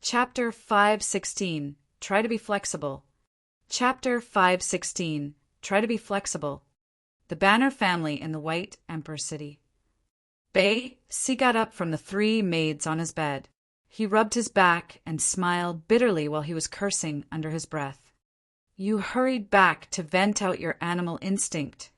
Chapter 516. Try to be flexible. Chapter 516. Try to be flexible. The Banner family in the White Emperor City. Bae-si got up from the three maids on his bed. He rubbed his back and smiled bitterly while he was cursing under his breath. You hurried back to vent out your animal instinct.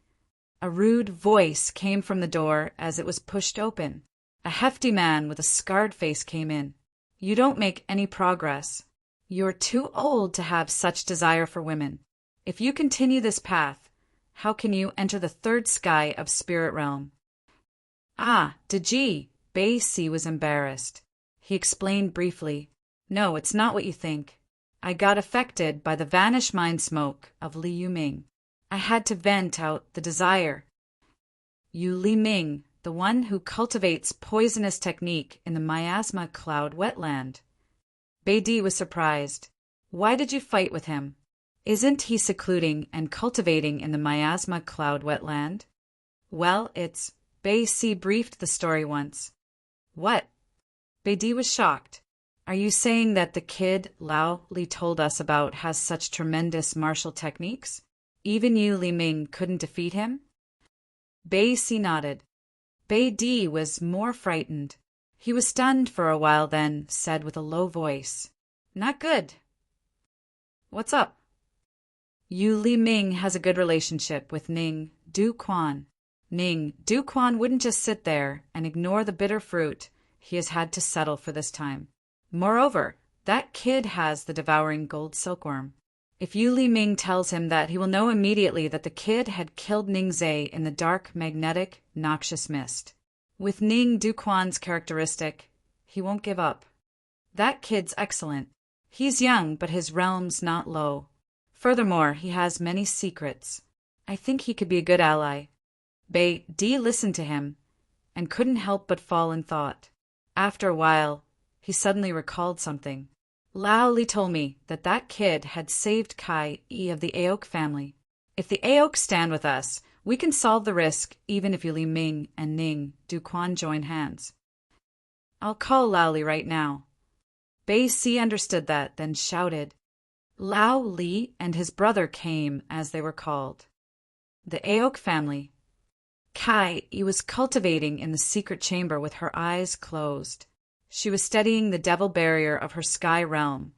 A rude voice came from the door as it was pushed open. A hefty man with a scarred face came in. You don't make any progress. You're too old to have such desire for women. If you continue this path, how can you enter the third sky of spirit realm? Deji, Bae-si was embarrassed. He explained briefly. No, it's not what you think. I got affected by the vanished mind smoke of Li Yuming. I had to vent out the desire. You Li Ming, the one who cultivates poisonous technique in the miasma cloud wetland. Bae-di was surprised. Why did you fight with him? Isn't he secluding and cultivating in the miasma cloud wetland? Well, it's... Bae-si briefed the story once. What? Bae-di was shocked. Are you saying that the kid Lao Li told us about has such tremendous martial techniques? Even you, Li Ming, couldn't defeat him? Bae-si nodded. Bae-di was more frightened. He was stunned for a while, then said with a low voice, Not good. What's up? Yu Li Ming has a good relationship with Ning Du Quan. Ning Du Quan wouldn't just sit there and ignore the bitter fruit he has had to settle for this time. Moreover, that kid has the devouring gold silkworm. If Yu Li Ming tells him that, he will know immediately that the kid had killed Ning Zhe in the dark, magnetic, noxious mist. With Ning Du Quan's characteristic, he won't give up. That kid's excellent. He's young, but his realm's not low. Furthermore, he has many secrets. I think he could be a good ally. Bae-di listened to him and couldn't help but fall in thought. After a while, he suddenly recalled something. Lao Li told me that that kid had saved Kai-e of the Aok family. If the Aok stand with us, we can solve the risk even if Yu Li Ming and Ning Du Quan join hands. I'll call Lao Li right now. Bae-si understood that, then shouted. Lao Li and his brother came as they were called. The Aok family. Kai-e was cultivating in the secret chamber with her eyes closed. She was studying the devil barrier of her sky realm,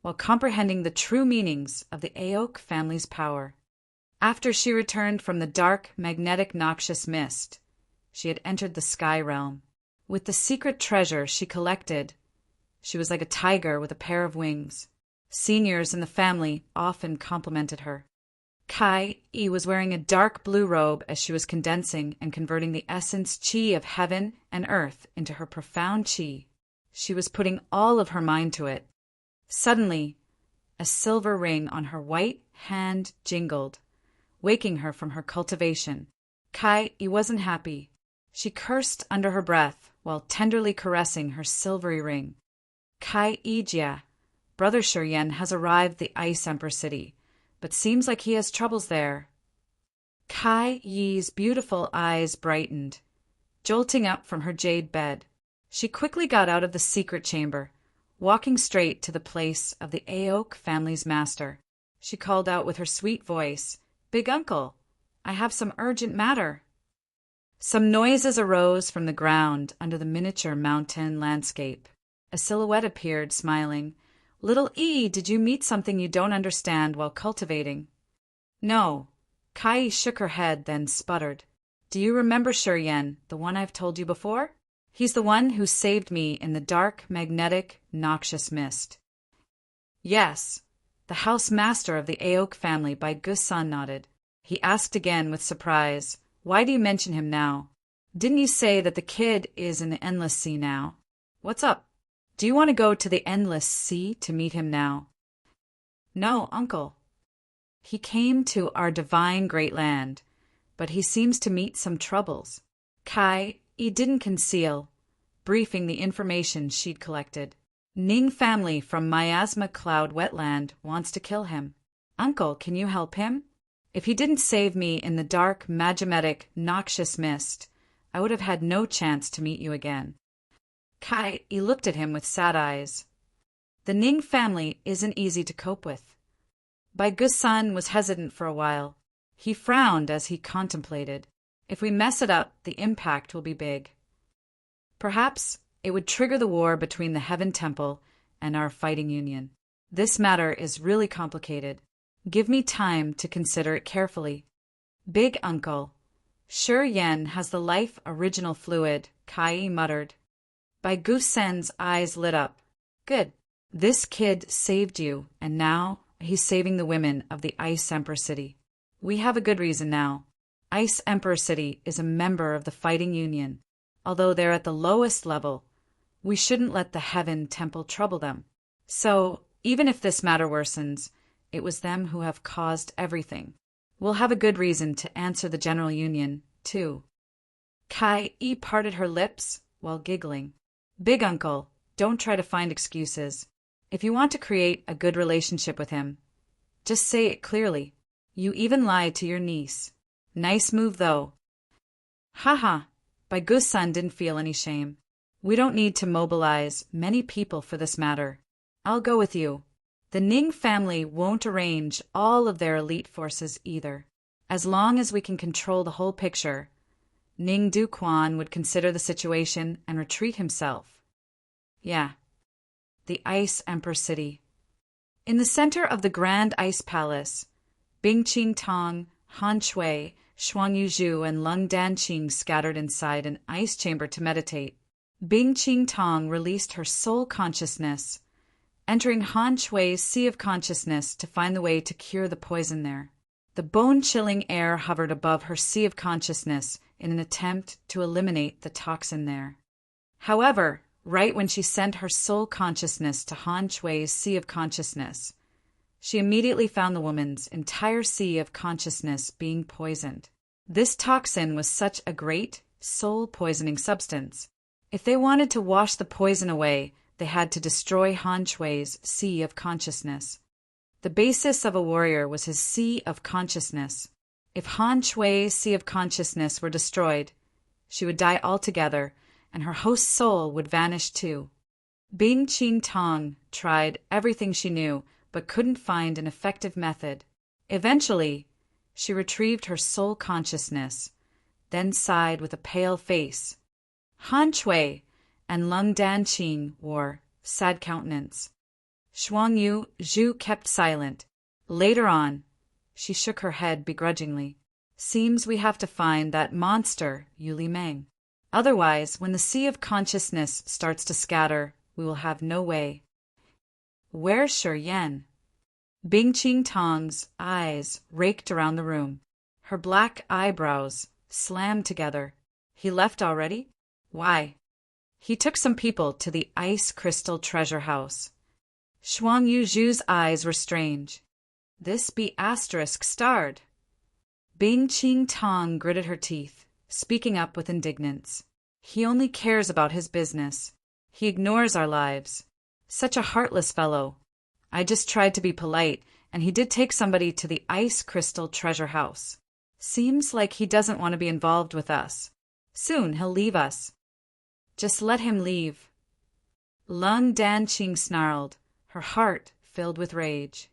while comprehending the true meanings of the Aok family's power. After she returned from the dark, magnetic, noxious mist, she had entered the sky realm. With the secret treasure she collected, she was like a tiger with a pair of wings. Seniors in the family often complimented her. Kai-e was wearing a dark blue robe as she was condensing and converting the essence chi of heaven and earth into her profound chi. She was putting all of her mind to it. Suddenly, a silver ring on her white hand jingled, waking her from her cultivation. Kai-e wasn't happy. She cursed under her breath while tenderly caressing her silvery ring. Kai-e-jia, Brother Shuryen has arrived the Ice Emperor City, but seems like he has troubles there. Kai-ye's beautiful eyes brightened. Jolting up from her jade bed, she quickly got out of the secret chamber, walking straight to the place of the Aok family's master. She called out with her sweet voice, Big Uncle, I have some urgent matter. Some noises arose from the ground under the miniature mountain landscape. A silhouette appeared, smiling. Little E, did you meet something you don't understand while cultivating? No. Kai shook her head, then sputtered. Do you remember Shuryen, the one I've told you before? He's the one who saved me in the dark, magnetic, noxious mist. Yes. The house master of the Aok family by Gusan nodded. He asked again with surprise, Why do you mention him now? Didn't you say that the kid is in the Endless Sea now? What's up? Do you want to go to the Endless Sea to meet him now? No, Uncle. He came to our divine great land, but he seems to meet some troubles. Kai-e didn't conceal, briefing the information she'd collected. Ning family from Miasma Cloud Wetland wants to kill him. Uncle, can you help him? If he didn't save me in the dark, magimetic, noxious mist, I would have had no chance to meet you again. Kai-e looked at him with sad eyes. The Ning family isn't easy to cope with. Bai Gusan was hesitant for a while. He frowned as he contemplated. If we mess it up, the impact will be big. Perhaps it would trigger the war between the Heaven Temple and our fighting union. This matter is really complicated. Give me time to consider it carefully. Big uncle. Sure Yen has the life original fluid, Kai muttered. Bai Gusen's eyes lit up. Good. This kid saved you, and now he's saving the women of the Ice Emperor City. We have a good reason now. Ice Emperor City is a member of the Fighting Union. Although they're at the lowest level, we shouldn't let the Heaven Temple trouble them. So, even if this matter worsens, it was them who have caused everything. We'll have a good reason to answer the General Union, too. Kai parted her lips while giggling. Big uncle, don't try to find excuses. If you want to create a good relationship with him, just say it clearly. You even lied to your niece. Nice move, though. Haha, Bai Gusan didn't feel any shame. We don't need to mobilize many people for this matter. I'll go with you. The Ning family won't arrange all of their elite forces either. As long as we can control the whole picture, Ning Duquan would consider the situation and retreat himself. Yeah. The Ice Emperor City. In the center of the Grand Ice Palace, Bing Qing Tong, Han Shui, Shuang Yuzhu, and Lung Danqing scattered inside an ice chamber to meditate. Bing Qing Tong released her soul consciousness, entering Han Shui's sea of consciousness to find the way to cure the poison there. The bone-chilling air hovered above her sea of consciousness in an attempt to eliminate the toxin there. However, right when she sent her soul consciousness to Han Shui's sea of consciousness, she immediately found the woman's entire sea of consciousness being poisoned. This toxin was such a great, soul-poisoning substance. If they wanted to wash the poison away, they had to destroy Han Shui's sea of consciousness. The basis of a warrior was his sea of consciousness. If Han Shui's sea of consciousness were destroyed, she would die altogether, and her host's soul would vanish too. Bing Qing Tong tried everything she knew, but couldn't find an effective method. Eventually, she retrieved her soul consciousness, then sighed with a pale face. Han Shui and Lung Danqing wore sad countenance. Shuang Yuzhu kept silent. Later on, she shook her head begrudgingly. Seems we have to find that monster, Yuli Meng. Otherwise, when the sea of consciousness starts to scatter, we will have no way. Where's Shi Yan? Bing Qing Tong's eyes raked around the room. Her black eyebrows slammed together. He left already? Why? He took some people to the Ice Crystal Treasure House. Shuang Yuzhu's eyes were strange. This be asterisk starred. Bing Qing Tong gritted her teeth, speaking up with indignance. He only cares about his business. He ignores our lives. Such a heartless fellow. I just tried to be polite, and he did take somebody to the Ice Crystal Treasure House. Seems like he doesn't want to be involved with us. Soon he'll leave us. Just let him leave. Lung Danqing snarled, her heart filled with rage.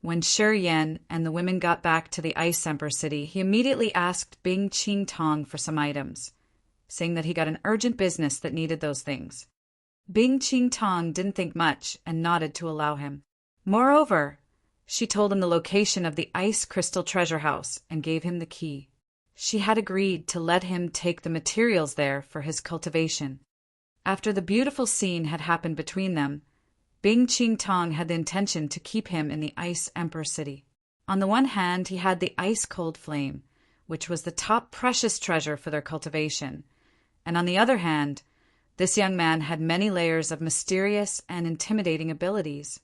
When Shi Yan and the women got back to the Ice Emperor City, he immediately asked Bing Qing Tong for some items, saying that he got an urgent business that needed those things. Bing Qing Tong didn't think much and nodded to allow him. Moreover, she told him the location of the Ice Crystal Treasure House and gave him the key. She had agreed to let him take the materials there for his cultivation. After the beautiful scene had happened between them, Bing Qing Tong had the intention to keep him in the Ice Emperor City. On the one hand, he had the ice-cold flame, which was the top precious treasure for their cultivation, and on the other hand, this young man had many layers of mysterious and intimidating abilities.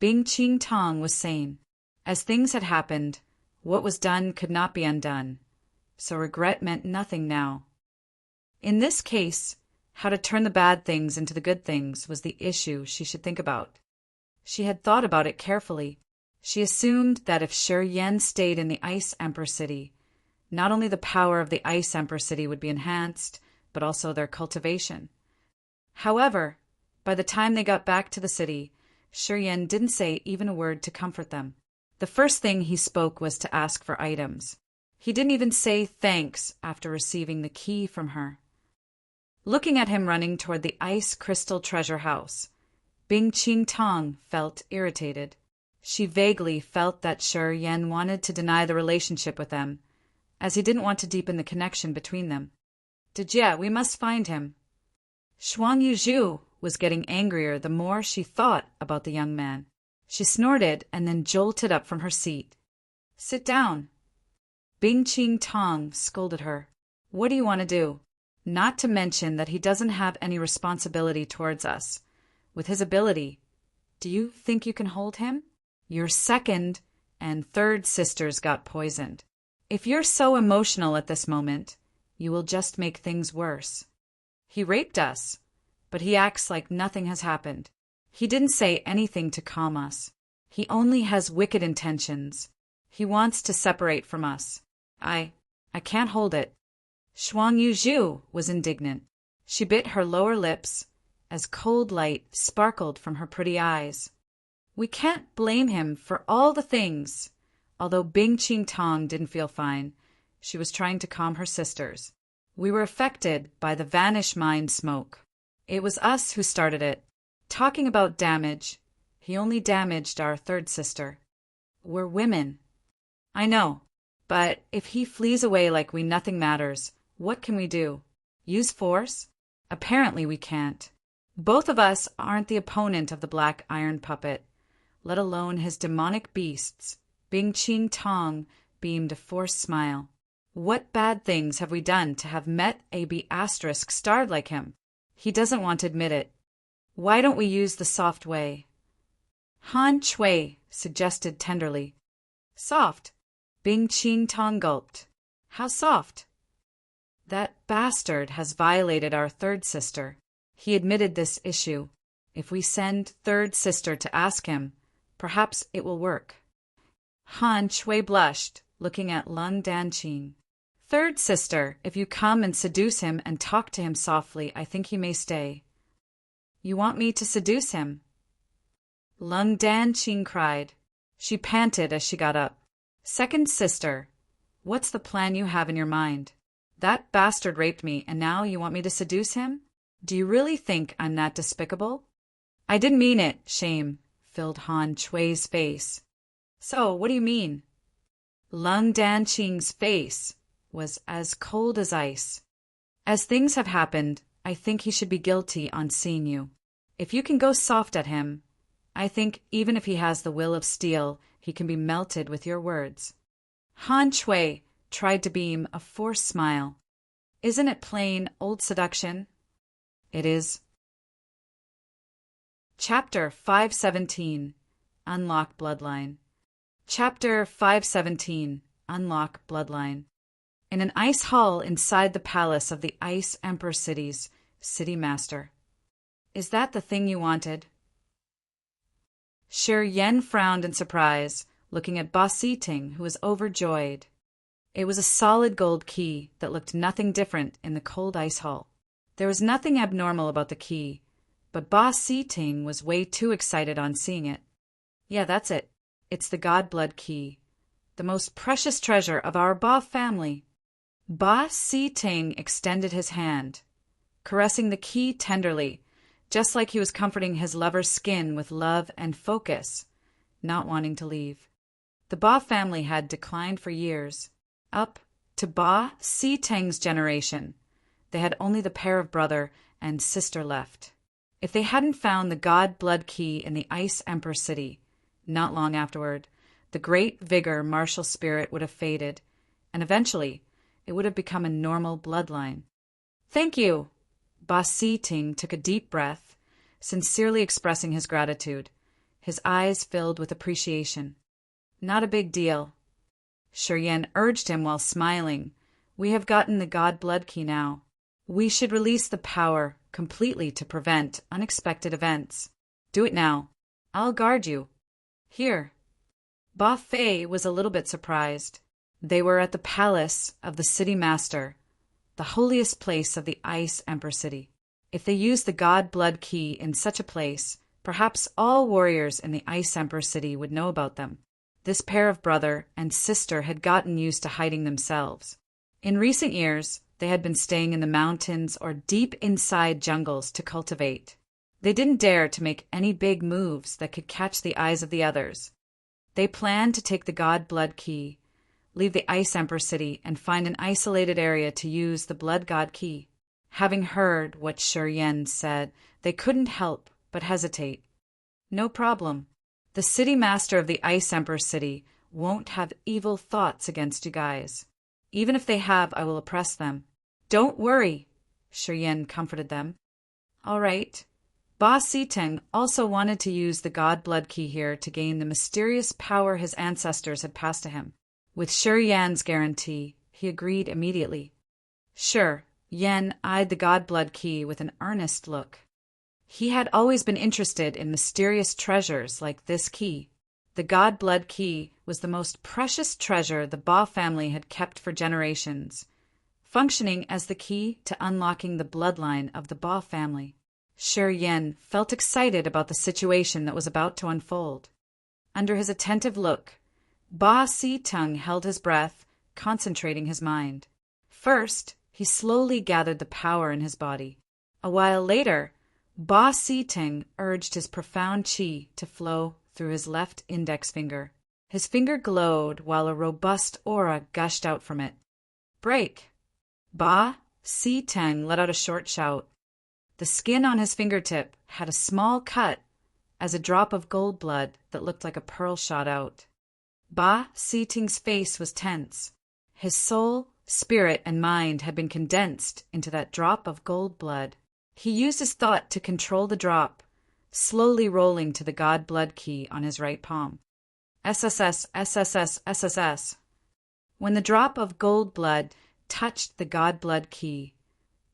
Bing Qing Tong was sane. As things had happened, what was done could not be undone, so regret meant nothing now. In this case, how to turn the bad things into the good things was the issue she should think about. She had thought about it carefully. She assumed that if Shi Yan stayed in the Ice Emperor City, not only the power of the Ice Emperor City would be enhanced, but also their cultivation. However, by the time they got back to the city, Shi Yan didn't say even a word to comfort them. The first thing he spoke was to ask for items. He didn't even say thanks after receiving the key from her. Looking at him running toward the ice crystal treasure house, Bing Qing Tong felt irritated. She vaguely felt that Shi Yan wanted to deny the relationship with them, as he didn't want to deepen the connection between them. Jie, we must find him. Shuang Yuzhu was getting angrier the more she thought about the young man. She snorted and then jolted up from her seat. Sit down. Bing Qing Tong scolded her. What do you want to do? Not to mention that he doesn't have any responsibility towards us. With his ability, do you think you can hold him? Your second and third sisters got poisoned. If you're so emotional at this moment, you will just make things worse. He raped us, but he acts like nothing has happened. He didn't say anything to calm us. He only has wicked intentions. He wants to separate from us. I can't hold it. Shuang Yuzhu was indignant. She bit her lower lips as cold light sparkled from her pretty eyes. We can't blame him for all the things. Although Bing Qing Tong didn't feel fine, she was trying to calm her sisters. We were affected by the Vanish Mind smoke. It was us who started it. Talking about damage, he only damaged our third sister. We're women. I know, but if he flees away like nothing matters, what can we do? Use force? Apparently we can't. Both of us aren't the opponent of the Black Iron Puppet, let alone his demonic beasts. Bing Qing Tong beamed a forced smile. What bad things have we done to have met a B***starred like him? He doesn't want to admit it. Why don't we use the soft way? Han Chui suggested tenderly. Soft? Bing Qing Tong gulped. How soft? That bastard has violated our third sister. He admitted this issue. If we send third sister to ask him, perhaps it will work. Han Chui blushed, looking at Lung Danqing. Third sister, if you come and seduce him and talk to him softly, I think he may stay. You want me to seduce him? Lung Danqing cried. She panted as she got up. Second sister, what's the plan you have in your mind? That bastard raped me, and now you want me to seduce him? Do you really think I'm that despicable? I didn't mean it, shame filled Han Chui's face. So, what do you mean? Lung Danqing's face was as cold as ice. As things have happened, I think he should be guilty on seeing you. If you can go soft at him, I think even if he has the will of steel, he can be melted with your words. Han Chui tried to beam a forced smile. Isn't it plain old seduction? It is. Chapter 517 Unlock Bloodline. Chapter 517 Unlock Bloodline. In an ice hall inside the palace of the Ice Emperor City's city master. Is that the thing you wanted? Shi Yan frowned in surprise, looking at Ba Siting, who was overjoyed. It was a solid gold key that looked nothing different in the cold ice hall. There was nothing abnormal about the key, but Ba Siting was way too excited on seeing it. Yeah, that's it. It's the God-Blood key, the most precious treasure of our Ba family. Ba Siting extended his hand, caressing the key tenderly, just like he was comforting his lover's skin with love and focus, not wanting to leave. The Ba family had declined for years. Up to Ba Siting's generation, they had only the pair of brother and sister left. If they hadn't found the God-Blood key in the Ice Emperor City, not long afterward, the great vigor martial spirit would have faded, and eventually it would have become a normal bloodline. Thank you. Ba Siting took a deep breath, sincerely expressing his gratitude, his eyes filled with appreciation. Not a big deal. Shi Yan urged him while smiling. We have gotten the God-Blood key now. We should release the power completely to prevent unexpected events. Do it now. I'll guard you. Here. Ba Fei was a little bit surprised. They were at the palace of the city master, the holiest place of the Ice Emperor City. If they used the God-Blood key in such a place, Perhaps all warriors in the Ice Emperor city would know about them. This pair of brother and sister had gotten used to hiding themselves. In recent years, they had been staying in the mountains or deep inside jungles to cultivate. They didn't dare to make any big moves that could catch the eyes of the others. They planned to take the God Blood Key, leave the Ice Emperor city, and find an isolated area to use the Blood God Key. Having heard what Shi Yan said, they couldn't help but hesitate. No problem. The city master of the Ice Emperor city won't have evil thoughts against you guys. Even if they have, I will oppress them. Don't worry, Shi Yan comforted them. All right. Ba Siteng also wanted to use the God Blood Key here to gain the mysterious power his ancestors had passed to him. With Shi Yan's guarantee, he agreed immediately. Sure, Yan eyed the God Blood Key with an earnest look. He had always been interested in mysterious treasures like this key. The God Blood Key was the most precious treasure the Ba family had kept for generations, functioning as the key to unlocking the bloodline of the Ba family. Shi Yan felt excited about the situation that was about to unfold. Under his attentive look, Ba Siteng held his breath, concentrating his mind. First, he slowly gathered the power in his body. A while later, Ba Siteng urged his profound qi to flow through his left index finger. His finger glowed while a robust aura gushed out from it. Break! Ba Siteng let out a short shout. The skin on his fingertip had a small cut as a drop of gold blood that looked like a pearl shot out. Ba Siteng's face was tense. His soul, spirit, and mind had been condensed into that drop of gold blood. He used his thought to control the drop, slowly rolling to the God Blood Key on his right palm. SSS, SSS, SSS. When the drop of gold blood touched the God Blood Key,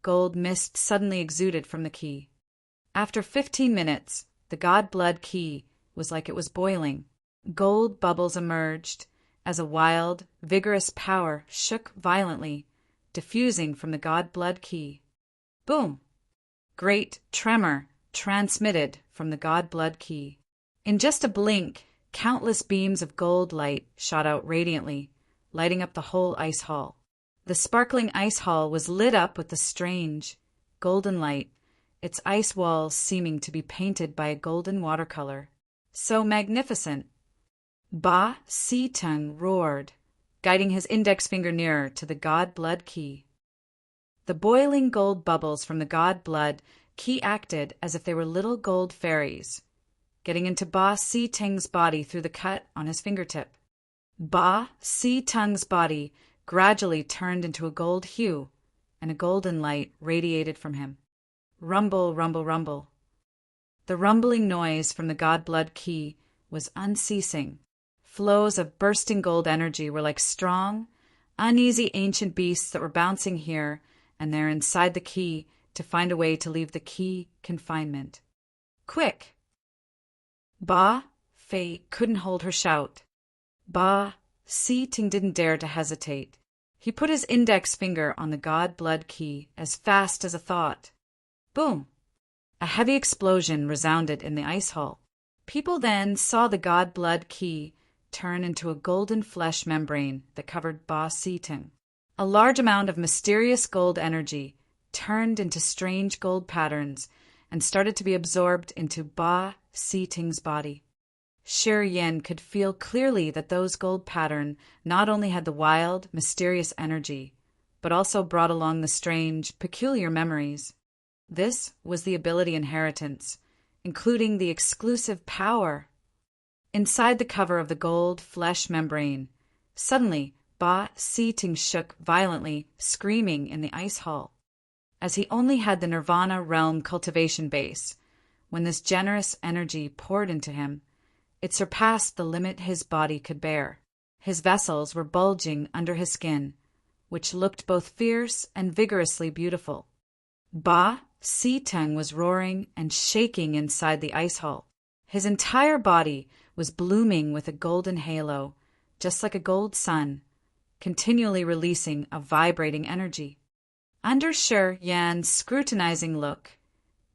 gold mist suddenly exuded from the key. After 15 minutes, the God Blood Key was like it was boiling. Gold bubbles emerged as a wild, vigorous power shook violently, diffusing from the God Blood Key. Boom! Great tremor transmitted from the God Blood Key. In just a blink, countless beams of gold light shot out radiantly, lighting up the whole ice hall. The sparkling ice hall was lit up with the strange, golden light, its ice walls seeming to be painted by a golden watercolor. So magnificent! Ba Siteng roared, guiding his index finger nearer to the God Blood Key. The boiling gold bubbles from the God Blood Key acted as if they were little gold fairies, getting into Ba Siteng's body through the cut on his fingertip. Ba Siteng's body gradually turned into a gold hue, and a golden light radiated from him. Rumble, rumble, rumble. The rumbling noise from the God Blood Key was unceasing. Flows of bursting gold energy were like strong, uneasy ancient beasts that were bouncing here and there inside the key to find a way to leave the key confinement. Quick! Ba Fei couldn't hold her shout. Ba Siteng didn't dare to hesitate. He put his index finger on the God Blood Key as fast as a thought. Boom! A heavy explosion resounded in the ice hall. People then saw the God Blood Key turn into a golden flesh membrane that covered Ba Siteng. A large amount of mysterious gold energy turned into strange gold patterns and started to be absorbed into Ba Siteng's body. Shi Yan could feel clearly that those gold patterns not only had the wild, mysterious energy, but also brought along the strange, peculiar memories. This was the ability inheritance, including the exclusive power. Inside the cover of the gold flesh membrane, suddenly Ba Siteng shook violently, screaming in the ice hall. As he only had the Nirvana realm cultivation base, when this generous energy poured into him, it surpassed the limit his body could bear. His vessels were bulging under his skin, which looked both fierce and vigorously beautiful. Ba Siteng was roaring and shaking inside the ice hall. His entire body was blooming with a golden halo, just like a gold sun, continually releasing a vibrating energy. Under Shi Yan's scrutinizing look,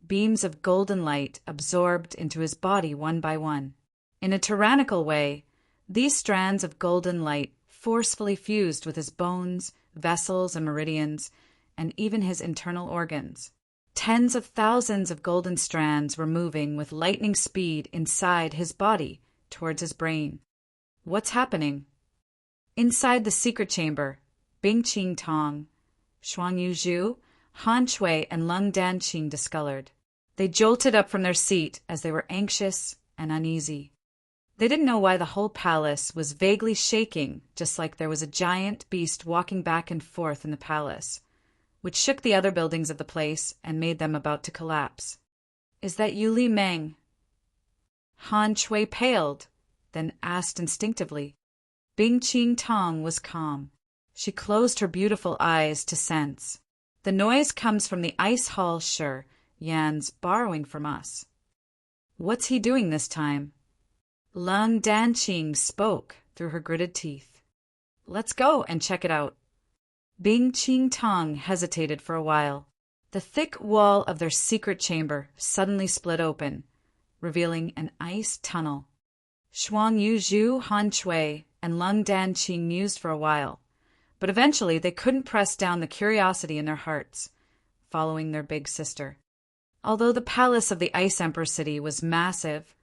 beams of golden light absorbed into his body one by one. In a tyrannical way, these strands of golden light forcefully fused with his bones, vessels, and meridians, and even his internal organs. Tens of thousands of golden strands were moving with lightning speed inside his body towards his brain. What's happening? Inside the secret chamber, Bing Qing Tong, Shuang Yu Zhu, Han Shui, and Lung Danqing discolored. They jolted up from their seat as they were anxious and uneasy. They didn't know why the whole palace was vaguely shaking, just like there was a giant beast walking back and forth in the palace, which shook the other buildings of the place and made them about to collapse. "Is that you, Li Meng?" Han Shui paled, then asked instinctively. Bing Qing Tong was calm. She closed her beautiful eyes to sense. "The noise comes from the ice hall Shi Yan's borrowing from us." "What's he doing this time?" Lung Danqing spoke through her gritted teeth. "Let's go and check it out." Bing Qing Tong hesitated for a while. The thick wall of their secret chamber suddenly split open, revealing an ice tunnel. Shuang Yu Zhu, Han Shui, and Lung Danqing mused for a while, but eventually they couldn't press down the curiosity in their hearts, following their big sister. Although the palace of the Ice Emperor City was massive,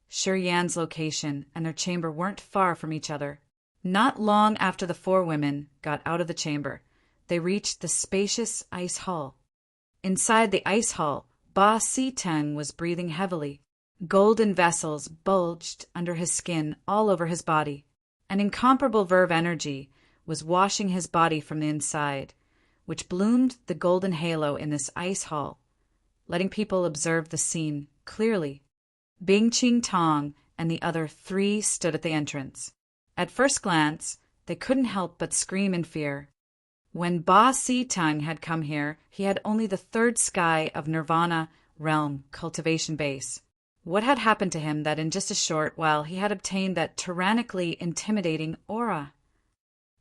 Shi Yan's location and their chamber weren't far from each other. Not long after the four women got out of the chamber, they reached the spacious ice hall. Inside the ice hall, Ba Siteng was breathing heavily. Golden vessels bulged under his skin all over his body. An incomparable verve energy was washing his body from the inside, which bloomed the golden halo in this ice hall, letting people observe the scene clearly. Bing Qing Tong and the other three stood at the entrance. At first glance, they couldn't help but scream in fear. When Ba Siteng had come here, he had only the third sky of Nirvana realm cultivation base. What had happened to him that in just a short while he had obtained that tyrannically intimidating aura?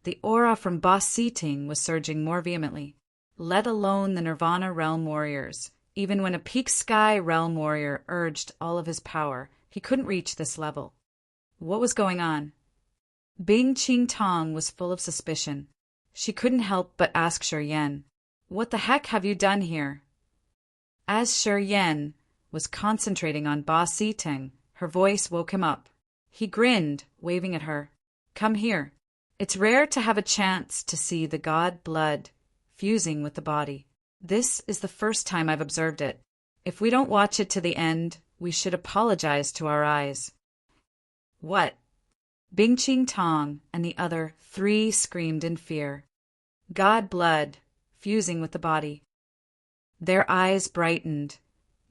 The aura from Ba Siteng was surging more vehemently, let alone the Nirvana realm warriors. Even when a peak sky realm warrior urged all of his power, he couldn't reach this level. What was going on? Bing Qing Tong was full of suspicion. She couldn't help but ask Shi Yan, "What the heck have you done here?" As Shi Yan was concentrating on Ba Siteng, her voice woke him up. He grinned, waving at her. "Come here. It's rare to have a chance to see the god blood fusing with the body. This is the first time I've observed it. If we don't watch it to the end, we should apologize to our eyes." "What?" Bing Qing Tong and the other three screamed in fear. "God blood fusing with the body." Their eyes brightened,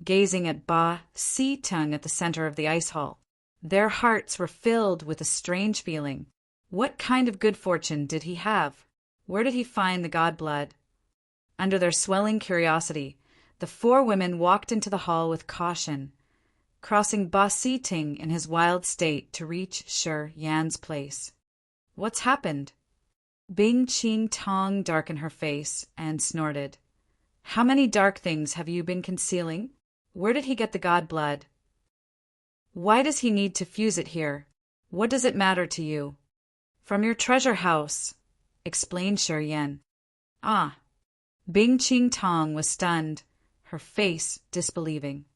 gazing at Ba Siteng at the center of the ice hall. Their hearts were filled with a strange feeling. What kind of good fortune did he have? Where did he find the god blood? Under their swelling curiosity, the four women walked into the hall with caution, crossing Ba Siteng in his wild state to reach Shi Yan's place. "What's happened?" Bing Qing Tong darkened her face and snorted. "How many dark things have you been concealing? Where did he get the god blood? Why does he need to fuse it here? What does it matter to you?" "From your treasure house," explained Shi Yan. "Ah." Bing Qing Tong was stunned, her face disbelieving.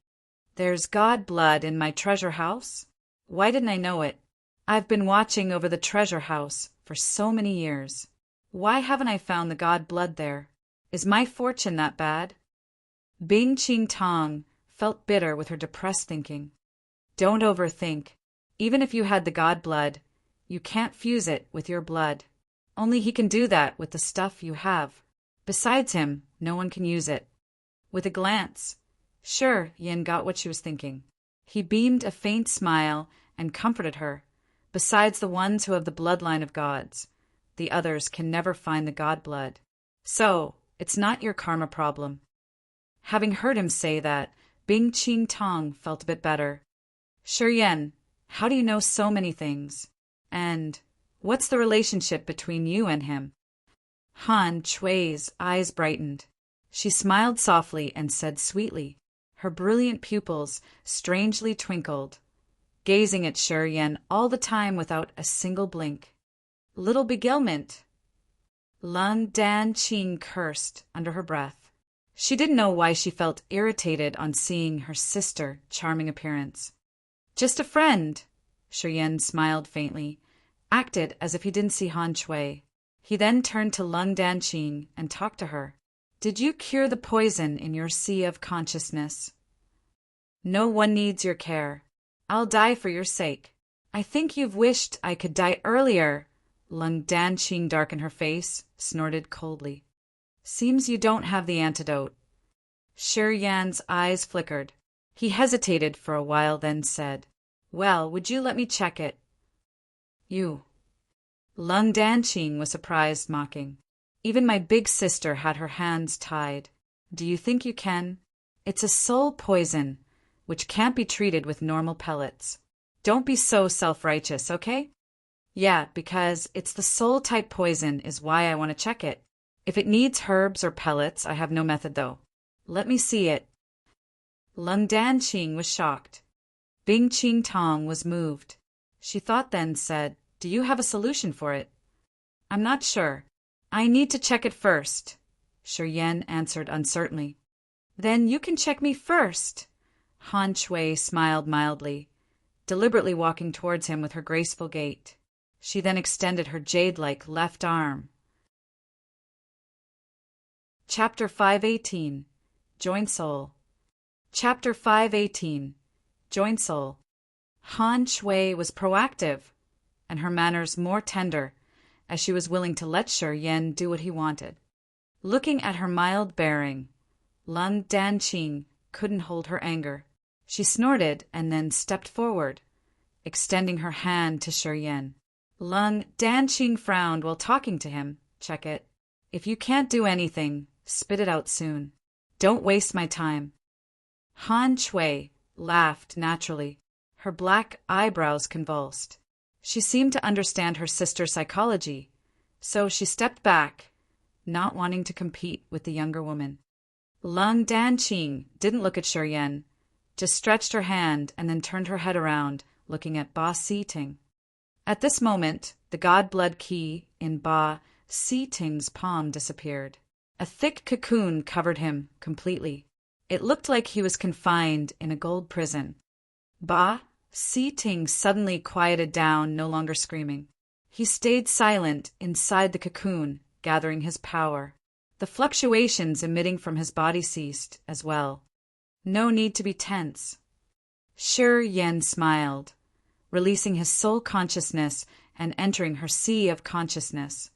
"There's god blood in my treasure house? Why didn't I know it? I've been watching over the treasure house for so many years. Why haven't I found the god blood there? Is my fortune that bad?" Bing Qing Tong felt bitter with her depressed thinking. "Don't overthink. Even if you had the god blood, you can't fuse it with your blood. Only he can do that with the stuff you have. Besides him, no one can use it." With a glance, Shi Yan got what she was thinking. He beamed a faint smile and comforted her. "Besides the ones who have the bloodline of gods, the others can never find the god blood. So, it's not your karma problem." Having heard him say that, Bing Qing Tong felt a bit better. "Shi Yan, how do you know so many things? And what's the relationship between you and him?" Han Shui's eyes brightened. She smiled softly and said sweetly, Her brilliant pupils strangely twinkled, gazing at Shi Yan all the time without a single blink. Little beguilement! Lung Dan Qing cursed under her breath. She didn't know why she felt irritated on seeing her sister's charming appearance. Just a friend, Shi Yan smiled faintly, acted as if he didn't see Han Shui. He then turned to Lung Dan Qing and talked to her. Did you cure the poison in your sea of consciousness? No one needs your care. I'll die for your sake. I think you've wished I could die earlier. Lung Dan Qing darkened her face, snorted coldly. Seems you don't have the antidote. Shi Yan's eyes flickered. He hesitated for a while, then said, Well, would you let me check it? You. Lung Dan Qing was surprised, mocking. Even my big sister had her hands tied. Do you think you can? It's a soul poison, which can't be treated with normal pellets. Don't be so self-righteous, okay? Yeah, because it's the soul-type poison is why I want to check it. If it needs herbs or pellets, I have no method, though. Let me see it. Lung Dan Qing was shocked. Bing Qing Tong was moved. She thought, then said, Do you have a solution for it? I'm not sure. I need to check it first, Shi Yan answered uncertainly. Then you can check me first. Han Shui smiled mildly, deliberately walking towards him with her graceful gait. She then extended her jade-like left arm. Chapter 518. Joint Soul. Chapter 518. Joint Soul. Han Shui was proactive, and her manners more tender, as she was willing to let Shi Yan do what he wanted. Looking at her mild bearing, Lung Dan Qing couldn't hold her anger. She snorted and then stepped forward, extending her hand to Shi Yan. Lung Dan Qing frowned while talking to him. Check it. If you can't do anything, spit it out soon. Don't waste my time. Han Shui laughed naturally. Her black eyebrows convulsed. She seemed to understand her sister's psychology, so she stepped back, not wanting to compete with the younger woman. Lung Dan Qing didn't look at Shi Yan, just stretched her hand and then turned her head around, looking at Ba Si-ting. At this moment, the god blood key in Ba Si-ting's palm disappeared. A thick cocoon covered him completely. It looked like he was confined in a gold prison. Ba Si-ting suddenly quieted down, no longer screaming. He stayed silent inside the cocoon, gathering his power. The fluctuations emitting from his body ceased as well. No need to be tense. Shi Yan smiled, releasing his soul consciousness and entering her sea of consciousness.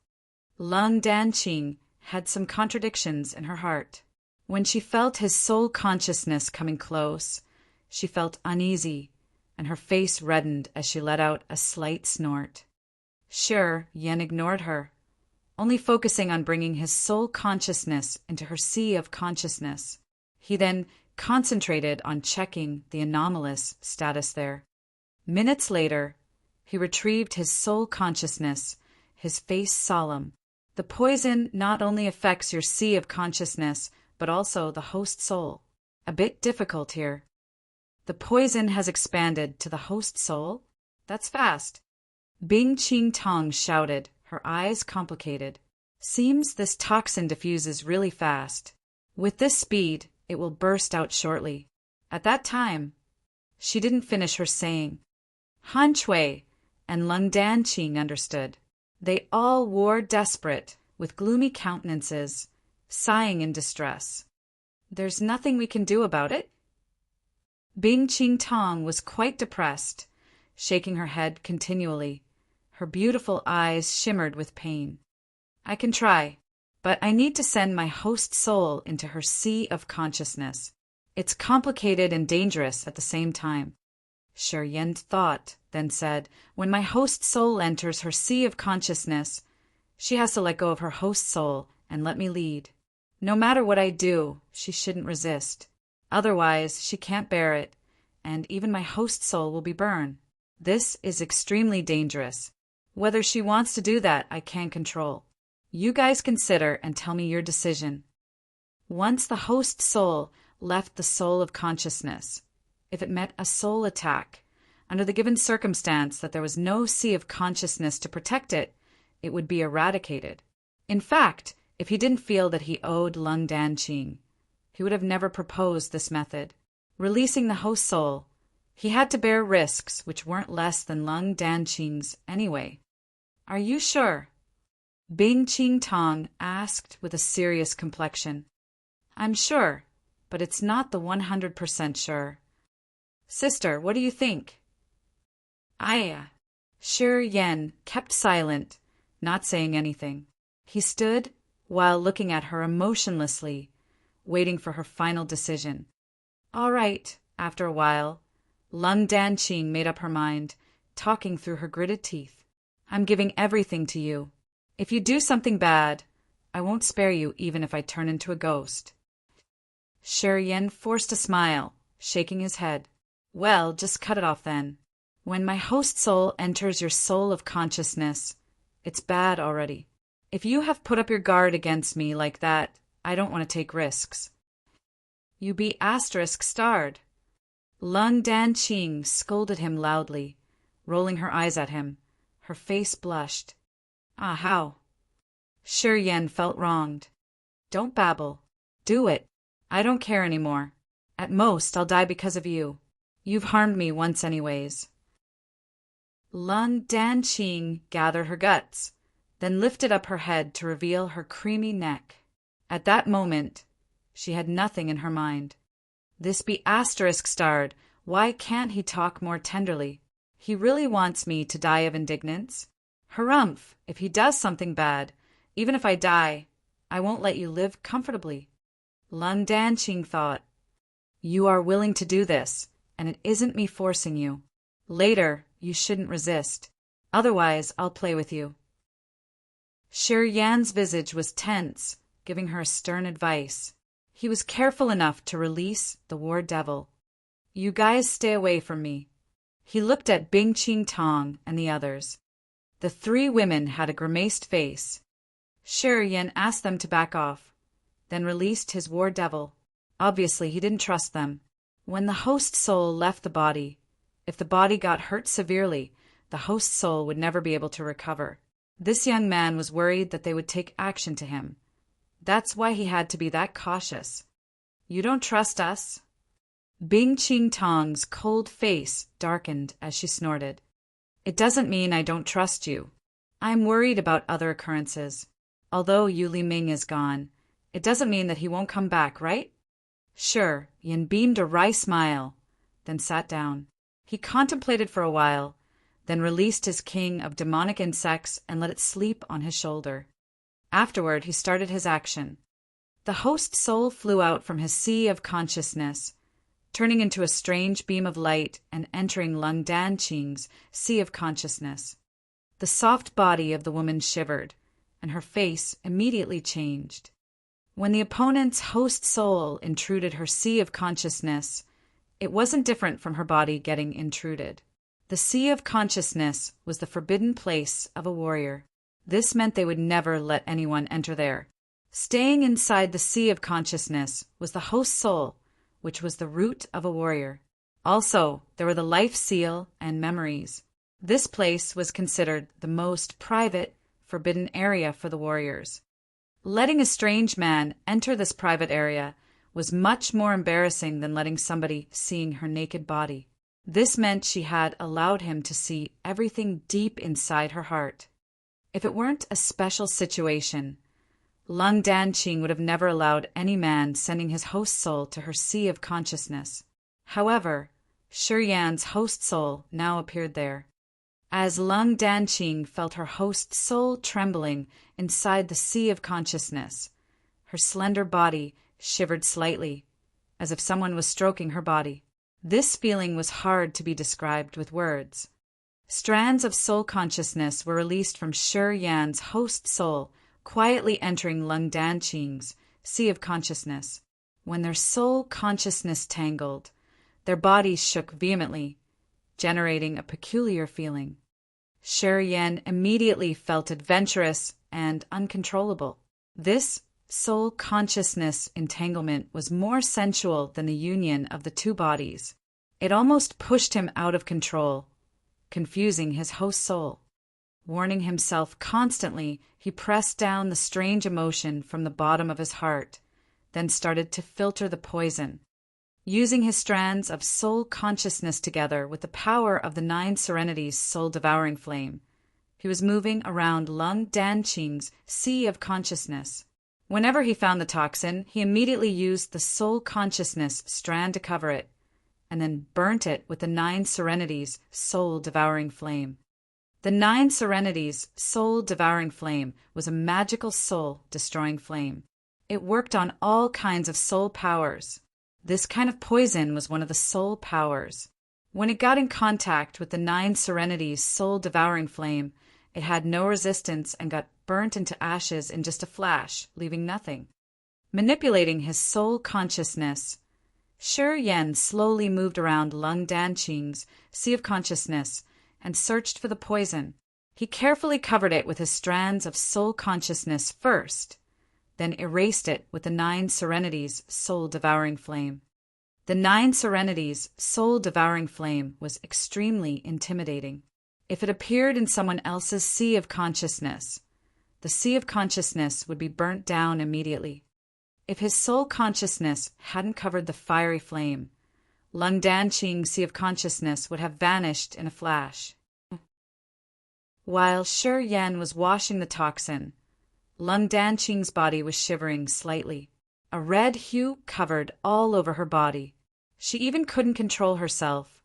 Lung Dan Qing had some contradictions in her heart. When she felt his soul consciousness coming close, she felt uneasy, and her face reddened as she let out a slight snort. Shi Yan ignored her, only focusing on bringing his soul consciousness into her sea of consciousness. He then concentrated on checking the anomalous status there. Minutes later, he retrieved his soul consciousness, his face solemn. The poison not only affects your sea of consciousness, but also the host soul. A bit difficult here. The poison has expanded to the host soul? That's fast. Bing Qing Tong shouted, her eyes complicated. Seems this toxin diffuses really fast. With this speed, it will burst out shortly. At that time, she didn't finish her saying. Han Shui and Lung Dan Qing understood. They all wore desperate, with gloomy countenances, sighing in distress. There's nothing we can do about it? Bing Qing Tong was quite depressed, shaking her head continually. Her beautiful eyes shimmered with pain. I can try, but I need to send my host soul into her sea of consciousness. It's complicated and dangerous at the same time. Shi Yan thought, then said, when my host soul enters her sea of consciousness, she has to let go of her host soul and let me lead. No matter what I do, she shouldn't resist. Otherwise, she can't bear it, and even my host soul will be burned. This is extremely dangerous. Whether she wants to do that, I can't control. You guys consider and tell me your decision. Once the host soul left the soul of consciousness. If it met a soul attack, under the given circumstance that there was no sea of consciousness to protect it, it would be eradicated. In fact, if he didn't feel that he owed Lung Danqing, he would have never proposed this method. Releasing the host soul, he had to bear risks which weren't less than Lung Danqing's anyway. "Are you sure?" Bing Ching Tong asked with a serious complexion. "I'm sure, but it's not the 100% sure." "Sister, what do you think?" Shi Yan kept silent, not saying anything. He stood while looking at her emotionlessly, waiting for her final decision. All right, after a while, Lung Danqing made up her mind, talking through her gritted teeth. "I'm giving everything to you. If you do something bad, I won't spare you even if I turn into a ghost." Shi Yan forced a smile, shaking his head. "Well, just cut it off then. When my host soul enters your soul of consciousness, it's bad already. If you have put up your guard against me like that, I don't want to take risks." "You be **starred. Lung Danqing scolded him loudly, rolling her eyes at him. Her face blushed. How? Shi Yan felt wronged. "Don't babble. Do it. I don't care anymore. At most, I'll die because of you. You've harmed me once anyways." Lung Danqing gathered her guts, then lifted up her head to reveal her creamy neck. At that moment, she had nothing in her mind. This be **starred. Why can't he talk more tenderly? He really wants me to die of indignance? Harumph, if he does something bad, even if I die, I won't let you live comfortably. Lung Danqing thought, "You are willing to do this, and it isn't me forcing you. Later, you shouldn't resist. Otherwise, I'll play with you." Shi Yan's visage was tense, giving her stern advice. He was careful enough to release the war devil. "You guys stay away from me." He looked at Bing Ching Tong and the others. The three women had a grimaced face. Shi Yan asked them to back off, then released his war devil. Obviously, he didn't trust them. When the host soul left the body, if the body got hurt severely, the host soul would never be able to recover. This young man was worried that they would take action to him. That's why he had to be that cautious. "You don't trust us?" Bing Ching Tong's cold face darkened as she snorted. "It doesn't mean I don't trust you. I'm worried about other occurrences. Although Yu Li Ming is gone, it doesn't mean that he won't come back, right?" Sure, Yin beamed a wry smile, then sat down. He contemplated for a while, then released his king of demonic insects and let it sleep on his shoulder. Afterward, he started his action. The host soul flew out from his sea of consciousness, turning into a strange beam of light and entering Lung Danqing's sea of consciousness. The soft body of the woman shivered, and her face immediately changed. When the opponent's host soul intruded her sea of consciousness, it wasn't different from her body getting intruded. The sea of consciousness was the forbidden place of a warrior. This meant they would never let anyone enter there. Staying inside the sea of consciousness was the host soul, which was the root of a warrior. Also, there were the life seal and memories. This place was considered the most private, forbidden area for the warriors. Letting a strange man enter this private area was much more embarrassing than letting somebody seeing her naked body. This meant she had allowed him to see everything deep inside her heart. If it weren't a special situation, Lung Danqing would have never allowed any man sending his host soul to her sea of consciousness. However, Shi Yan's host soul now appeared there. As Lung Danqing felt her host soul trembling inside the sea of consciousness, her slender body shivered slightly, as if someone was stroking her body. This feeling was hard to be described with words. Strands of soul consciousness were released from Shi Yan's host soul, quietly entering Lung Danqing's sea of consciousness. When their soul consciousness tangled, their bodies shook vehemently, generating a peculiar feeling. Shi Yan immediately felt adventurous and uncontrollable. This soul-consciousness entanglement was more sensual than the union of the two bodies. It almost pushed him out of control, confusing his host soul. Warning himself constantly, he pressed down the strange emotion from the bottom of his heart, then started to filter the poison. Using his strands of soul consciousness together with the power of the 9 Serenities' soul-devouring flame, he was moving around Lung Danqing's sea of consciousness. Whenever he found the toxin, he immediately used the soul consciousness strand to cover it, and then burnt it with the 9 Serenities' soul-devouring flame. The 9 Serenities' soul-devouring flame was a magical soul-destroying flame. It worked on all kinds of soul powers. This kind of poison was one of the soul powers. When it got in contact with the 9 Serenities' soul-devouring flame, it had no resistance and got burnt into ashes in just a flash, leaving nothing. Manipulating his soul consciousness, Shi Yan slowly moved around Lung Danqing's sea of consciousness and searched for the poison. He carefully covered it with his strands of soul consciousness first, then erased it with the 9 Serenities' soul-devouring flame. The 9 Serenities' soul-devouring flame was extremely intimidating. If it appeared in someone else's sea of consciousness, the sea of consciousness would be burnt down immediately. If his soul consciousness hadn't covered the fiery flame, Lung Danqing's sea of consciousness would have vanished in a flash. While Shi Yan was washing the toxin, Lung Danqing's body was shivering slightly. A red hue covered all over her body. She even couldn't control herself,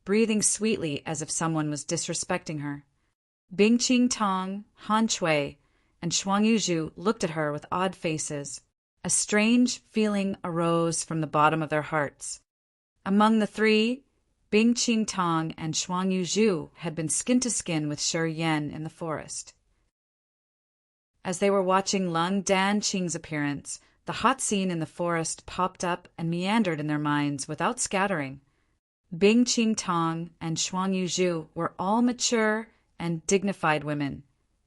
breathing sweetly as if someone was disrespecting her. Bing Qing Tong, Han Shui, and Shuang Yuzhu looked at her with odd faces. A strange feeling arose from the bottom of their hearts. Among the three, Bing Qing Tong and Shuang Yuzhu had been skin to skin with Shi Yan in the forest. As they were watching Lung Danqing's appearance, the hot scene in the forest popped up and meandered in their minds without scattering. Bing Qing Tong and Shuang Yuzhu were all mature and dignified women,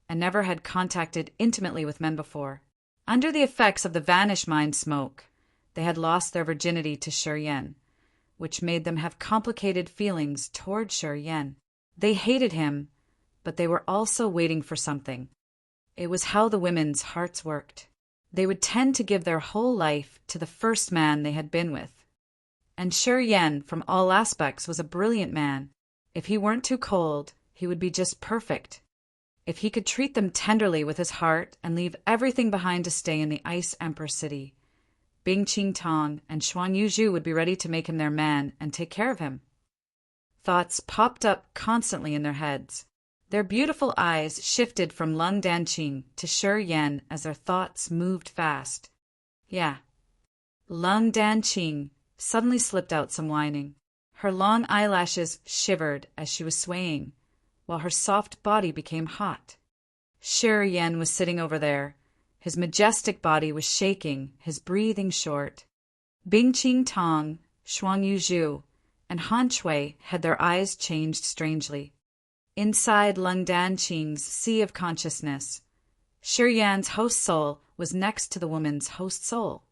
and never had contacted intimately with men before. Under the effects of the Vanish Mind smoke, they had lost their virginity to Shi Yan, which made them have complicated feelings toward Shi Yan. They hated him, but they were also waiting for something. It was how the women's hearts worked. They would tend to give their whole life to the first man they had been with. And Shi Yan, from all aspects, was a brilliant man. If he weren't too cold, he would be just perfect. If he could treat them tenderly with his heart and leave everything behind to stay in the Ice Emperor City, Bing Qing Tong and Shuang Yuzhu would be ready to make him their man and take care of him. Thoughts popped up constantly in their heads. Their beautiful eyes shifted from Lung Danqing to Shi Yan as their thoughts moved fast. Yeah. Lung Danqing suddenly slipped out some whining. Her long eyelashes shivered as she was swaying, while her soft body became hot. Shi Yan was sitting over there. His majestic body was shaking, his breathing short. Bing Qing Tong, Shuang Yuzhu, and Han Shui had their eyes changed strangely. Inside Lung Danqing's sea of consciousness, Shi Yan's host soul was next to the woman's host soul.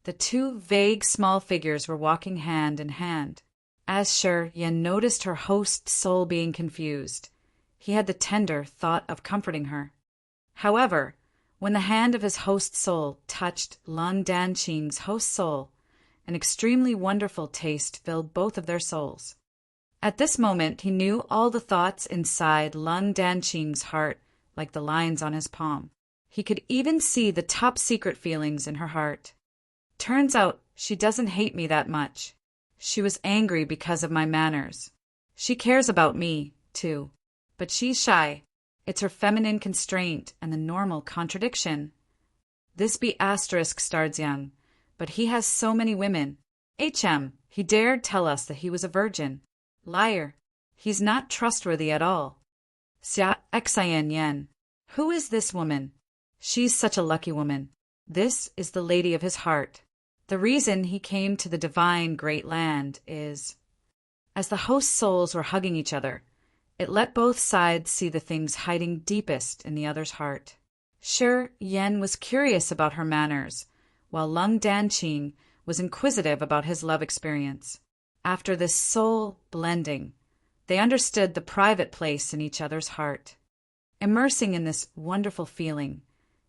The two vague small figures were walking hand in hand. As Shi Yan noticed her host soul being confused, he had the tender thought of comforting her. However, when the hand of his host soul touched Lung Danqing's host soul, an extremely wonderful taste filled both of their souls. At this moment, he knew all the thoughts inside Lung Danqing's heart like the lines on his palm. He could even see the top secret feelings in her heart. Turns out she doesn't hate me that much. She was angry because of my manners. She cares about me, too. But she's shy. It's her feminine constraint and the normal contradiction. This be asterisk stars young, but he has so many women. He dared tell us that he was a virgin. Liar. He's not trustworthy at all. Xia Xian Yan. Who is this woman? She's such a lucky woman. This is the lady of his heart. The reason he came to the divine great land is... As the host souls were hugging each other, it let both sides see the things hiding deepest in the other's heart. Shi Yan was curious about her manners, while Lung Danqing was inquisitive about his love experience. After this soul blending, they understood the private place in each other's heart. Immersing in this wonderful feeling,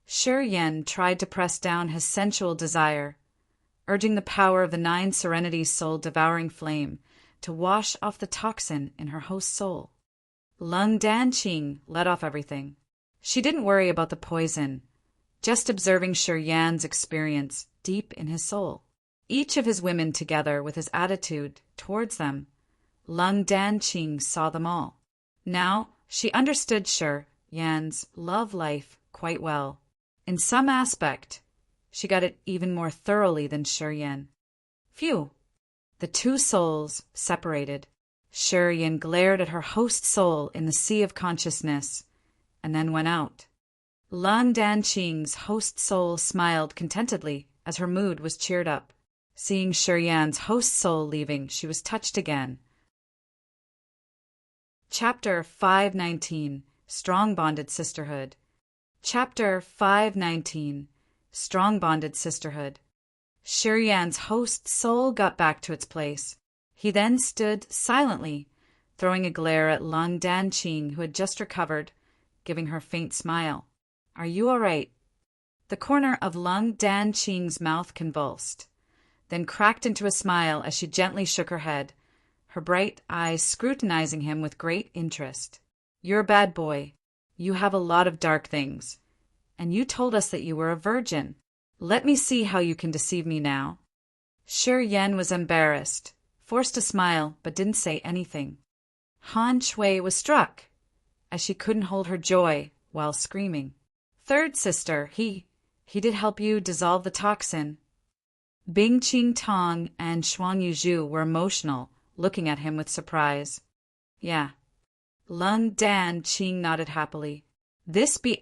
Shi Yan tried to press down his sensual desire, urging the power of the 9 serenities soul-devouring flame to wash off the toxin in her host's soul. Lung Danqing let off everything. She didn't worry about the poison, just observing Shi Yan's experience deep in his soul. Each of his women together with his attitude towards them, Lung Danqing saw them all. Now she understood Shi Yan's love life quite well. In some aspect, she got it even more thoroughly than Shi Yan. Phew! The 2 souls separated. Shi Yan glared at her host soul in the sea of consciousness, and then went out. Lung Danqing's host soul smiled contentedly as her mood was cheered up. Seeing Shi Yan's host soul leaving, she was touched again. Chapter 519 Strong Bonded Sisterhood. Chapter 519 Strong Bonded Sisterhood. Shi Yan's host soul got back to its place. He then stood silently, throwing a glare at Lung Danqing, who had just recovered, giving her a faint smile. "Are you all right?" The corner of Lung Danqing's mouth convulsed, then cracked into a smile as she gently shook her head, her bright eyes scrutinizing him with great interest. "You're a bad boy. You have a lot of dark things. And you told us that you were a virgin. Let me see how you can deceive me now." Shi Yan was embarrassed, forced to smile, but didn't say anything. Han Shui was struck, as she couldn't hold her joy while screaming. "Third sister, he did help you dissolve the toxin." Bing Qing Tong and Shuang Yuzhu were emotional, looking at him with surprise. "Yeah." Lung Danqing nodded happily. "This B**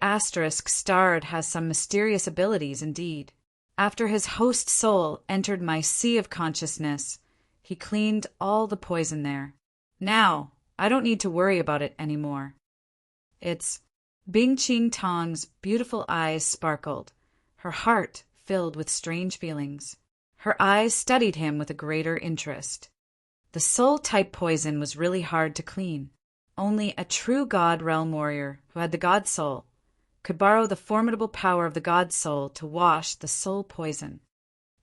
starred has some mysterious abilities indeed. After his host soul entered my sea of consciousness, he cleaned all the poison there. Now, I don't need to worry about it anymore." It's Bing Qing Tong's beautiful eyes sparkled, her heart filled with strange feelings. Her eyes studied him with a greater interest. The soul-type poison was really hard to clean. Only a true God realm warrior who had the God soul could borrow the formidable power of the God soul to wash the soul poison.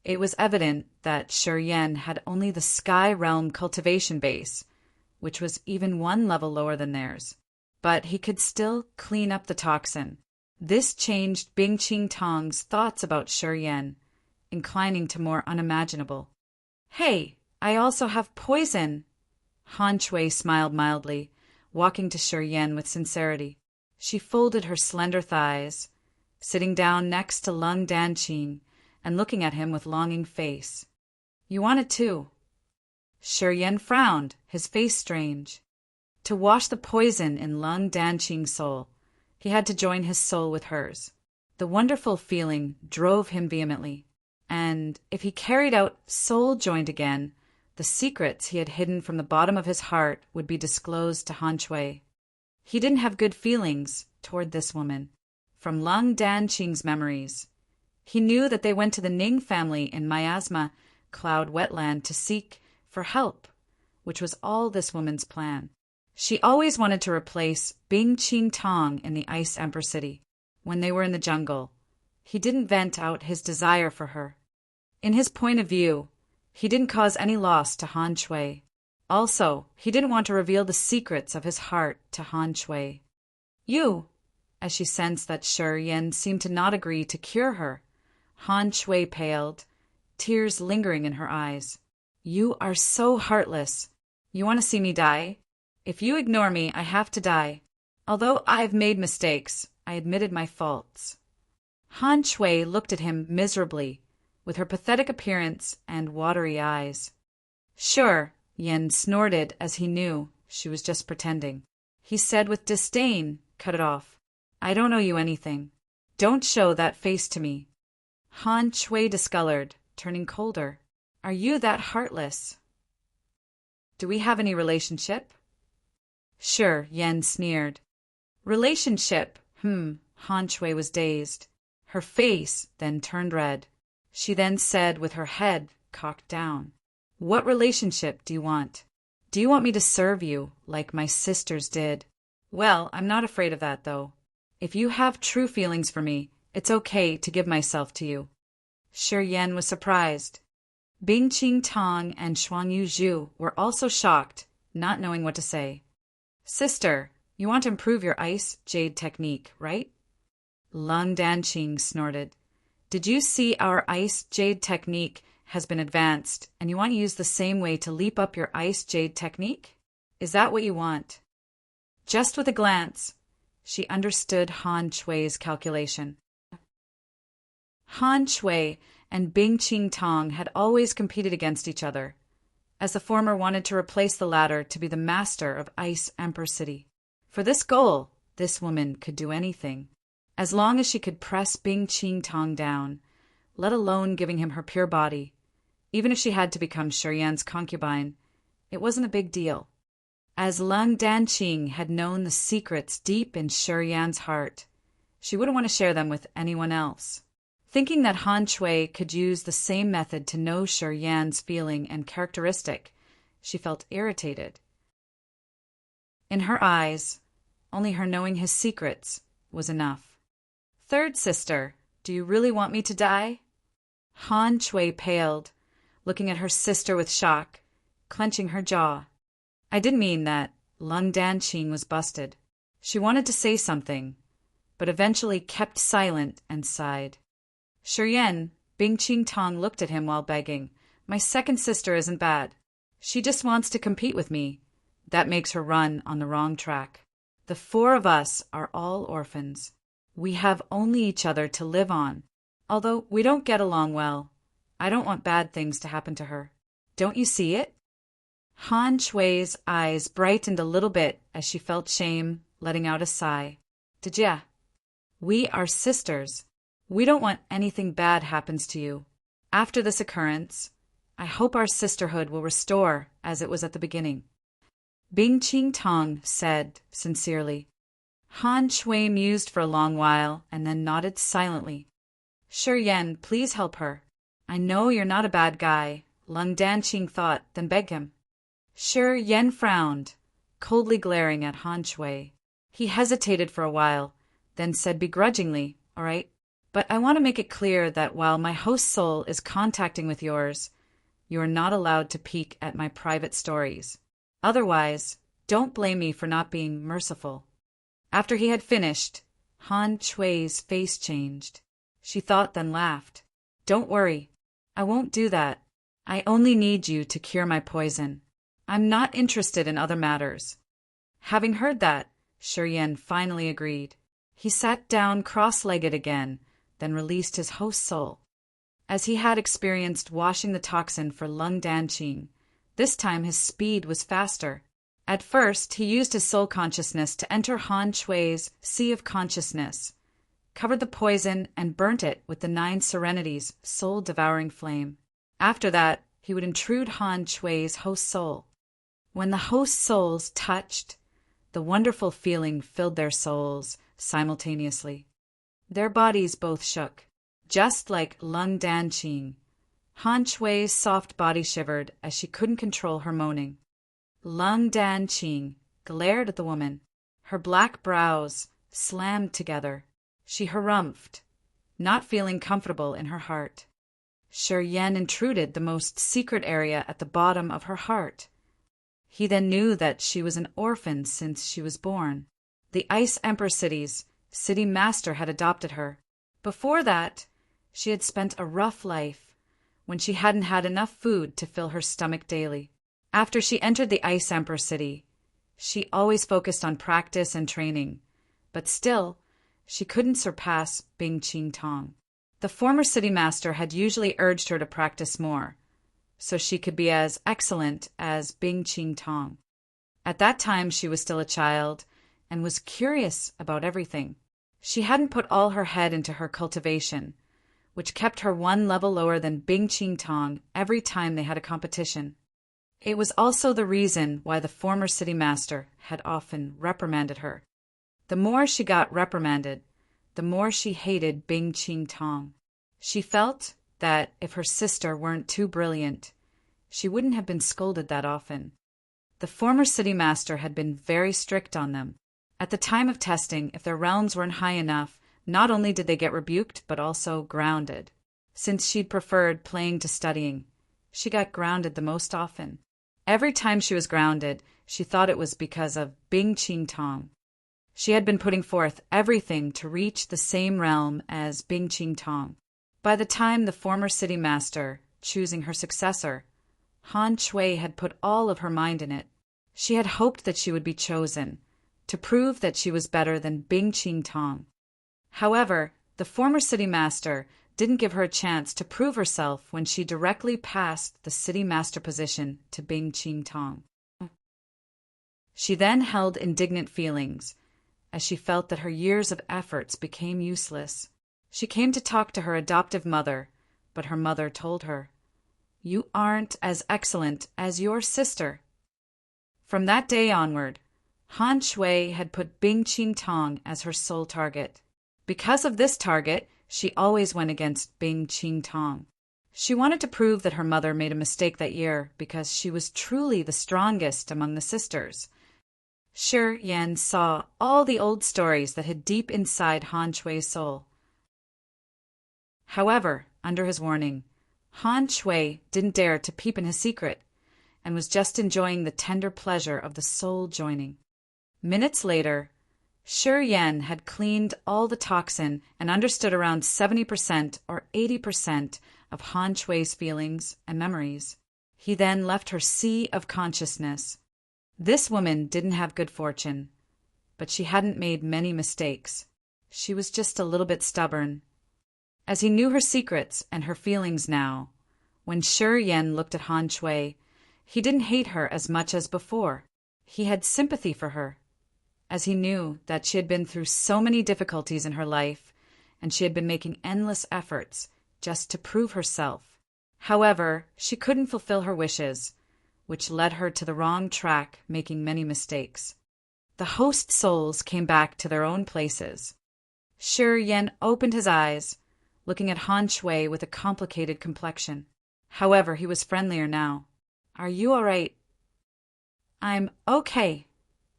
It was evident that Shi Yan had only the Sky realm cultivation base, which was even 1 level lower than theirs. But he could still clean up the toxin. This changed Bing Qing Tong's thoughts about Shi Yan, inclining to more unimaginable. "Hey, I also have poison." Han Shui smiled mildly, walking to Shi Yan with sincerity. She folded her slender thighs, sitting down next to Lung Danqing and looking at him with longing face. "You want it too?" Shi Yan frowned, his face strange. To wash the poison in Lung Danqing's soul, he had to join his soul with hers. The wonderful feeling drove him vehemently, and if he carried out soul joined again, the secrets he had hidden from the bottom of his heart would be disclosed to Han Shui. He didn't have good feelings toward this woman. From Lung Danqing's memories, he knew that they went to the Ning family in Miasma Cloud Wetland to seek for help, which was all this woman's plan. She always wanted to replace Bing Qing Tong in the Ice Emperor City. When they were in the jungle, he didn't vent out his desire for her. In his point of view, he didn't cause any loss to Han Shui. Also, he didn't want to reveal the secrets of his heart to Han Shui. "You," as she sensed that Shi Yan seemed to not agree to cure her, Han Shui paled, tears lingering in her eyes. "You are so heartless. You want to see me die? If you ignore me, I have to die. Although I've made mistakes, I admitted my faults." Han Shui looked at him miserably, with her pathetic appearance and watery eyes. "Sure," Yen snorted as he knew she was just pretending. He said with disdain, "Cut it off. I don't owe you anything. Don't show that face to me." Han Shui discolored, turning colder. "Are you that heartless? Do we have any relationship?" "Sure," Yen sneered. "Relationship, Han Shui was dazed. Her face then turned red. She then said with her head cocked down, "What relationship do you want? Do you want me to serve you like my sisters did?" "Well, I'm not afraid of that, though. If you have true feelings for me, it's okay to give myself to you." Shi Yan was surprised. Bing Qing Tong and Xuanyu Zhu were also shocked, not knowing what to say. "Sister, you want to improve your ice jade technique, right?" Lung Danqing snorted. "Did you see our ice jade technique has been advanced, and you want to use the same way to leap up your ice jade technique? Is that what you want?" Just with a glance, she understood Han Shui's calculation. Han Shui and Bing Qing Tong had always competed against each other, as the former wanted to replace the latter to be the master of Ice Emperor City. For this goal, this woman could do anything, as long as she could press Bing Qing Tong down, let alone giving him her pure body. Even if she had to become Shi Yan's concubine, it wasn't a big deal, as Lung Danqing had known the secrets deep in Shi Yan's heart. She wouldn't want to share them with anyone else. Thinking that Han Shui could use the same method to know Shi Yan's feeling and characteristic, she felt irritated. In her eyes, only her knowing his secrets was enough. "Third sister, do you really want me to die?" Han Shui paled, looking at her sister with shock, clenching her jaw. "I didn't mean that." Lung Danqing was busted. She wanted to say something, but eventually kept silent and sighed. Shi Yan, Bing Qing Tong looked at him while begging. "My second sister isn't bad. She just wants to compete with me. That makes her run on the wrong track. The four of us are all orphans. We have only each other to live on. Although we don't get along well, I don't want bad things to happen to her. Don't you see it?" Han Shui's eyes brightened a little bit as she felt shame, letting out a sigh. "Did ya? We are sisters. We don't want anything bad happens to you. After this occurrence, I hope our sisterhood will restore as it was at the beginning." Bing Qing Tong said sincerely. Han Shui mused for a long while and then nodded silently. "Shi Yan, please help her. I know you're not a bad guy," Lung Danqing thought, then begged him. Shi Yan frowned, coldly glaring at Han Shui. He hesitated for a while, then said begrudgingly, "All right. But I want to make it clear that while my host soul is contacting with yours, you are not allowed to peek at my private stories. Otherwise, don't blame me for not being merciful." After he had finished, Han Shui's face changed. She thought, then laughed. "Don't worry. I won't do that. I only need you to cure my poison. I'm not interested in other matters." Having heard that, Shi Yan finally agreed. He sat down cross-legged again, then released his host soul. As he had experienced washing the toxin for Lung Danqing, this time his speed was faster. At first, he used his soul consciousness to enter Han Shui's sea of consciousness, covered the poison, and burnt it with the 9 serenities' soul-devouring flame. After that, he would intrude Han Shui's host soul. When the host souls touched, the wonderful feeling filled their souls simultaneously. Their bodies both shook, just like Lung Danqing. Han Shui's soft body shivered as she couldn't control her moaning. Lung Danqing glared at the woman. Her black brows slammed together. She harumphed, not feeling comfortable in her heart. Shi Yan intruded the most secret area at the bottom of her heart. He then knew that she was an orphan since she was born. The Ice Emperor City's city master had adopted her. Before that, she had spent a rough life when she hadn't had enough food to fill her stomach daily. After she entered the Ice Emperor City, she always focused on practice and training, but still, she couldn't surpass Bing Qing Tong. The former city master had usually urged her to practice more, so she could be as excellent as Bing Qing Tong. At that time, she was still a child and was curious about everything. She hadn't put all her head into her cultivation, which kept her one level lower than Bing Qing Tong every time they had a competition. It was also the reason why the former city master had often reprimanded her. The more she got reprimanded, the more she hated Bing Ching Tong. She felt that if her sister weren't too brilliant, she wouldn't have been scolded that often. The former city master had been very strict on them. At the time of testing, if their realms weren't high enough, not only did they get rebuked, but also grounded. Since she'd preferred playing to studying, she got grounded the most often. Every time she was grounded, she thought it was because of Bing Ching Tong. She had been putting forth everything to reach the same realm as Bing Ching Tong. By the time the former city master, choosing her successor, Han Shui had put all of her mind in it. She had hoped that she would be chosen, to prove that she was better than Bing Ching Tong. However, the former city master didn't give her a chance to prove herself when she directly passed the city master position to Bing Ching Tong. She then held indignant feelings, as she felt that her years of efforts became useless. She came to talk to her adoptive mother, but her mother told her, "You aren't as excellent as your sister." From that day onward, Han Shui had put Bing Ching Tong as her sole target. Because of this target, she always went against Bing Ching Tong. She wanted to prove that her mother made a mistake that year because she was truly the strongest among the sisters. Shi Yan saw all the old stories that hid deep inside Han Shui's soul. However, under his warning, Han Shui didn't dare to peep in his secret, and was just enjoying the tender pleasure of the soul joining. Minutes later, Shi Yan had cleaned all the toxin and understood around 70% or 80% of Han Shui's feelings and memories. He then left her sea of consciousness. This woman didn't have good fortune, but she hadn't made many mistakes. She was just a little bit stubborn. As he knew her secrets and her feelings now, when Shi Yan looked at Han Shui, he didn't hate her as much as before. He had sympathy for her, as he knew that she had been through so many difficulties in her life, and she had been making endless efforts just to prove herself. However, she couldn't fulfill her wishes, which led her to the wrong track, making many mistakes. The host souls came back to their own places. Shi Yan opened his eyes, looking at Han Shui with a complicated complexion. However, he was friendlier now. "Are you all right?" "I'm okay."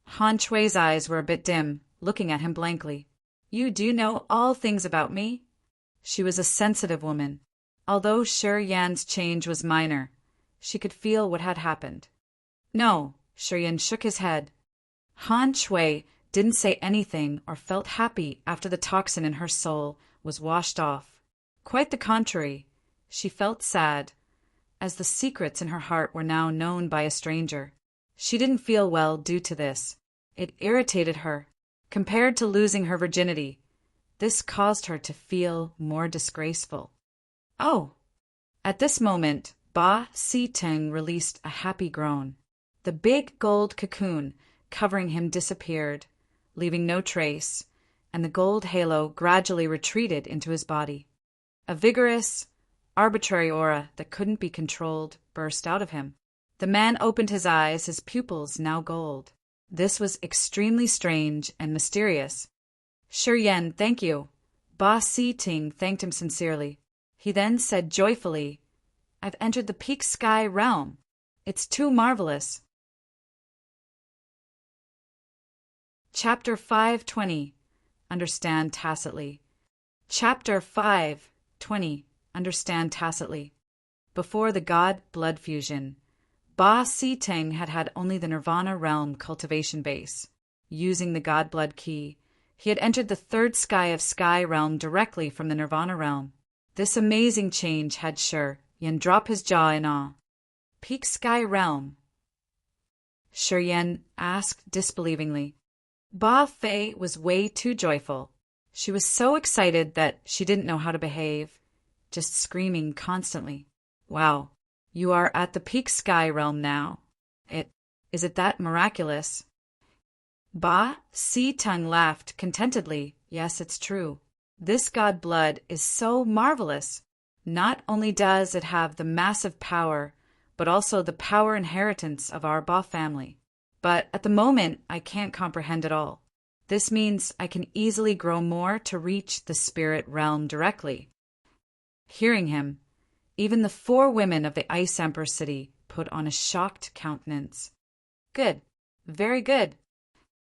Han Shui's eyes were a bit dim, looking at him blankly. "You do know all things about me?" She was a sensitive woman. Although Shi Yan's change was minor, she could feel what had happened. "No," Shi Yan shook his head. Han Shui didn't say anything or felt happy after the toxin in her soul was washed off. Quite the contrary, she felt sad, as the secrets in her heart were now known by a stranger. She didn't feel well due to this. It irritated her. Compared to losing her virginity, this caused her to feel more disgraceful. "Oh!" At this moment, Ba Si Ting released a happy groan. The big gold cocoon covering him disappeared, leaving no trace, and the gold halo gradually retreated into his body. A vigorous, arbitrary aura that couldn't be controlled burst out of him. The man opened his eyes, his pupils now gold. This was extremely strange and mysterious. "Shi Yan, thank you." Ba Si Ting thanked him sincerely. He then said joyfully, "I've entered the peak sky realm. It's too marvelous." Chapter 520. Understand tacitly. Chapter 520. Understand tacitly. Before the God blood fusion, Ba Si Ting had had only the Nirvana realm cultivation base. Using the God blood key, he had entered the third sky of sky realm directly from the Nirvana realm. This amazing change had Shi Yan drop his jaw in awe. "Peak sky realm?" Shi Yan asked disbelievingly. Ba Fei was way too joyful. She was so excited that she didn't know how to behave, just screaming constantly. "Wow, you are at the peak sky realm now. Is it that miraculous?" Ba Si Ting laughed contentedly. "Yes, it's true. This God blood is so marvelous. Not only does it have the massive power, but also the power inheritance of our Ba family. But at the moment, I can't comprehend it all. This means I can easily grow more to reach the spirit realm directly. Hearing him, even the 4 women of the Ice Emperor city put on a shocked countenance. Good. Very good.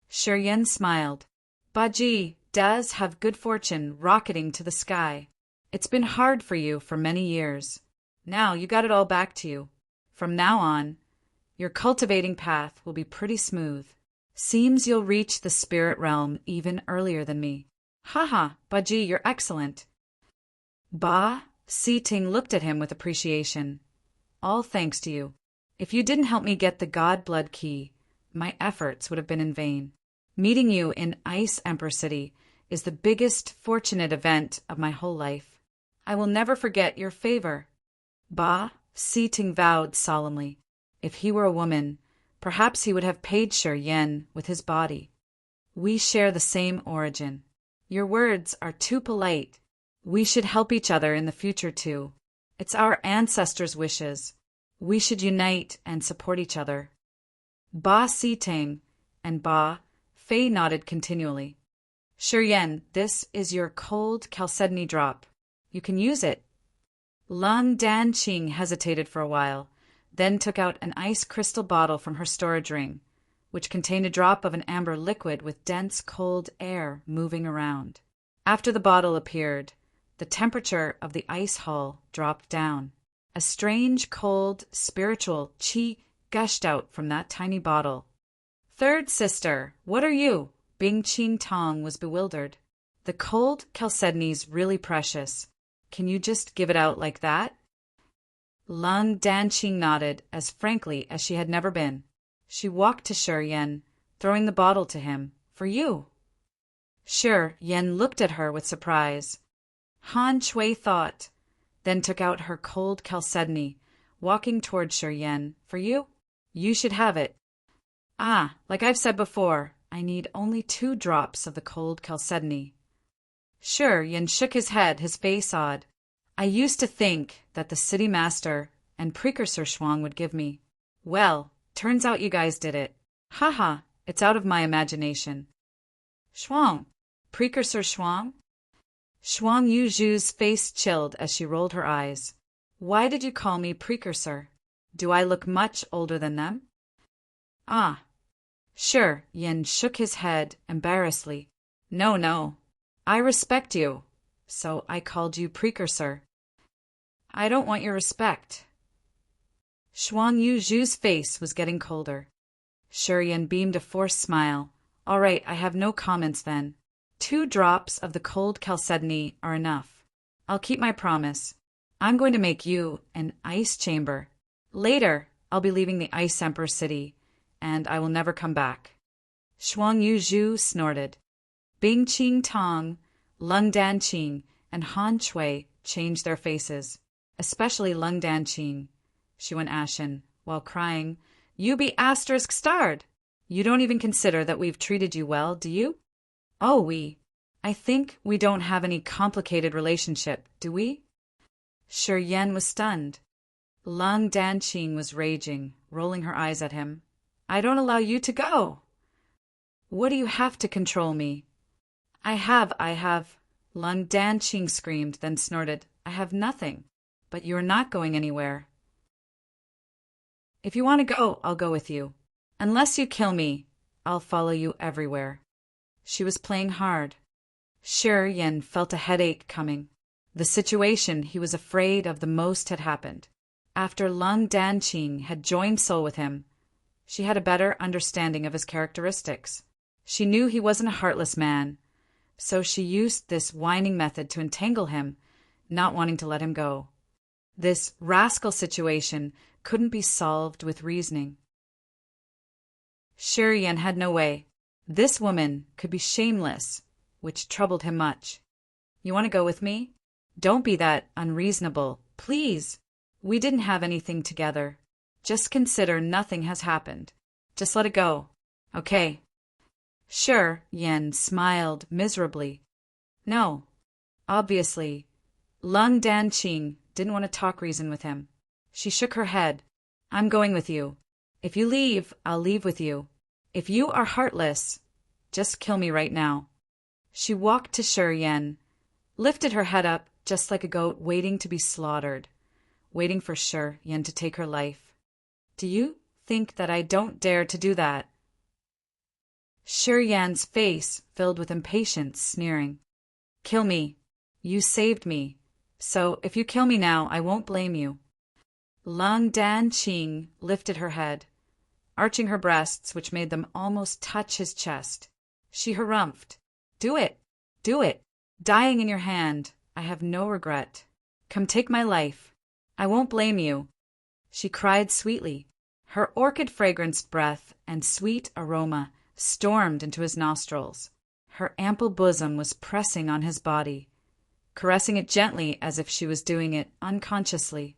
Shi Yan smiled. Baji does have good fortune rocketing to the sky. It's been hard for you for many years. Now you got it all back to you. From now on, your cultivating path will be pretty smooth. Seems you'll reach the spirit realm even earlier than me. Haha, Baji, you're excellent. Ba Si-Ting looked at him with appreciation. All thanks to you. If you didn't help me get the God Blood Key, my efforts would have been in vain. Meeting you in Ice Emperor City is the biggest fortunate event of my whole life. I will never forget your favor. Ba Si-Ting vowed solemnly. If he were a woman, perhaps he would have paid Shi Yan with his body. We share the same origin. Your words are too polite. We should help each other in the future too. It's our ancestors' wishes. We should unite and support each other. Ba Si-Ting and Ba Fei nodded continually. Shi Yan, this is your cold chalcedony drop. You can use it. Lung Danqing hesitated for a while, then took out an ice crystal bottle from her storage ring, which contained a drop of an amber liquid with dense cold air moving around. After the bottle appeared, the temperature of the ice hull dropped down. A strange, cold, spiritual qi gushed out from that tiny bottle. Third sister, what are you? Bing Qing Tong was bewildered. The cold chalcedony's really precious. Can you just give it out like that? Lung Danqing nodded as frankly as she had never been. She walked to Shi Yan, throwing the bottle to him. For you. Shi Yan looked at her with surprise. Han Shui thought, then took out her cold chalcedony, walking toward Shi Yan. For you? You should have it. Ah, like I've said before, I need only 2 drops of the cold chalcedony. Shi Yan shook his head, his face odd. I used to think that the city master and precursor Shuang would give me. Well, turns out you guys did it. Haha, it's out of my imagination. Shuang? Precursor Shuang? Shuang Yuzhu's face chilled as she rolled her eyes. Why did you call me precursor? Do I look much older than them? Ah. Shi Yan shook his head embarrassedly. No. I respect you, so I called you precursor. I don't want your respect. Shuang Yuzhu's face was getting colder. Shi Yan beamed a forced smile. All right, I have no comments then. 2 drops of the cold chalcedony are enough. I'll keep my promise. I'm going to make you an ice chamber. Later, I'll be leaving the Ice Emperor city, and I will never come back. Shuang Yuzhu snorted. Bing Qing Tong, Lung Danqing, and Han Shui changed their faces, especially Lung Danqing. She went ashen, while crying, You be asterisk starred! You don't even consider that we've treated you well, do you? Oh, I think we don't have any complicated relationship, do we? Shi Yan was stunned. Lung Danqing was raging, rolling her eyes at him. I don't allow you to go. What do you have to control me? I have. Lung Danqing screamed, then snorted. I have nothing. But you're not going anywhere. If you want to go, I'll go with you. Unless you kill me, I'll follow you everywhere. She was playing hard. Shi Yan felt a headache coming. The situation he was afraid of the most had happened. After Lung Danqing had joined soul with him, she had a better understanding of his characteristics. She knew he wasn't a heartless man, so she used this whining method to entangle him, not wanting to let him go. This rascal situation couldn't be solved with reasoning. Shi Yan had no way. This woman could be shameless, which troubled him much. You want to go with me? Don't be that unreasonable, please. We didn't have anything together. Just consider nothing has happened. Just let it go. Okay. Shi Yan smiled miserably. No. Obviously, Lung Danqing didn't want to talk reason with him. She shook her head. I'm going with you. If you leave, I'll leave with you. If you are heartless, Just kill me right now. She walked to Shi Yan, lifted her head up just like a goat waiting to be slaughtered, waiting for Shi Yan to take her life. Do you think that I don't dare to do that? Shi Yan's face filled with impatience, sneering. Kill me. You saved me. So if you kill me now, I won't blame you. Lung Dan-Qing lifted her head, arching her breasts, which made them almost touch his chest. She harumphed. Do it. Do it. Dying in your hand. I have no regret. Come take my life. I won't blame you. She cried sweetly. Her orchid-fragranced breath and sweet aroma stormed into his nostrils. Her ample bosom was pressing on his body, caressing it gently as if she was doing it unconsciously.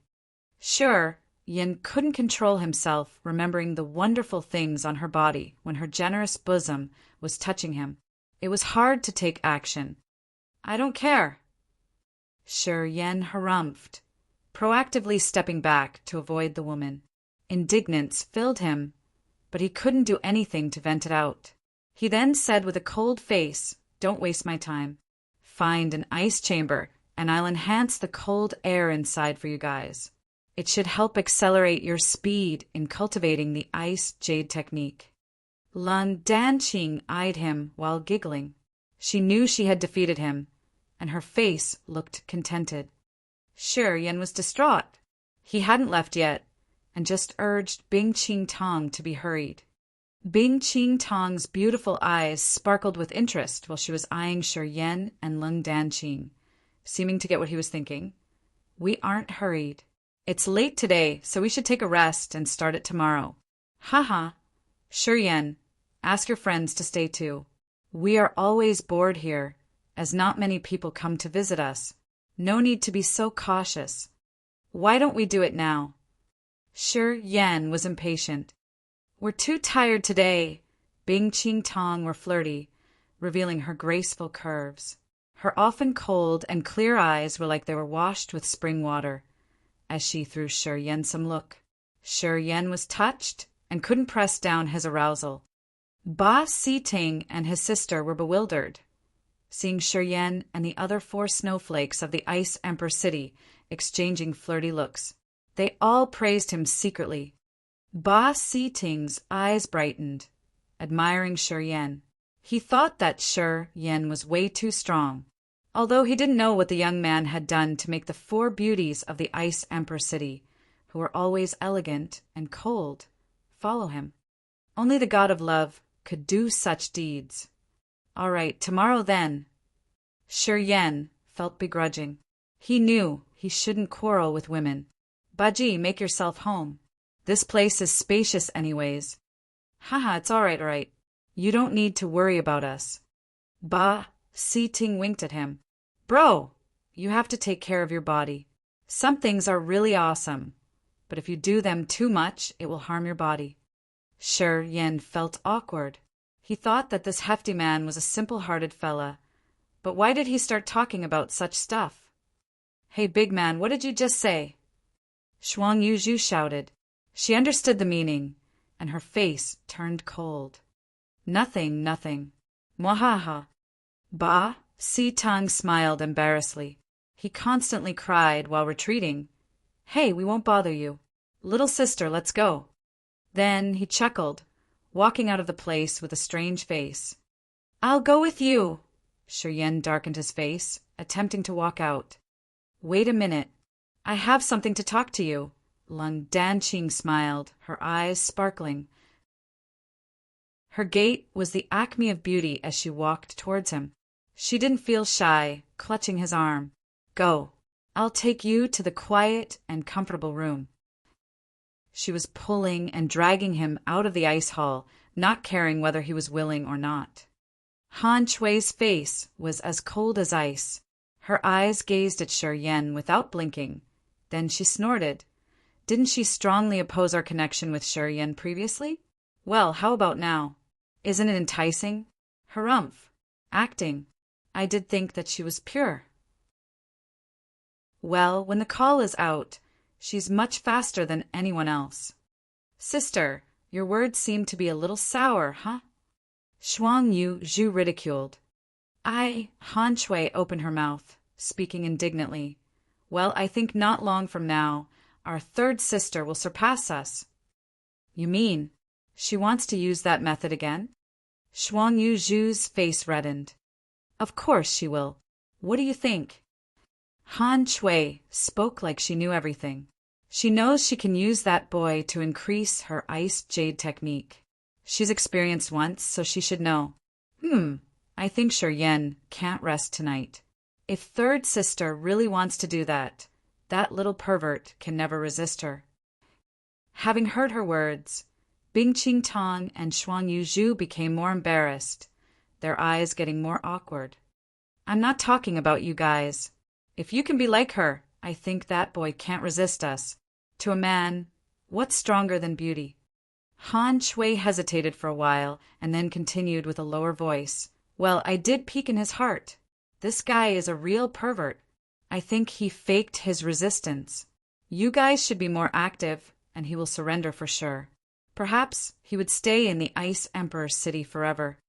Sure, Yin couldn't control himself, remembering the wonderful things on her body when her generous bosom was touching him. It was hard to take action. I don't care. Shi Yan harumphed, proactively stepping back to avoid the woman. Indignance filled him, but he couldn't do anything to vent it out. He then said with a cold face, Don't waste my time. Find an ice chamber, and I'll enhance the cold air inside for you guys. It should help accelerate your speed in cultivating the ice jade technique. Lun Dan-Qing eyed him while giggling. She knew she had defeated him, and her face looked contented. Shi Yan was distraught. He hadn't left yet, and just urged Bing Qing Tong to be hurried. Bing Qing Tong's beautiful eyes sparkled with interest while she was eyeing Shi Yan and Lung Dan-Qing, seeming to get what he was thinking. We aren't hurried. It's late today, so we should take a rest and start it tomorrow. Haha. Shi Yan, ask your friends to stay too. We are always bored here, as not many people come to visit us. No need to be so cautious. Why don't we do it now? Shi Yan was impatient. We're too tired today. Bing Qing Tong were flirty, revealing her graceful curves. Her often cold and clear eyes were like they were washed with spring water, as she threw Shi Yan some look. Shi Yan was touched and couldn't press down his arousal. Ba Si-Ting and his sister were bewildered, seeing Shi Yan and the other 4 snowflakes of the Ice Emperor City exchanging flirty looks. They all praised him secretly. Ba Si-Ting's eyes brightened, admiring Shi Yan. He thought that Shi Yan was way too strong, although he didn't know what the young man had done to make the 4 beauties of the Ice Emperor City, who were always elegant and cold, follow him. Only the god of love could do such deeds. All right, tomorrow then. Shi Yan felt begrudging. He knew he shouldn't quarrel with women. Baji, make yourself home. This place is spacious anyways. Haha, it's all right. You don't need to worry about us. Ba Si-Ting winked at him. Bro, you have to take care of your body. Some things are really awesome, but if you do them too much, it will harm your body. Shi Yan felt awkward. He thought that this hefty man was a simple-hearted fella, but why did he start talking about such stuff? Hey, big man, what did you just say? Shuang Yuzhu shouted. She understood the meaning, and her face turned cold. Nothing. Mwahaha. Ba Si-Tong smiled embarrassedly. He constantly cried while retreating. Hey, we won't bother you. Little sister, let's go. Then he chuckled, walking out of the place with a strange face. I'll go with you. Shi Yan darkened his face, attempting to walk out. Wait a minute. I have something to talk to you. Lung Dan-Qing smiled, her eyes sparkling. Her gait was the acme of beauty as she walked towards him. She didn't feel shy, clutching his arm. Go. I'll take you to the quiet and comfortable room. She was pulling and dragging him out of the ice hall, not caring whether he was willing or not. Han Chui's face was as cold as ice. Her eyes gazed at Shi Yan without blinking. Then she snorted. Didn't she strongly oppose our connection with Shi Yan previously? Well, how about now? Isn't it enticing? Harumph. Acting. I did think that she was pure. Well, when the call is out, she's much faster than anyone else. Sister, your words seem to be a little sour, huh? Shuang Yu Zhu ridiculed. Han Shui opened her mouth, speaking indignantly. Well, I think not long from now, our third sister will surpass us. You mean, she wants to use that method again? Shuang Yu Zhu's face reddened. Of course she will. What do you think? Han Shui spoke like she knew everything. She knows she can use that boy to increase her iced jade technique. She's experienced once, so she should know. I think Shi Yan can't rest tonight. If third sister really wants to do that, that little pervert can never resist her. Having heard her words, Bing Qing Tong and Shuang Yu Zhu became more embarrassed, their eyes getting more awkward. I'm not talking about you guys. If you can be like her, I think that boy can't resist us. To a man, what's stronger than beauty? Han Shui hesitated for a while and then continued with a lower voice. Well, I did peek in his heart. This guy is a real pervert. I think he faked his resistance. You guys should be more active, and he will surrender for sure. Perhaps he would stay in the Ice Emperor's city forever.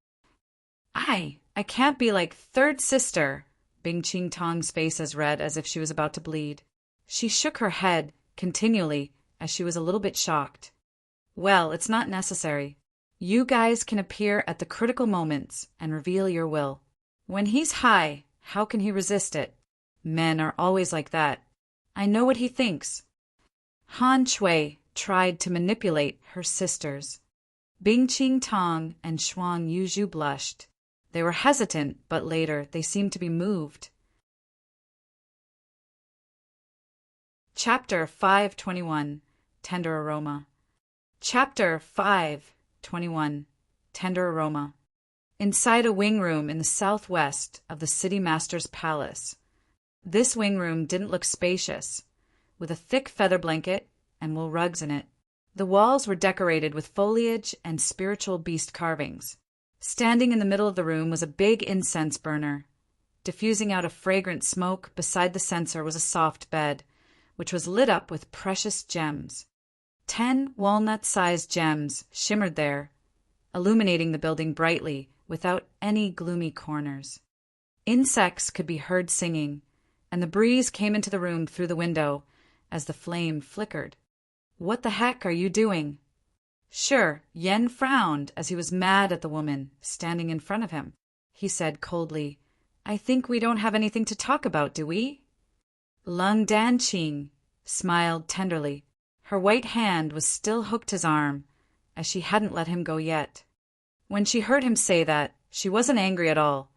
I can't be like third sister. Bing Qing Tong's face as red as if she was about to bleed. She shook her head continually as she was a little bit shocked. Well, it's not necessary. You guys can appear at the critical moments and reveal your will. When he's high, how can he resist it? Men are always like that. I know what he thinks. Han Shui tried to manipulate her sisters. Bing Qing Tong and Shuang Yu Zhu blushed. They were hesitant, but later they seemed to be moved. Chapter 521, Tender Aroma. Chapter 521, Tender Aroma. Inside a wing room in the southwest of the city master's palace. This wing room didn't look spacious, with a thick feather blanket and wool rugs in it. The walls were decorated with foliage and spiritual beast carvings. Standing in the middle of the room was a big incense burner. Diffusing out a fragrant smoke beside the censer was a soft bed, which was lit up with precious gems. 10 walnut-sized gems shimmered there, illuminating the building brightly without any gloomy corners. Insects could be heard singing, and the breeze came into the room through the window as the flame flickered. What the heck are you doing? Sure, Yen frowned as he was mad at the woman standing in front of him. He said coldly, I think we don't have anything to talk about, do we? Lung Danqing smiled tenderly. Her white hand was still hooked his arm, as she hadn't let him go yet. When she heard him say that, she wasn't angry at all,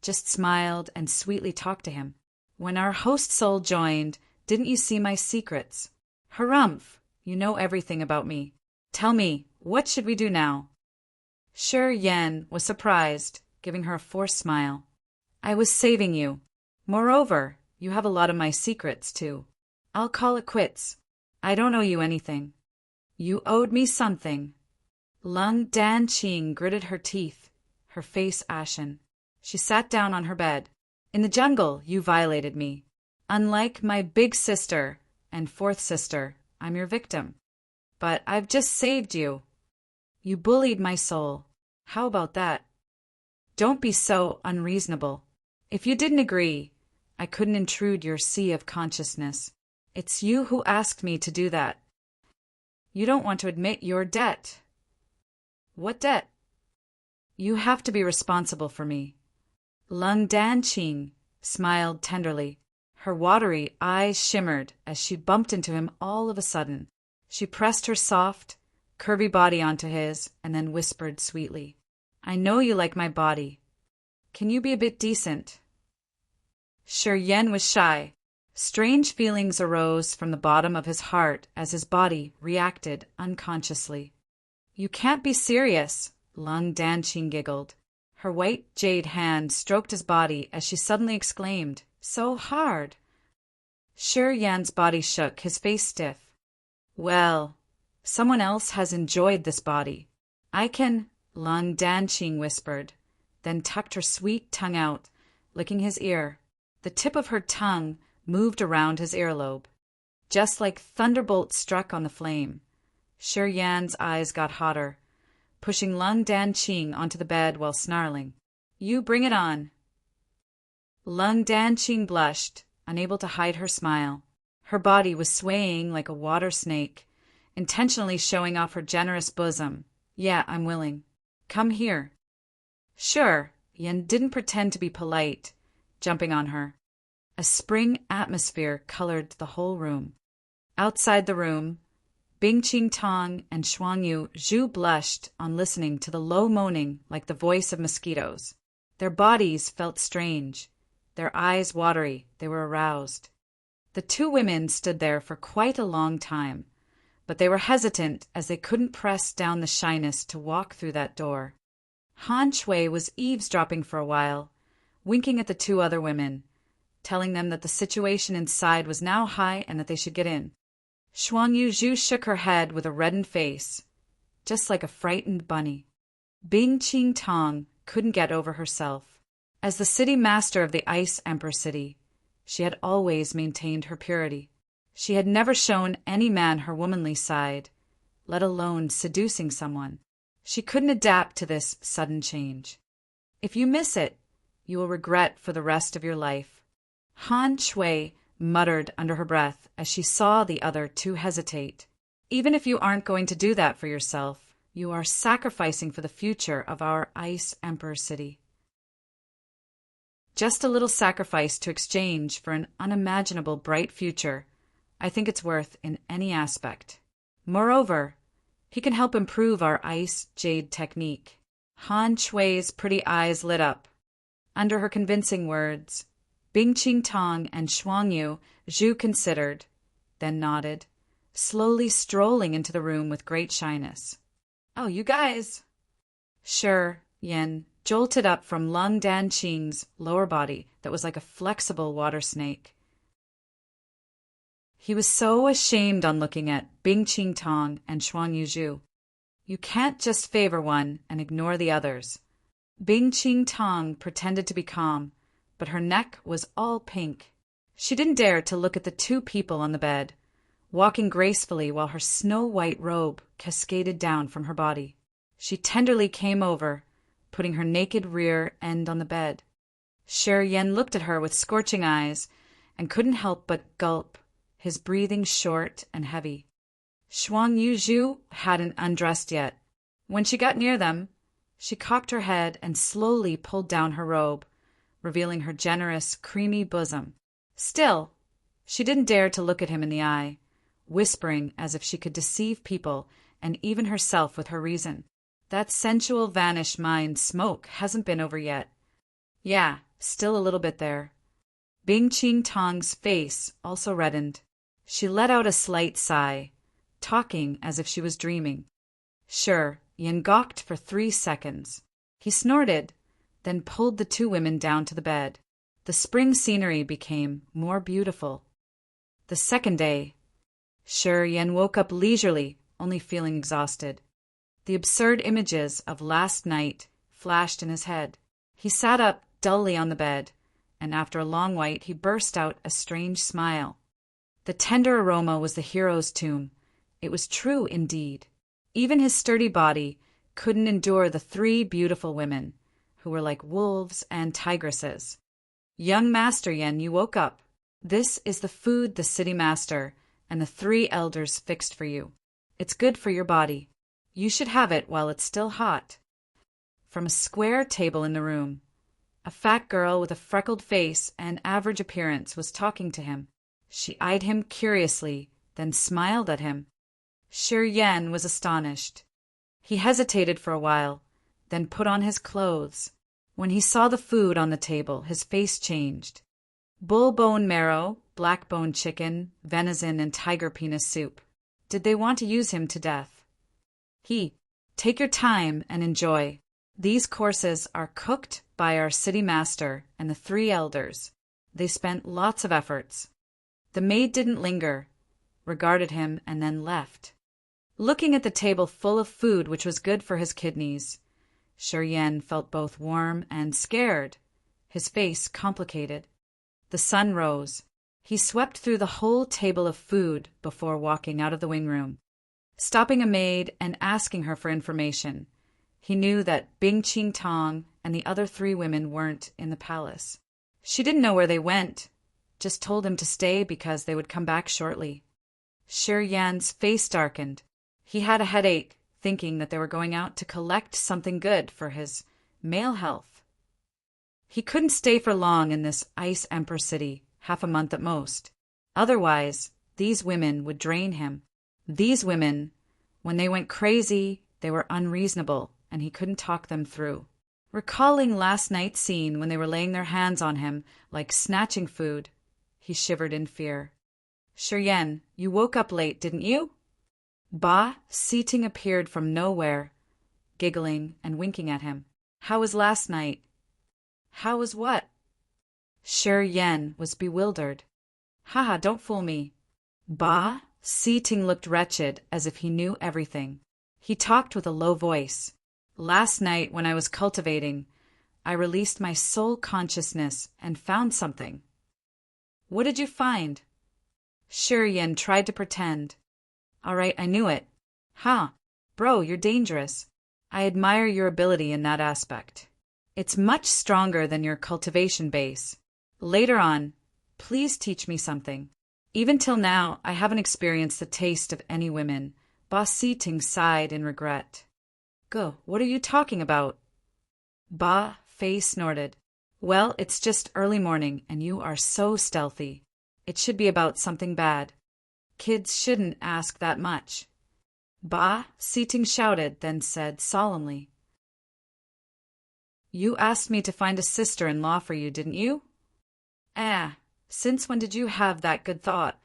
just smiled and sweetly talked to him. When our host soul joined, didn't you see my secrets? Harumph, you know everything about me. Tell me, what should we do now? Shi Yan was surprised, giving her a forced smile. I was saving you. Moreover, you have a lot of my secrets, too. I'll call it quits. I don't owe you anything. You owed me something. Lung Danqing gritted her teeth, her face ashen. She sat down on her bed. In the jungle, you violated me. Unlike my big sister and fourth sister, I'm your victim. But I've just saved you. You bullied my soul. How about that? Don't be so unreasonable. If you didn't agree, I couldn't intrude your sea of consciousness. It's you who asked me to do that. You don't want to admit your debt. What debt? You have to be responsible for me. Lung Danqing smiled tenderly. Her watery eyes shimmered as she bumped into him all of a sudden. She pressed her soft, curvy body onto his and then whispered sweetly, I know you like my body. Can you be a bit decent? Shi Yan was shy. Strange feelings arose from the bottom of his heart as his body reacted unconsciously. You can't be serious, Lung Danqing giggled. Her white jade hand stroked his body as she suddenly exclaimed, So hard. Shi Yan's body shook, his face stiff. Well, someone else has enjoyed this body. I can, Lung Danqing whispered, then tucked her sweet tongue out, licking his ear. The tip of her tongue moved around his earlobe. Just like thunderbolts struck on the flame. Shi Yan's eyes got hotter, pushing Lung Dan-ching onto the bed while snarling. "You bring it on." Lung Dan-ching blushed, unable to hide her smile. Her body was swaying like a water snake, intentionally showing off her generous bosom. "Yeah, I'm willing. Come here." "Sure." Yen didn't pretend to be polite, jumping on her. A spring atmosphere colored the whole room. Outside the room, Bing Ching Tong and Shuangyu Zhu blushed on listening to the low moaning like the voice of mosquitoes. Their bodies felt strange, their eyes watery. They were aroused. The two women stood there for quite a long time, but they were hesitant as they couldn't press down the shyness to walk through that door. Han Shui was eavesdropping for a while, winking at the two other women, telling them that the situation inside was now high and that they should get in. Shuangyu Zhu shook her head with a reddened face, just like a frightened bunny. Bing Ching Tong couldn't get over herself. As the city master of the Ice Emperor City, she had always maintained her purity. She had never shown any man her womanly side, let alone seducing someone. She couldn't adapt to this sudden change. If you miss it, you will regret for the rest of your life. Han Shui muttered under her breath as she saw the other two hesitate. Even if you aren't going to do that for yourself, you are sacrificing for the future of our Ice Emperor City. Just a little sacrifice to exchange for an unimaginable bright future. I think it's worth in any aspect. Moreover, he can help improve our ice jade technique. Han Shui's pretty eyes lit up. Under her convincing words, Bing Ching Tong and Shuangyu Zhu considered, then nodded, slowly strolling into the room with great shyness. "Oh, you guys." "Sure," Yen jolted up from Lung Dan-ching's lower body that was like a flexible water snake. He was so ashamed on looking at Bing Ching Tong and Shuangyu Zhu. You can't just favor one and ignore the others. Bing Ching Tong pretended to be calm, but her neck was all pink. She didn't dare to look at the two people on the bed, walking gracefully while her snow-white robe cascaded down from her body. She tenderly came over, putting her naked rear end on the bed. Shi Yen looked at her with scorching eyes and couldn't help but gulp, his breathing short and heavy. Shuangyu Zhu hadn't undressed yet. When she got near them, she cocked her head and slowly pulled down her robe, revealing her generous, creamy bosom. Still, she didn't dare to look at him in the eye, whispering as if she could deceive people and even herself with her reason. That sensual vanished mind smoke hasn't been over yet. Yeah, still a little bit there. Bing Ching Tong's face also reddened. She let out a slight sigh, talking as if she was dreaming. Sure, Yen gawked for 3 seconds. He snorted, then pulled the two women down to the bed. The spring scenery became more beautiful. The second day, Sure Yen woke up leisurely, only feeling exhausted. The absurd images of last night flashed in his head. He sat up dully on the bed, and after a long wait he burst out a strange smile. The tender aroma was the hero's tomb. It was true indeed. Even his sturdy body couldn't endure the 3 beautiful women, who were like wolves and tigresses. "Young Master Yen, you woke up. This is the food the city master and the 3 elders fixed for you. It's good for your body. You should have it while it's still hot." From a square table in the room, a fat girl with a freckled face and average appearance was talking to him. She eyed him curiously, then smiled at him. Shi Yen was astonished. He hesitated for a while, then put on his clothes. When he saw the food on the table, his face changed. Bull bone marrow, black bone chicken, venison, and tiger penis soup. Did they want to use him to death? Take your time and enjoy. These courses are cooked by our city master and the 3 elders. They spent lots of efforts. The maid didn't linger, regarded him, and then left. Looking at the table full of food which was good for his kidneys, Shi Yen felt both warm and scared, his face complicated. The sun rose. He swept through the whole table of food before walking out of the wing room. Stopping a maid and asking her for information, He knew that Bing Ching Tong and the other 3 women weren't in the palace. She didn't know where they went, just told him to stay because they would come back shortly. Shi Yan's face darkened. He had a headache, thinking that they were going out to collect something good for his male health. He couldn't stay for long in this Ice Emperor city, half a month at most. Otherwise, these women would drain him. These women, when they went crazy, they were unreasonable, and he couldn't talk them through. Recalling last night's scene when they were laying their hands on him like snatching food, he shivered in fear. Shi Yan, you woke up late, didn't you? Ba Siting appeared from nowhere, giggling and winking at him. How was last night? How was what? Shi Yan was bewildered. Haha, don't fool me. Ba Siting looked wretched, as if he knew everything. He talked with a low voice. Last night, when I was cultivating, I released my soul consciousness and found something. What did you find? Shi Yan tried to pretend. All right, I knew it. Bro, you're dangerous. I admire your ability in that aspect. It's much stronger than your cultivation base. Later on, please teach me something. Even till now, I haven't experienced the taste of any women. Ba Siting sighed in regret. Go, what are you talking about? Ba Fei snorted. Well, it's just early morning, and you are so stealthy. It should be about something bad. Kids shouldn't ask that much. Ba Siting shouted, then said solemnly. You asked me to find a sister-in-law for you, didn't you? Since when did you have that good thought?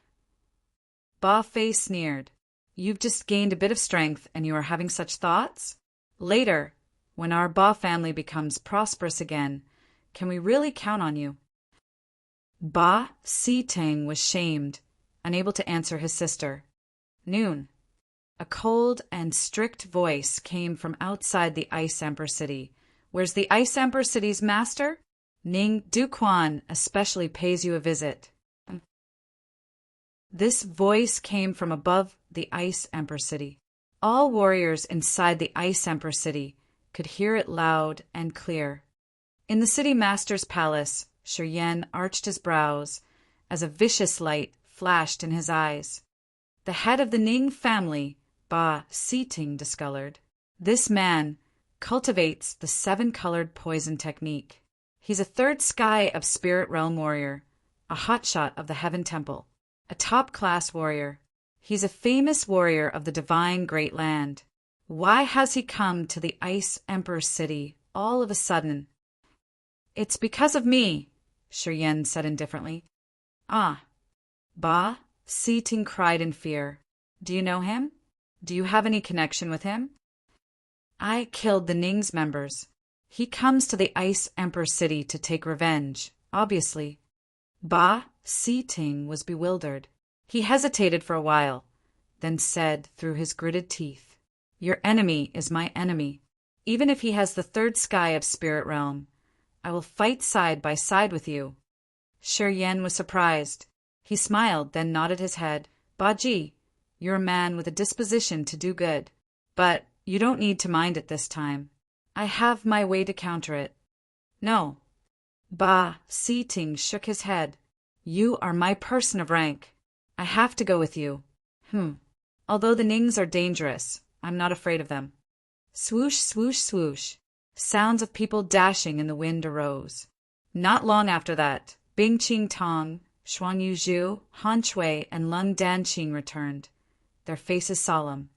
Ba Fei sneered. You've just gained a bit of strength and you are having such thoughts? Later, when our Ba family becomes prosperous again, can we really count on you? Ba Siting was shamed, unable to answer his sister. Noon. A cold and strict voice came from outside the Ice Emperor city. Where's the Ice Emperor city's master? Ning Duquan especially pays you a visit. This voice came from above the Ice Emperor city. All warriors inside the Ice Emperor city could hear it loud and clear. In the city master's palace, Shi Yan arched his brows as a vicious light flashed in his eyes. The head of the Ning family, Ba Siting, discolored. This man cultivates the 7-colored poison technique. He's a 3rd sky of spirit realm warrior, a hotshot of the Heaven Temple, a top-class warrior. He's a famous warrior of the divine great land. Why has he come to the Ice Emperor city all of a sudden? It's because of me, Shi Yan said indifferently. Ba Siting cried in fear. Do you know him? Do you have any connection with him? I killed the Ning's members. He comes to the Ice Emperor city to take revenge, obviously. Ba Siting was bewildered. He hesitated for a while, then said through his gritted teeth, Your enemy is my enemy. Even if he has the 3rd sky of spirit realm, I will fight side by side with you. Shi Yan was surprised. He smiled, then nodded his head. Ba Ji, you're a man with a disposition to do good, but you don't need to mind it this time. I have my way to counter it. No. Ba Siting shook his head. You are my person of rank. I have to go with you. Although the Nings are dangerous, I'm not afraid of them. Swoosh, swoosh, swoosh. Sounds of people dashing in the wind arose. Not long after that, Bing Ching Tong, Shuang Yu Zhu, Han Shui, and Lung Danqing returned, their faces solemn.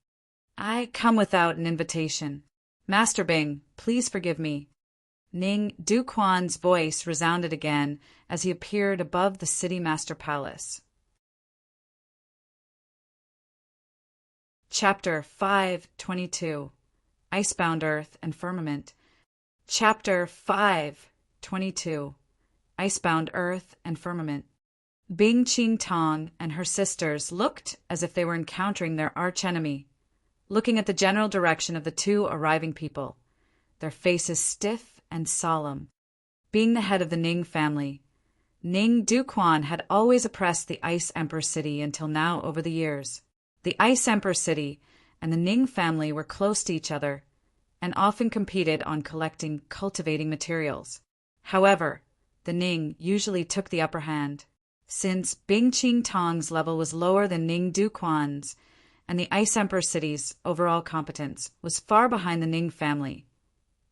I come without an invitation. Master Bing, please forgive me. Ning Duquan's voice resounded again as he appeared above the city master palace. Chapter 5:22 Icebound Earth and Firmament. Chapter 5:22 Icebound Earth and Firmament. Bing Ching Tong and her sisters looked as if they were encountering their archenemy, looking at the general direction of the 2 arriving people, their faces stiff and solemn. Being the head of the Ning family, Ning Duquan had always oppressed the Ice Emperor city until now over the years. The Ice Emperor city and the Ning family were close to each other, and often competed on collecting cultivating materials. However, the Ning usually took the upper hand, since Bing Qing Tong's level was lower than Ning Duquan's, and the Ice Emperor city's overall competence was far behind the Ning family.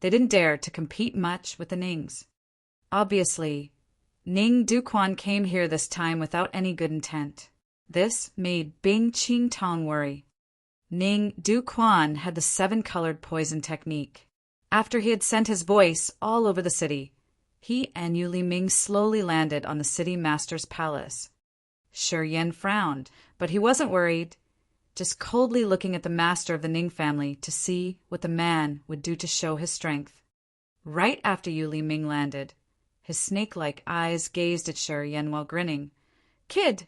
They didn't dare to compete much with the Nings. Obviously, Ning Duquan came here this time without any good intent. This made Bing Qing Tong worry. Ning Duquan had the seven-colored poison technique. After he had sent his voice all over the city, he and Yu Liming slowly landed on the city master's palace. Shi Yan frowned, but he wasn't worried, just coldly looking at the master of the Ning family to see what the man would do to show his strength. Right after Yu Liming landed, his snake-like eyes gazed at Shi Yan while grinning. "Kid,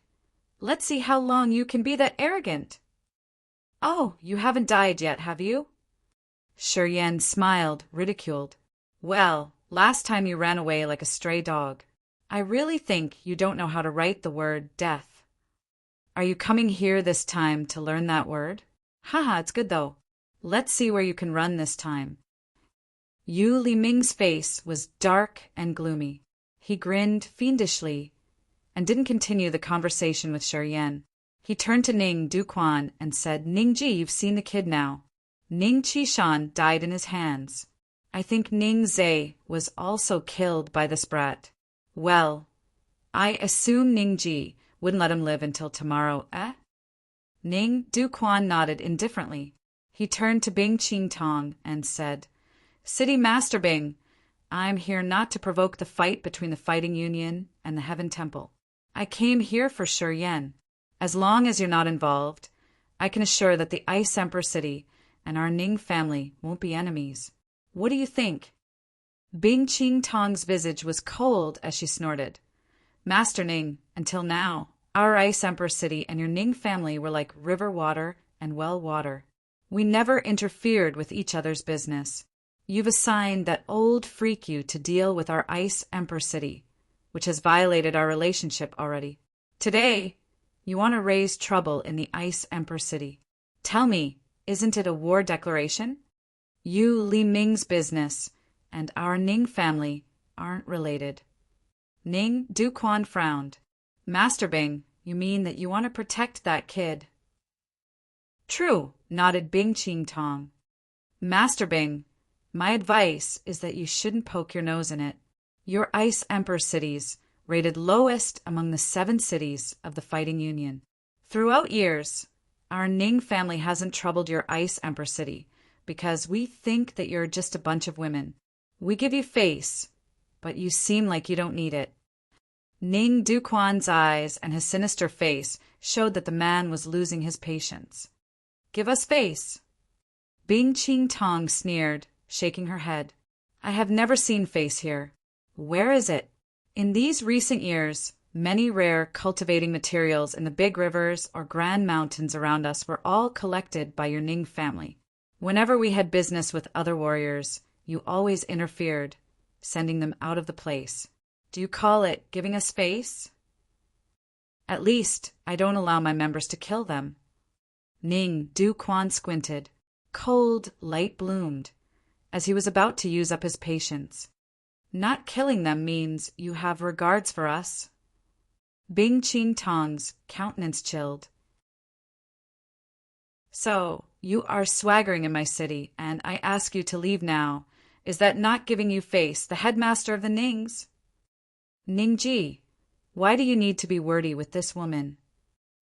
let's see how long you can be that arrogant." "Oh, you haven't died yet, have you?" Shi Yan smiled, ridiculed. "Well, last time you ran away like a stray dog. I really think you don't know how to write the word death. Are you coming here this time to learn that word? Haha, it's good though. Let's see where you can run this time." Yu Liming's face was dark and gloomy. He grinned fiendishly and didn't continue the conversation with Shi Yan. He turned to Ning Duquan and said, "Ningji, you've seen the kid now. Ning Qishan died in his hands. I think Ning Zhe was also killed by this brat. Well, I assume Ningji wouldn't let him live until tomorrow, eh?" Ning Duquan nodded indifferently. He turned to Bing Qing Tong and said, "City Master Bing, I'm here not to provoke the fight between the Fighting Union and the Heaven Temple. I came here for Shi Yan. As long as you're not involved, I can assure that the Ice Emperor City and our Ning family won't be enemies. What do you think?" Bing Qing Tong's visage was cold as she snorted. "Master Ning, until now, our Ice Emperor City and your Ning family were like river water and well water. We never interfered with each other's business. You've assigned that old freak you to deal with our Ice Emperor City, which has violated our relationship already. Today, you want to raise trouble in the Ice Emperor City. Tell me, isn't it a war declaration? Yu Liming's business and our Ning family aren't related." Ning Duquan frowned. "Master Bing, you mean that you want to protect that kid?" "True," nodded Bing Qing Tong. "Master Bing, my advice is that you shouldn't poke your nose in it. Your Ice Emperor cities rated lowest among the 7 cities of the Fighting Union. Throughout years, our Ning family hasn't troubled your Ice Emperor City because we think that you're just a bunch of women. We give you face, but you seem like you don't need it." Ning Duquan's eyes and his sinister face showed that the man was losing his patience. "Give us face." Bing Qing Tong sneered, shaking her head. "I have never seen face here. Where is it?" In these recent years, many rare cultivating materials in the big rivers or grand mountains around us were all collected by your Ning family. Whenever we had business with other warriors, you always interfered, sending them out of the place. Do you call it giving us face? At least, I don't allow my members to kill them." Ning Duquan squinted. Cold light bloomed, as he was about to use up his patience. "Not killing them means you have regards for us." Bing Qing Tong's countenance chilled. "So, you are swaggering in my city, and I ask you to leave now. Is that not giving you face, the headmaster of the Nings?" "Ningji, why do you need to be wordy with this woman?"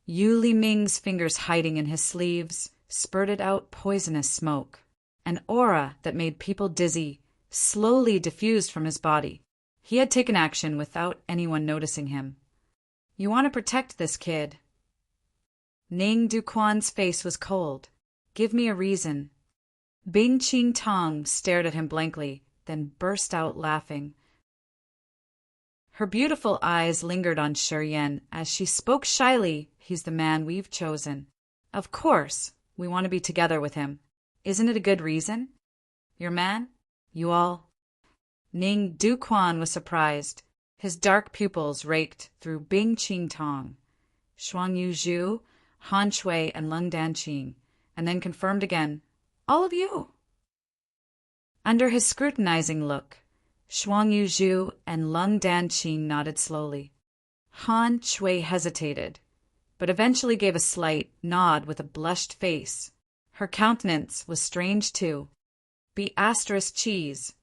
Yu Liming's fingers hiding in his sleeves spurted out poisonous smoke. An aura that made people dizzy slowly diffused from his body. He had taken action without anyone noticing him. "You want to protect this kid." Ning Duquan's face was cold. "Give me a reason." Bing Qing Tong stared at him blankly, then burst out laughing. Her beautiful eyes lingered on Shi Yan as she spoke shyly. "He's the man we've chosen. Of course, we want to be together with him. Isn't it a good reason? Your man? You all?" Ning Duquan was surprised. His dark pupils raked through Bing Qing Tong, Shuang Yu Zhu, Han Shui, and Lung Dan Qing, and then confirmed again. "All of you." Under his scrutinizing look, Shuang Yuzhu and Lung Danqing nodded slowly. Han Shui hesitated, but eventually gave a slight nod with a blushed face. Her countenance was strange too. Be asterisk cheese.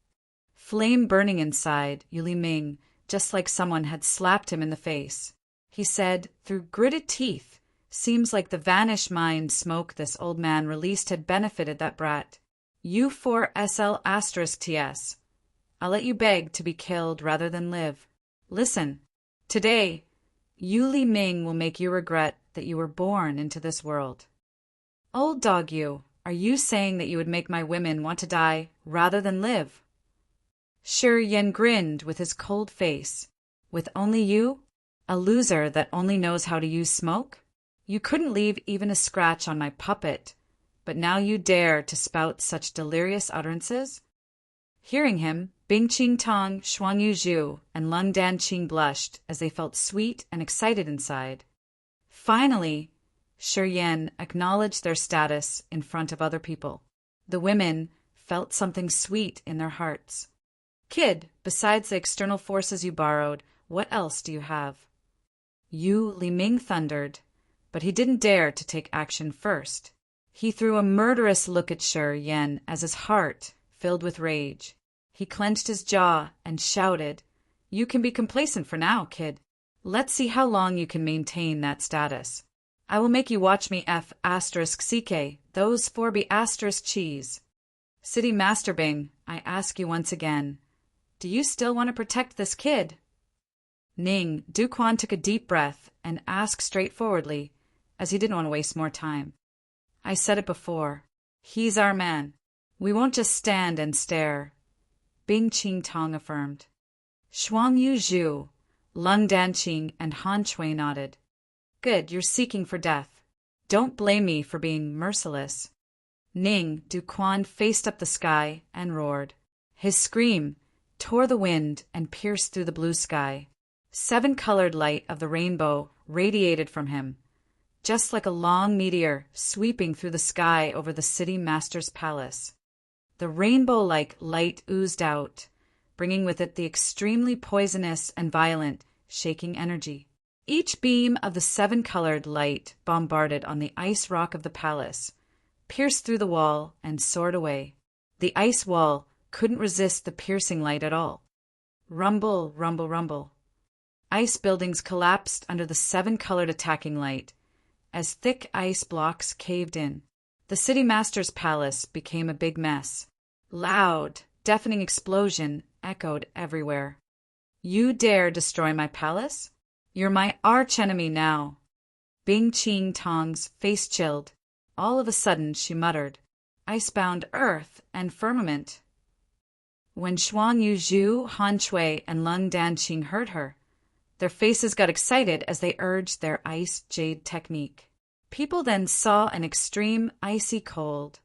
Flame burning inside, Yu Liming, just like someone had slapped him in the face. He said, through gritted teeth, seems like the vanished mind smoke this old man released had benefited that brat. U4SL*TS. I'll let you beg to be killed rather than live. Listen, today, Yu Liming will make you regret that you were born into this world. Old dog you, are you saying that you would make my women want to die rather than live? Shi Yan grinned with his cold face. With only you? A loser that only knows how to use smoke? You couldn't leave even a scratch on my puppet, but now you dare to spout such delirious utterances? Hearing him, Bing Qing Tong, Shuang Yuzhu, and Lung Danqing blushed as they felt sweet and excited inside. Finally, Shi Yan acknowledged their status in front of other people. The women felt something sweet in their hearts. Kid, besides the external forces you borrowed, what else do you have? Yu Liming thundered, but he didn't dare to take action first. He threw a murderous look at Shi Yan as his heart filled with rage. He clenched his jaw and shouted, You can be complacent for now, kid. Let's see how long you can maintain that status. I will make you watch me F***CK, those 4B** cheese. City Master Bing, I ask you once again, do you still want to protect this kid? Ning Duquan took a deep breath and asked straightforwardly, as he didn't want to waste more time. I said it before. He's our man. We won't just stand and stare. Bing Qing Tong affirmed. Shuang Yuzhu, Lung Danqing, and Han Shui nodded. Good, you're seeking for death. Don't blame me for being merciless. Ning Duquan faced up the sky and roared. His scream tore the wind and pierced through the blue sky. 7-colored light of the rainbow radiated from him, just like a long meteor sweeping through the sky over the city master's palace. The rainbow-like light oozed out, bringing with it the extremely poisonous and violent shaking energy. Each beam of the 7-colored light bombarded on the ice rock of the palace, pierced through the wall and soared away. The ice wall couldn't resist the piercing light at all. Rumble, rumble, rumble. Ice buildings collapsed under the 7-colored attacking light, as thick ice blocks caved in. The city master's palace became a big mess. Loud, deafening explosion echoed everywhere. You dare destroy my palace? You're my archenemy now. Bing Qing Tong's face chilled. All of a sudden she muttered, Icebound earth and firmament. When Shuang Yuzhu, Han Shui, and Lung Danqing heard her, their faces got excited as they urged their ice jade technique. People then saw an extreme icy cold,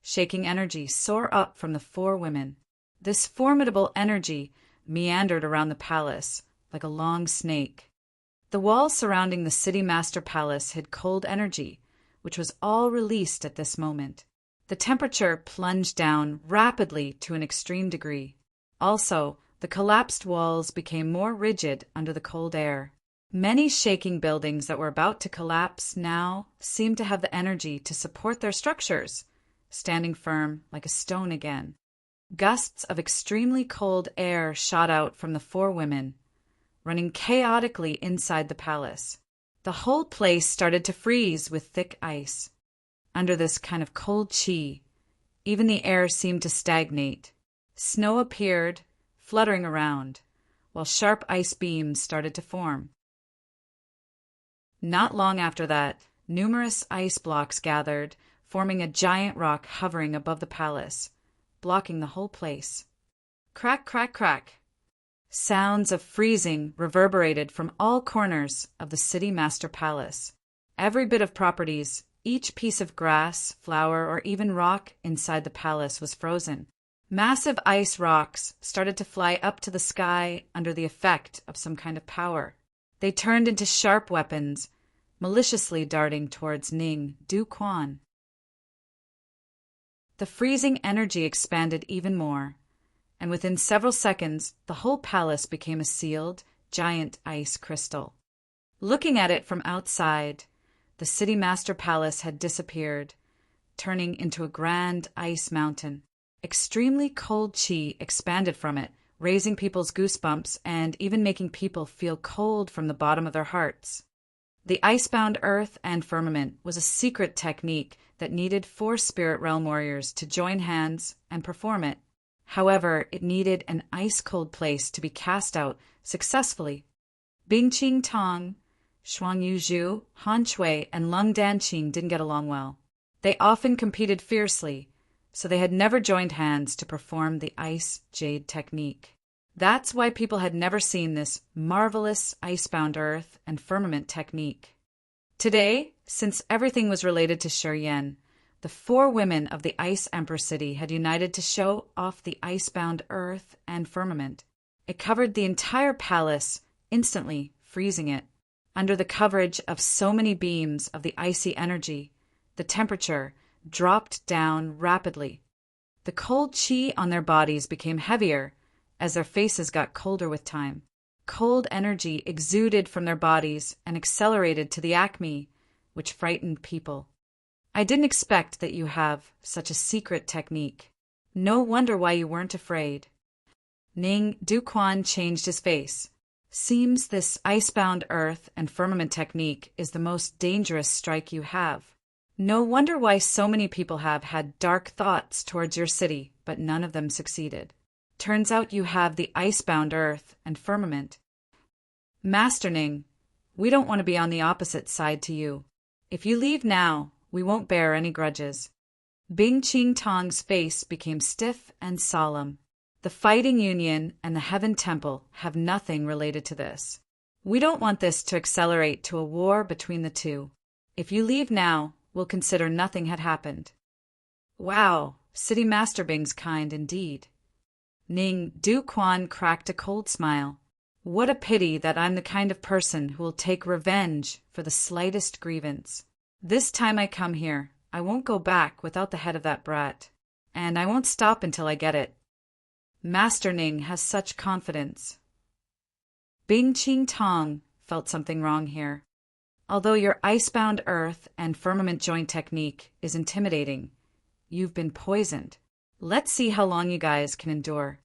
shaking energy soar up from the 4 women. This formidable energy meandered around the palace like a long snake. The walls surrounding the city master palace hid cold energy, which was all released at this moment. The temperature plunged down rapidly to an extreme degree. Also, the collapsed walls became more rigid under the cold air. Many shaking buildings that were about to collapse now seemed to have the energy to support their structures, standing firm like a stone again. Gusts of extremely cold air shot out from the 4 women, running chaotically inside the palace. The whole place started to freeze with thick ice. Under this kind of cold chi, even the air seemed to stagnate. Snow appeared, fluttering around, while sharp ice beams started to form. Not long after that, numerous ice blocks gathered, forming a giant rock hovering above the palace, blocking the whole place. Crack, crack, crack. Sounds of freezing reverberated from all corners of the city master palace. Every bit of properties, each piece of grass, flower, or even rock inside the palace was frozen. Massive ice rocks started to fly up to the sky under the effect of some kind of power. They turned into sharp weapons, maliciously darting towards Ning Duquan. The freezing energy expanded even more, and within several seconds, the whole palace became a sealed, giant ice crystal. Looking at it from outside, the city master palace had disappeared, turning into a grand ice mountain. Extremely cold chi expanded from it, raising people's goosebumps and even making people feel cold from the bottom of their hearts. The icebound earth and firmament was a secret technique that needed 4 spirit realm warriors to join hands and perform it. However, it needed an ice-cold place to be cast out successfully. Bing Qing Tong, Shuang Yuzhu, Han Shui, and Lung Danqing didn't get along well. They often competed fiercely, so they had never joined hands to perform the ice jade technique. That's why people had never seen this marvelous icebound earth and firmament technique. Today, since everything was related to Shuryen, the 4 women of the Ice Emperor City had united to show off the icebound earth and firmament. It covered the entire palace, instantly freezing it. Under the coverage of so many beams of the icy energy, the temperature dropped down rapidly. The cold chi on their bodies became heavier as their faces got colder with time. Cold energy exuded from their bodies and accelerated to the acme, which frightened people. I didn't expect that you have such a secret technique. No wonder why you weren't afraid. Ning Duquan changed his face. Seems this icebound earth and firmament technique is the most dangerous strike you have. No wonder why so many people have had dark thoughts towards your city, but none of them succeeded. Turns out you have the icebound earth and firmament. Master Ning, we don't want to be on the opposite side to you. If you leave now, we won't bear any grudges. Bing Qing Tong's face became stiff and solemn. The Fighting Union and the Heaven Temple have nothing related to this. We don't want this to accelerate to a war between the two. If you leave now, we'll consider nothing had happened. Wow, City Master Bing's kind indeed. Ning Duquan cracked a cold smile. What a pity that I'm the kind of person who will take revenge for the slightest grievance. This time I come here, I won't go back without the head of that brat, and I won't stop until I get it. Master Ning has such confidence. Bing Qing Tong felt something wrong here. Although your icebound earth and firmament joint technique is intimidating, you've been poisoned. Let's see how long you guys can endure.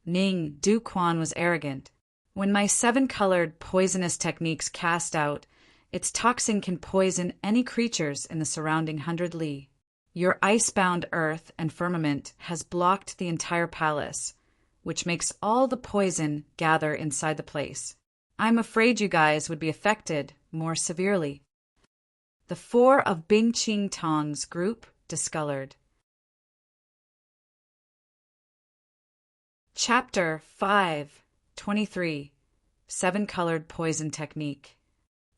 Ning Duquan was arrogant. When my 7-colored poisonous techniques cast out, its toxin can poison any creatures in the surrounding 100 li. Your icebound earth and firmament has blocked the entire palace, which makes all the poison gather inside the place. I'm afraid you guys would be affected more severely. The 4 of Bing Qing Tong's group discolored. Chapter 5, 23, 7-Colored Poison Technique.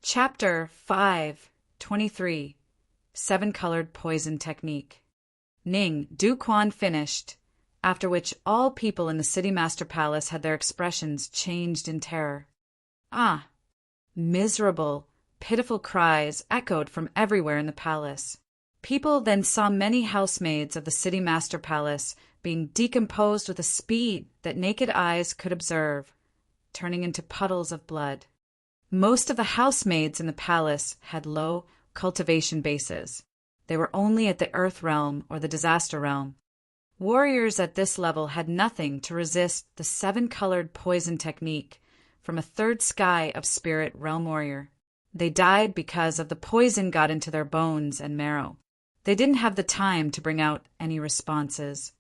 Chapter 5, 23, 7-Colored Poison Technique. Ning Duquan finished, after which all people in the City Master Palace had their expressions changed in terror. Ah! Miserable, pitiful cries echoed from everywhere in the palace. People then saw many housemaids of the City Master Palace being decomposed with a speed that naked eyes could observe, turning into puddles of blood. Most of the housemaids in the palace had low cultivation bases. They were only at the Earth Realm or the Disaster Realm. Warriors at this level had nothing to resist the 7-colored poison technique from a 3rd sky of Spirit Realm Warrior. They died because of the poison got into their bones and marrow. They didn't have the time to bring out any responses.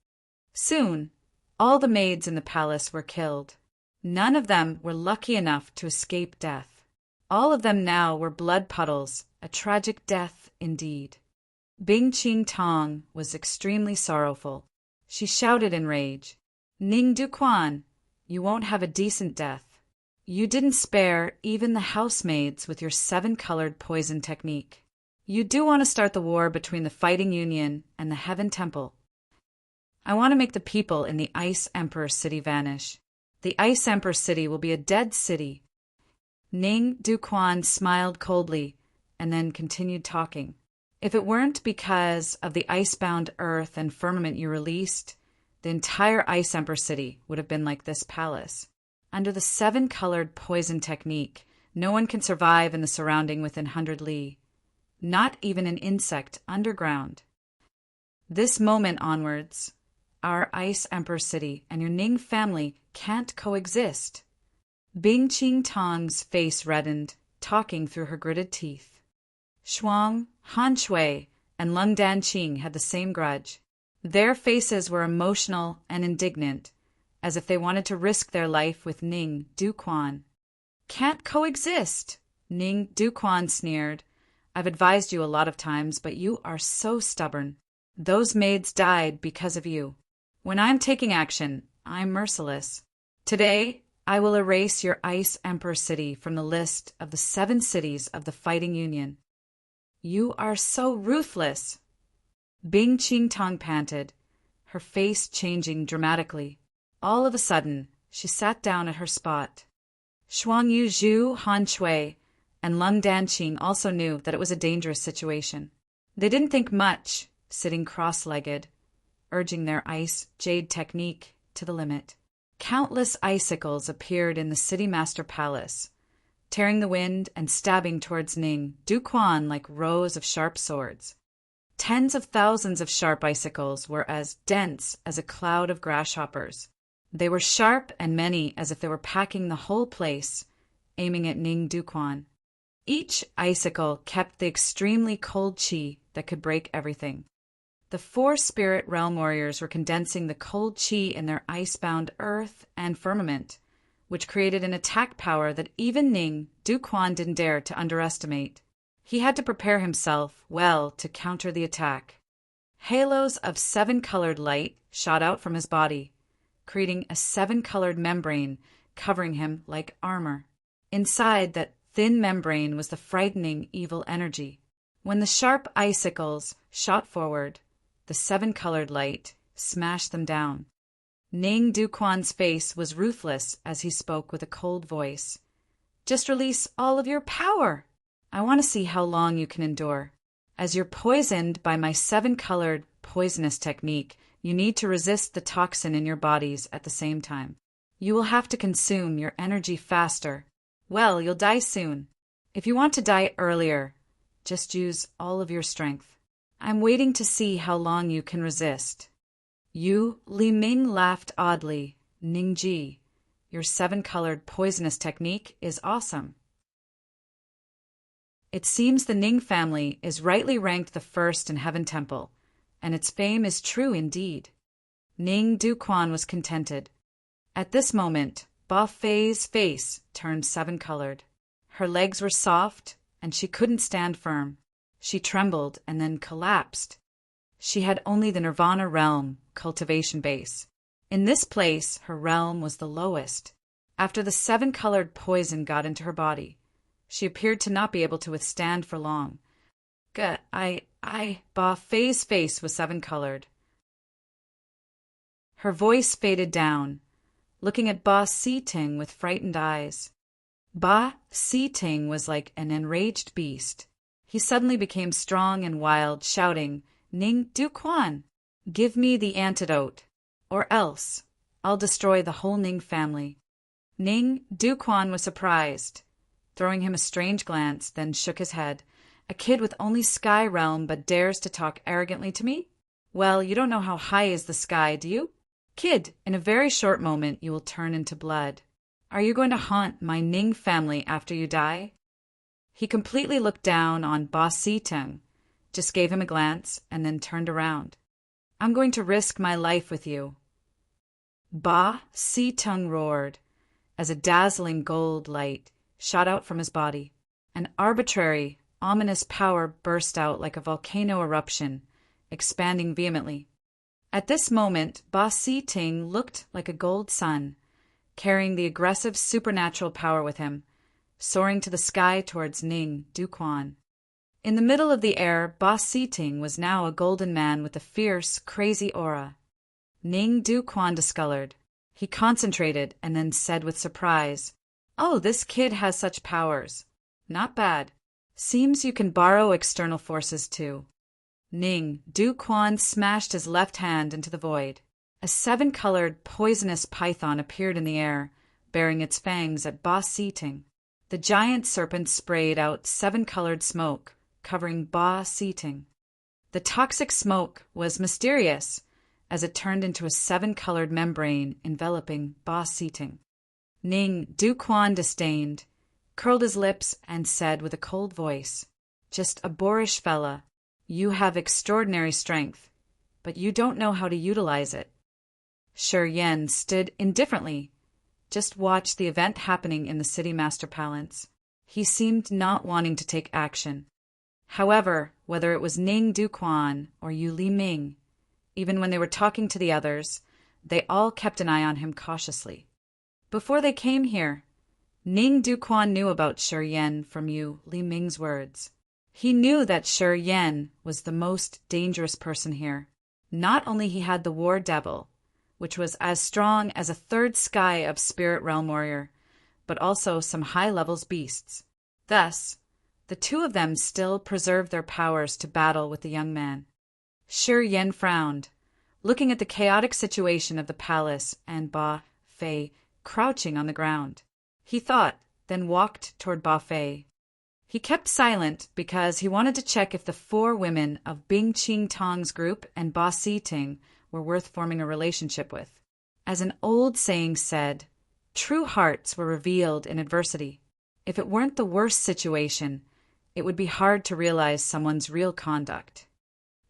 Soon, all the maids in the palace were killed. None of them were lucky enough to escape death. All of them now were blood puddles, a tragic death indeed. Bing Qing Tong was extremely sorrowful. She shouted in rage, Ning Duquan, you won't have a decent death. You didn't spare even the housemaids with your 7-colored poison technique. You do want to start the war between the Fighting Union and the Heaven Temple. I want to make the people in the Ice Emperor City vanish. The Ice Emperor City will be a dead city. Ning Duquan smiled coldly and then continued talking. If it weren't because of the icebound earth and firmament you released, the entire Ice Emperor city would have been like this palace. Under the 7-colored poison technique, no one can survive in the surrounding within 100 li. Not even an insect underground. This moment onwards, our Ice Emperor city and your Ning family can't coexist. Bing Ching Tong's face reddened, talking through her gritted teeth. Shuang, Han Shui, and Lung Dan Qing had the same grudge. Their faces were emotional and indignant, as if they wanted to risk their life with Ning Duquan. Can't coexist, Ning Duquan sneered. I've advised you a lot of times, but you are so stubborn. Those maids died because of you. When I'm taking action, I'm merciless. Today, I will erase your Ice Emperor city from the list of the 7 cities of the Fighting Union. You are so ruthless. Bing Ching Tong panted, her face changing dramatically. All of a sudden, she sat down at her spot. Shuang Yu Zhu, Han Shui, and Lung Dan Qing also knew that it was a dangerous situation. They didn't think much, sitting cross-legged, urging their ice jade technique to the limit. Countless icicles appeared in the City Master Palace, tearing the wind and stabbing towards Ning Duquan like rows of sharp swords. Tens of thousands of sharp icicles were as dense as a cloud of grasshoppers. They were sharp and many, as if they were packing the whole place, aiming at Ning Duquan. Each icicle kept the extremely cold qi that could break everything. The 4 spirit realm warriors were condensing the cold qi in their icebound earth and firmament, which created an attack power that even Ning Duquan didn't dare to underestimate. He had to prepare himself well to counter the attack. Halos of 7-colored light shot out from his body, creating a 7-colored membrane covering him like armor. Inside that thin membrane was the frightening evil energy. When the sharp icicles shot forward, the 7-colored light smashed them down. Ning Duquan's face was ruthless as he spoke with a cold voice. Just release all of your power. I want to see how long you can endure. As you're poisoned by my 7-colored poisonous technique, you need to resist the toxin in your bodies at the same time. You will have to consume your energy faster. Well, you'll die soon. If you want to die earlier, just use all of your strength. I'm waiting to see how long you can resist. You, Li Ming laughed oddly. Ningji, your 7-colored poisonous technique is awesome. It seems the Ning family is rightly ranked the first in Heaven Temple, and its fame is true indeed. Ning Duquan was contented. At this moment, Ba Fei's face turned 7-colored. Her legs were soft, and she couldn't stand firm. She trembled and then collapsed. She had only the Nirvana realm cultivation base. In this place, her realm was the lowest. After the 7-colored poison got into her body, she appeared to not be able to withstand for long. Ba Fei's face was 7-colored. Her voice faded down, looking at Ba Si-ting with frightened eyes. Ba Si-ting was like an enraged beast. He suddenly became strong and wild, shouting, Ning Duquan, give me the antidote, or else I'll destroy the whole Ning family. Ning Duquan was surprised, throwing him a strange glance, then shook his head. A kid with only sky realm but dares to talk arrogantly to me? Well, you don't know how high is the sky, do you? Kid, in a very short moment you will turn into blood. Are you going to haunt my Ning family after you die? He completely looked down on Ba Si-ting, just gave him a glance, and then turned around. I'm going to risk my life with you. Ba Si-ting roared, as a dazzling gold light shot out from his body. An arbitrary, ominous power burst out like a volcano eruption, expanding vehemently. At this moment, Ba Si-ting looked like a gold sun, carrying the aggressive supernatural power with him, soaring to the sky towards Ning Duquan. In the middle of the air, Ba Si-ting was now a golden man with a fierce, crazy aura. Ning Duquan discolored. He concentrated and then said with surprise, Oh, this kid has such powers. Not bad. Seems you can borrow external forces too. Ning Du Quan smashed his left hand into the void. A 7-colored, poisonous python appeared in the air, bearing its fangs at Ba Siting. The giant serpent sprayed out 7-colored smoke, covering Ba Siting. The toxic smoke was mysterious, as it turned into a 7-colored membrane enveloping Ba Siting. Ning Du Quan disdained, curled his lips, and said with a cold voice, "Just a boorish fella. You have extraordinary strength, but you don't know how to utilize it." Shi Yan stood indifferently, just watched the event happening in the city master palace. He seemed not wanting to take action. However, whether it was Ning Du Quan or Yu Li Ming, even when they were talking to the others, they all kept an eye on him cautiously. Before they came here, Ning Du Quan knew about Shi Yan from Yu Li Ming's words. He knew that Shi Yan was the most dangerous person here. Not only he had the War Devil, which was as strong as a third sky of Spirit Realm Warrior, but also some high levels beasts. Thus, the two of them still preserved their powers to battle with the young man. Shi Yan frowned, looking at the chaotic situation of the palace and Ba Fei crouching on the ground. He thought, then walked toward Ba Fei. He kept silent because he wanted to check if the 4 women of Bing Qing Tong's group and Ba Siting were worth forming a relationship with. As an old saying said, true hearts were revealed in adversity. If it weren't the worst situation, it would be hard to realize someone's real conduct.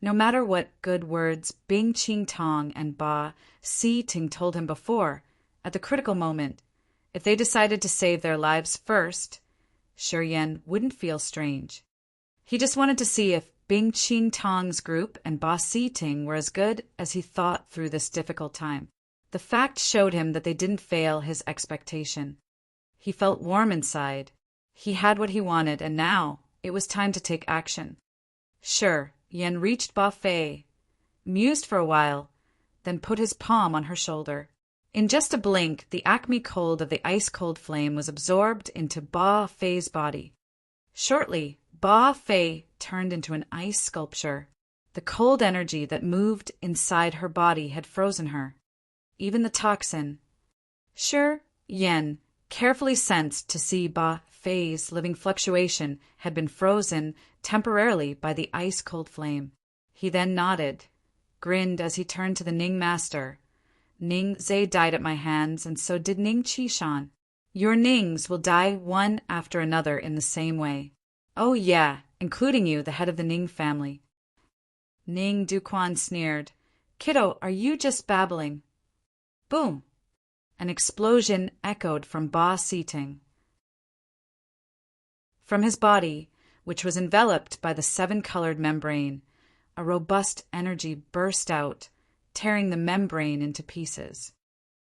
No matter what good words Bing Qing Tong and Ba Siting told him before, at the critical moment, if they decided to save their lives first, Shi Yan wouldn't feel strange. He just wanted to see if Bing Qing Tong's group and Ba Siting were as good as he thought through this difficult time. The fact showed him that they didn't fail his expectation. He felt warm inside. He had what he wanted, and now it was time to take action. Shi Yan reached Ba Fei, mused for a while, then put his palm on her shoulder. In just a blink, the acme cold of the ice-cold flame was absorbed into Ba Fei's body. Shortly, Ba Fei turned into an ice sculpture. The cold energy that moved inside her body had frozen her. Even the toxin. Shi Yan carefully sensed to see Ba Fei's living fluctuation had been frozen temporarily by the ice-cold flame. He then nodded, grinned as he turned to the Ning master. Ning Zhe died at my hands, and so did Ning Qishan. Your Nings will die one after another in the same way. Oh yeah, including you, the head of the Ning family. Ning Du Quan sneered. Kiddo, are you just babbling? Boom! An explosion echoed from Ba Siting. From his body, which was enveloped by the 7-colored membrane, a robust energy burst out, tearing the membrane into pieces.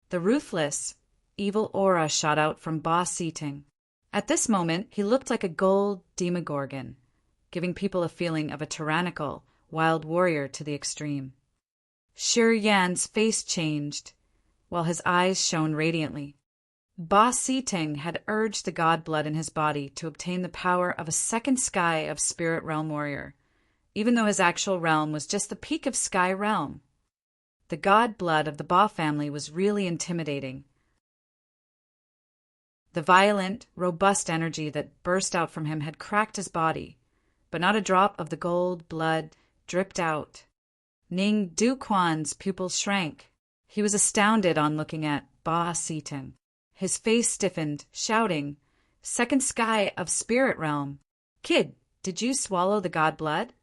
The ruthless, evil aura shot out from Ba Siting. At this moment, he looked like a gold demogorgon, giving people a feeling of a tyrannical, wild warrior to the extreme. Shi Yan's face changed, while his eyes shone radiantly. Ba Siting had urged the god blood in his body to obtain the power of a second sky of Spirit Realm Warrior, even though his actual realm was just the peak of Sky Realm. The god blood of the Ba family was really intimidating. The violent, robust energy that burst out from him had cracked his body, but not a drop of the gold blood dripped out. Ning Du Quan's pupils shrank. He was astounded on looking at Ba Siting. His face stiffened, shouting, "Second sky of Spirit Realm! Kid, did you swallow the god blood?"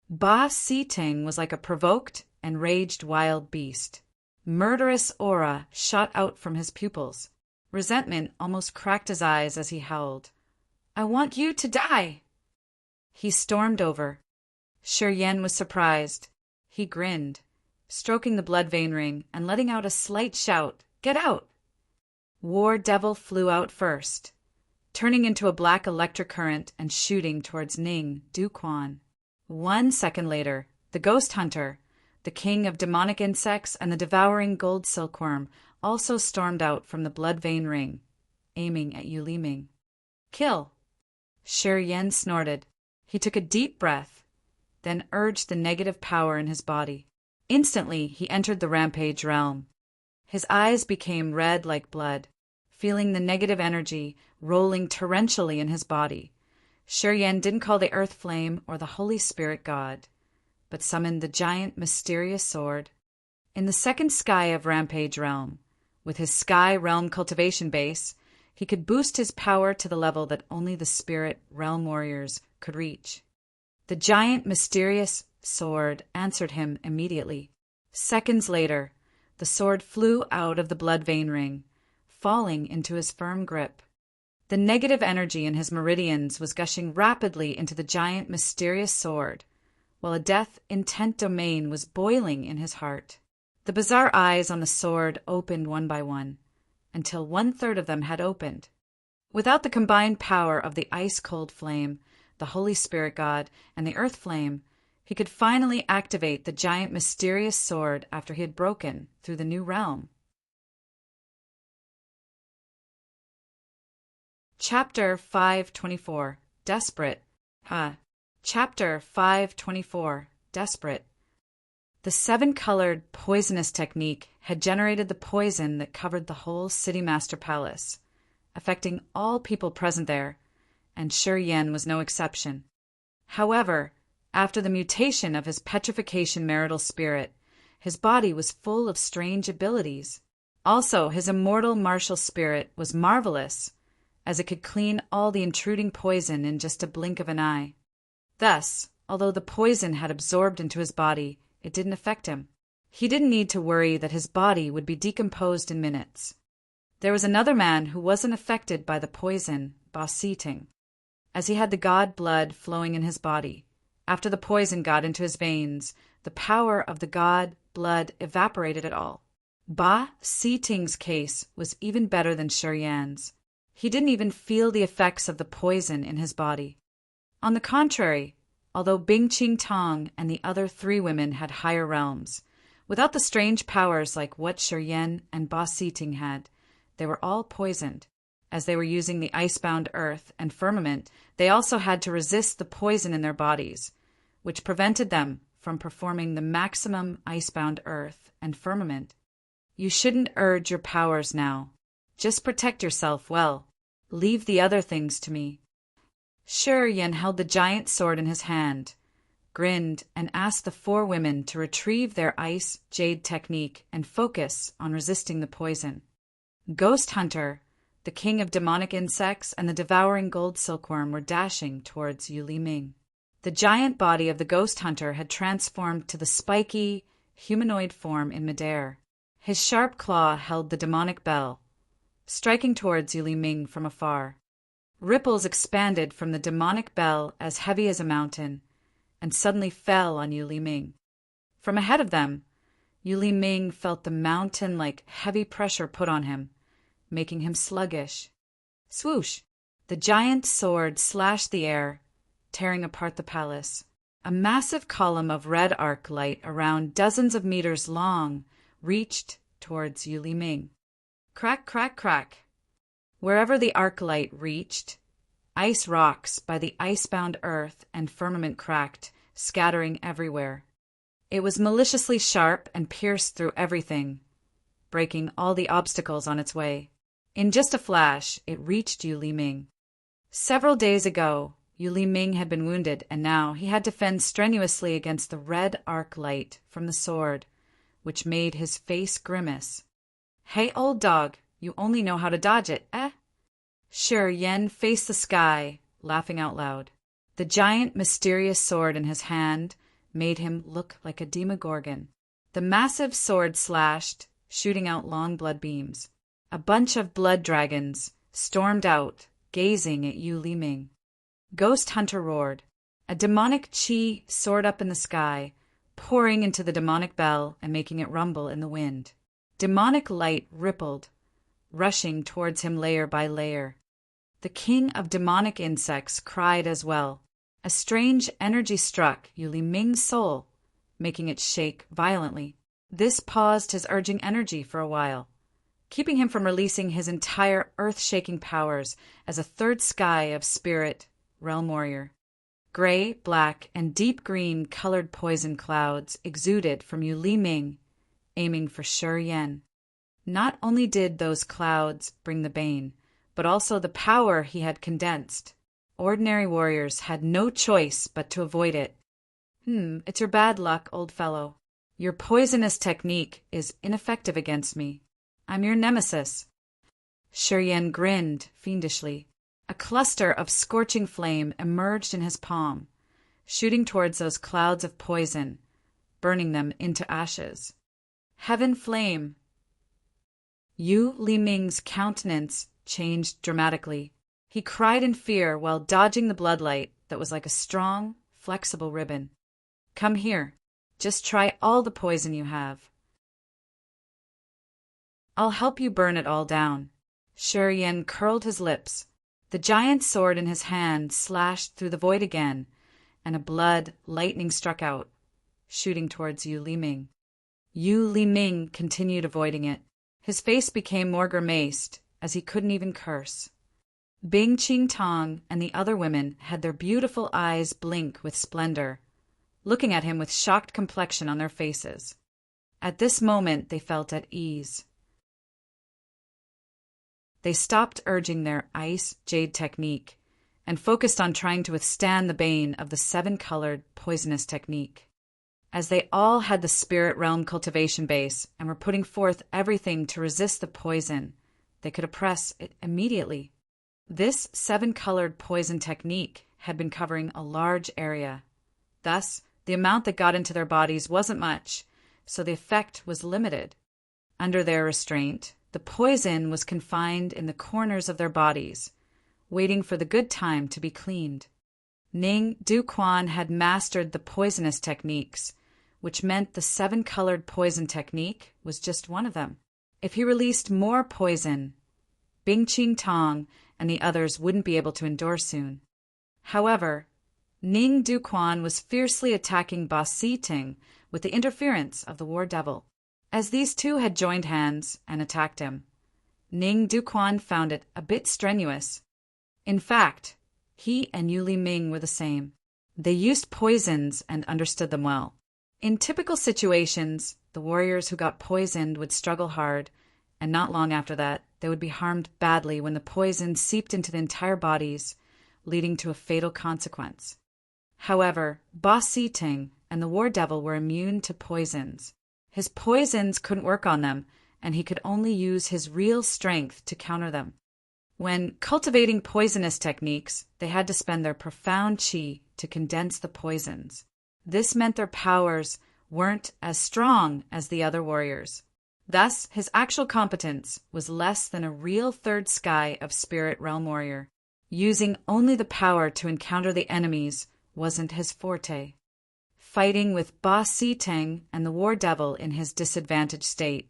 Ba Siting was like a provoked, enraged wild beast. Murderous aura shot out from his pupils. Resentment almost cracked his eyes as he howled. "I want you to die!" He stormed over. Shi Yan was surprised. He grinned, stroking the blood vein ring and letting out a slight shout, "Get out!" War Devil flew out first, turning into a black electric current and shooting towards Ning Du Quan. 1 second later, the Ghost Hunter, the king of demonic insects and the devouring gold silkworm, also stormed out from the blood vein ring, aiming at Yu Li Ming. "Kill!" Shi Yan snorted. He took a deep breath, then urged the negative power in his body. Instantly, he entered the rampage realm. His eyes became red like blood, feeling the negative energy rolling torrentially in his body. Shi Yan didn't call the earth flame or the Holy Spirit God, but summoned the giant mysterious sword. In the second sky of Rampage Realm, with his Sky Realm cultivation base, he could boost his power to the level that only the Spirit Realm warriors could reach. The giant mysterious sword answered him immediately. Seconds later, the sword flew out of the blood vein ring, falling into his firm grip. The negative energy in his meridians was gushing rapidly into the giant mysterious sword, while a death-intent domain was boiling in his heart. The bizarre eyes on the sword opened one by one, until 1/3 of them had opened. Without the combined power of the ice-cold flame, the Holy Spirit God, and the earth flame, he could finally activate the giant mysterious sword after he had broken through the new realm. Chapter 524. Desperate. Chapter 524. Desperate. The 7-colored poisonous technique had generated the poison that covered the whole City Master Palace, affecting all people present there, and Shi Yan was no exception. However, after the mutation of his petrification marital spirit, his body was full of strange abilities. Also, his immortal martial spirit was marvelous, as it could clean all the intruding poison in just a blink of an eye. Thus, although the poison had absorbed into his body, it didn't affect him. He didn't need to worry that his body would be decomposed in minutes. There was another man who wasn't affected by the poison, Ba Siting, as he had the god blood flowing in his body. After the poison got into his veins, the power of the god blood evaporated it all. Ba Siting's case was even better than Shi Yan's. He didn't even feel the effects of the poison in his body. On the contrary, although Bing Ching Tong and the other 3 women had higher realms, without the strange powers like what Shi Yan and Ba Siting had, they were all poisoned. As they were using the icebound earth and firmament, they also had to resist the poison in their bodies, which prevented them from performing the maximum icebound earth and firmament. You shouldn't urge your powers now. Just protect yourself well. Leave the other things to me. Shi Yan held the giant sword in his hand, grinned, and asked the 4 women to retrieve their ice jade technique and focus on resisting the poison. Ghost Hunter, the king of demonic insects, and the devouring gold silkworm were dashing towards Yu Li Ming. The giant body of the ghost hunter had transformed to the spiky, humanoid form in midair. His sharp claw held the demonic bell, striking towards Yu Li Ming from afar. Ripples expanded from the demonic bell as heavy as a mountain, and suddenly fell on Yu Li Ming. From ahead of them, Yu Li Ming felt the mountain-like heavy pressure put on him, making him sluggish. Swoosh! The giant sword slashed the air, tearing apart the palace. A massive column of red arc light around dozens of meters long reached towards Yu Li Ming. Crack, crack, crack. Wherever the arc light reached, ice rocks by the icebound earth and firmament cracked, scattering everywhere. It was maliciously sharp and pierced through everything, breaking all the obstacles on its way. In just a flash, it reached Yu Li Ming. Several days ago, Yu Li Ming had been wounded, and now he had to fend strenuously against the red arc light from the sword, which made his face grimace. Hey, old dog, you only know how to dodge it, eh? Shi Yan faced the sky, laughing out loud. The giant, mysterious sword in his hand made him look like a demogorgon. The massive sword slashed, shooting out long blood beams. A bunch of blood dragons stormed out, gazing at Yu Li Ming. Ghost Hunter roared. A demonic chi soared up in the sky, pouring into the demonic bell and making it rumble in the wind. Demonic light rippled, rushing towards him layer by layer. The king of demonic insects cried as well. A strange energy struck Yu Li Ming's soul, making it shake violently. This paused his urging energy for a while, keeping him from releasing his entire earth-shaking powers as a third sky of spirit realm warrior. Gray, black, and deep green colored poison clouds exuded from Yu Li Ming, aiming for Shi Yan. Not only did those clouds bring the bane, but also the power he had condensed. Ordinary warriors had no choice but to avoid it. It's your bad luck, old fellow. Your poisonous technique is ineffective against me. I'm your nemesis. Shi Yan grinned fiendishly. A cluster of scorching flame emerged in his palm, shooting towards those clouds of poison, burning them into ashes. Heaven flame! Yu Li Ming's countenance changed dramatically. He cried in fear while dodging the bloodlight that was like a strong, flexible ribbon. Come here. Just try all the poison you have. I'll help you burn it all down. Shi Yan curled his lips. The giant sword in his hand slashed through the void again, and a blood lightning struck out, shooting towards Yu Li Ming. Yu Li Ming continued avoiding it. His face became more grimaced, as he couldn't even curse. Bing Qing Tong and the other women had their beautiful eyes blink with splendor, looking at him with shocked complexion on their faces. At this moment they felt at ease. They stopped urging their ice jade technique and focused on trying to withstand the bane of the seven-colored poisonous technique. As they all had the spirit realm cultivation base and were putting forth everything to resist the poison, they could oppress it immediately. This seven-colored poison technique had been covering a large area. Thus, the amount that got into their bodies wasn't much, so the effect was limited. Under their restraint, the poison was confined in the corners of their bodies, waiting for the good time to be cleaned. Ning Duquan had mastered the poisonous techniques, which meant the seven-colored poison technique was just one of them. If he released more poison, Bing Qing Tong and the others wouldn't be able to endure soon. However, Ning Duquan was fiercely attacking Ba Si Ting with the interference of the War Devil. As these two had joined hands and attacked him, Ning Duquan found it a bit strenuous. In fact, he and Yu Li Ming were the same. They used poisons and understood them well. In typical situations, the warriors who got poisoned would struggle hard, and not long after that, they would be harmed badly when the poison seeped into the entire bodies, leading to a fatal consequence. However, Ba Si Ting and the War Devil were immune to poisons. His poisons couldn't work on them, and he could only use his real strength to counter them. When cultivating poisonous techniques, they had to spend their profound qi to condense the poisons. This meant their powers weren't as strong as the other warriors. Thus, his actual competence was less than a real third sky of spirit realm warrior. Using only the power to encounter the enemies wasn't his forte. Fighting with Ba Si Ting and the War Devil in his disadvantaged state,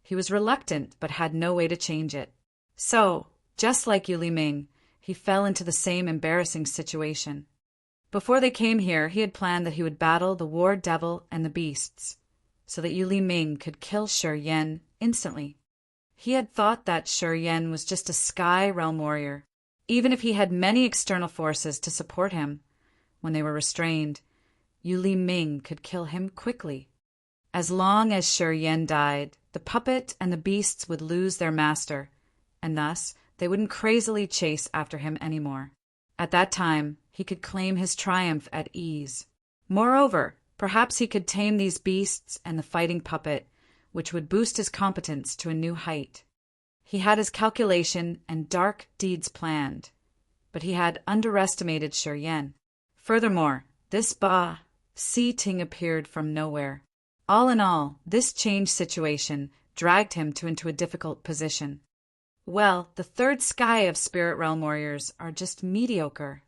he was reluctant but had no way to change it. So, just like Yu Li Ming, he fell into the same embarrassing situation. Before they came here, he had planned that he would battle the War Devil and the beasts, so that Yu Li Ming could kill Shi Yan instantly. He had thought that Shi Yan was just a sky realm warrior. Even if he had many external forces to support him, when they were restrained, Yu Li Ming could kill him quickly. As long as Shi Yan died, the puppet and the beasts would lose their master, and thus they wouldn't crazily chase after him anymore. At that time, he could claim his triumph at ease. Moreover, perhaps he could tame these beasts and the fighting puppet, which would boost his competence to a new height. He had his calculation and dark deeds planned, but he had underestimated Shi Yan. Furthermore, this Ba Si Ting appeared from nowhere. All in all, this changed situation dragged him into a difficult position. Well, the third sky of spirit realm warriors are just mediocre.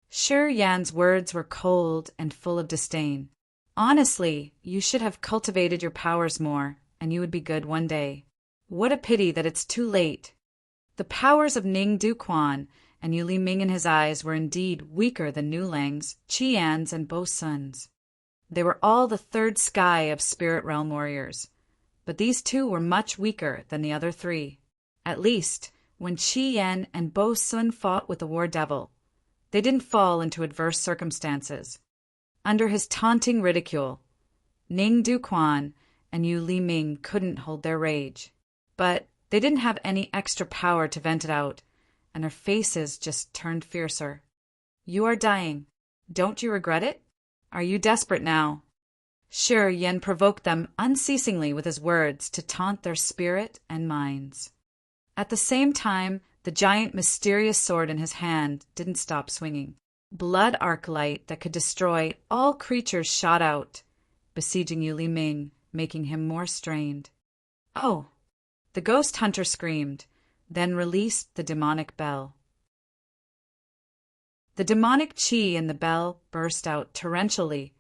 Shi Yan's words were cold and full of disdain. Honestly, you should have cultivated your powers more, and you would be good one day. What a pity that it's too late. The powers of Ning Duquan and Yu Li Ming in his eyes were indeed weaker than Nu Lang's, Qian's, and Bo Sun's. They were all the third sky of spirit realm warriors, but these two were much weaker than the other three. At least, when Qian and Bo Sun fought with the War Devil, They didn't fall into adverse circumstances. Under his taunting ridicule, Ning Duquan and Yu Liming couldn't hold their rage. But they didn't have any extra power to vent it out, and their faces just turned fiercer. You are dying. Don't you regret it? Are you desperate now? Shi Yan provoked them unceasingly with his words to taunt their spirit and minds. At the same time, the giant mysterious sword in his hand didn't stop swinging. Blood arc light that could destroy all creatures shot out, besieging Yu Liming, making him more strained. Oh! The ghost hunter screamed, then released the demonic bell. The demonic chi in the bell burst out torrentially,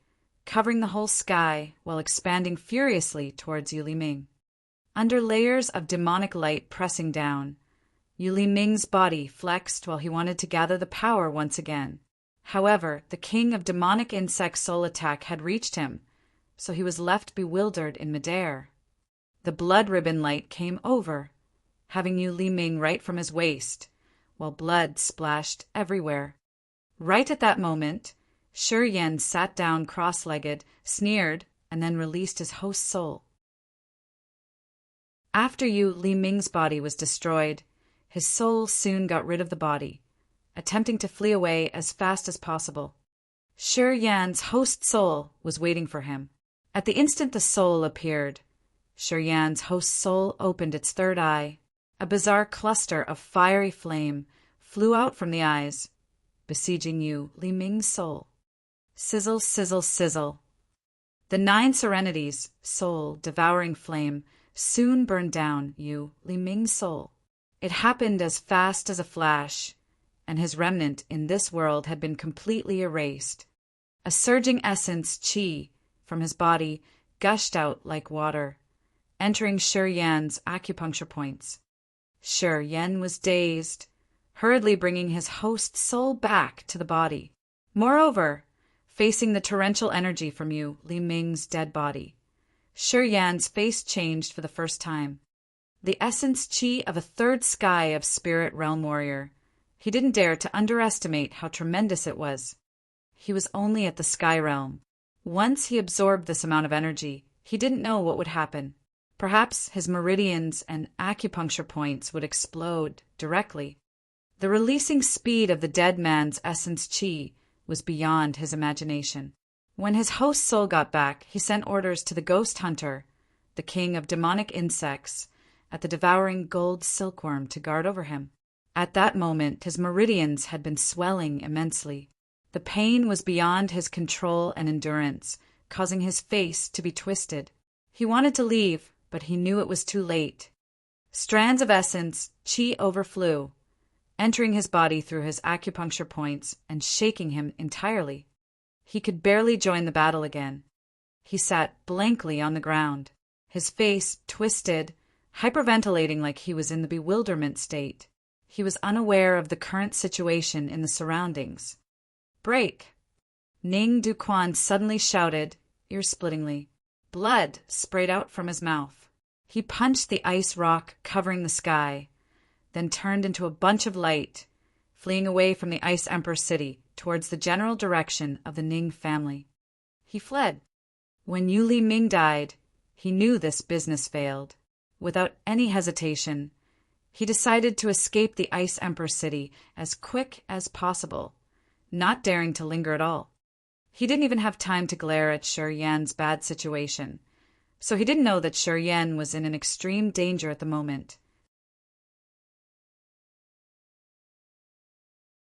covering the whole sky while expanding furiously towards Yu Liming. Under layers of demonic light pressing down, Yu Liming's body flexed while he wanted to gather the power once again. However, the king of demonic insect soul attack had reached him, so he was left bewildered in midair. The blood ribbon light came over, having Yu Liming right from his waist, while blood splashed everywhere. Right at that moment, Shi Yan sat down cross-legged, sneered, and then released his host's soul. After Yu Liming's body was destroyed, his soul soon got rid of the body, attempting to flee away as fast as possible. Shi Yan's host soul was waiting for him. At the instant the soul appeared, Shi Yan's host soul opened its third eye. A bizarre cluster of fiery flame flew out from the eyes, besieging Yu Liming's soul. Sizzle, sizzle, sizzle. The 9 serenities, soul, devouring flame, soon burned down Yu Liming's soul. It happened as fast as a flash, and his remnant in this world had been completely erased. A surging essence, chi, from his body gushed out like water, entering Shi Yan's acupuncture points. Shi Yan was dazed, hurriedly bringing his host's soul back to the body. Moreover, facing the torrential energy from Yu Liming's dead body, Shi Yan's face changed for the first time. The essence chi of a third sky of spirit realm warrior. He didn't dare to underestimate how tremendous it was. He was only at the sky realm. Once he absorbed this amount of energy, he didn't know what would happen. Perhaps his meridians and acupuncture points would explode directly. The releasing speed of the dead man's essence chi was beyond his imagination. When his host's soul got back, he sent orders to the ghost hunter, the king of demonic insects, at the devouring gold silkworm to guard over him. At that moment, his meridians had been swelling immensely. The pain was beyond his control and endurance, causing his face to be twisted. He wanted to leave, but he knew it was too late. Strands of essence, chi overflew, entering his body through his acupuncture points and shaking him entirely. He could barely join the battle again. He sat blankly on the ground, his face twisted, hyperventilating like he was in the bewilderment state. He was unaware of the current situation in the surroundings. Break! Ning Duquan suddenly shouted, ear-splittingly. Blood sprayed out from his mouth. He punched the ice rock covering the sky, then turned into a bunch of light, fleeing away from the Ice Emperor city towards the general direction of the Ning family. He fled. When Yu Liming died, he knew this business failed. Without any hesitation, he decided to escape the Ice Emperor city as quick as possible, not daring to linger at all. He didn't even have time to glare at Shi Yan's bad situation, so he didn't know that Shi Yan was in an extreme danger at the moment.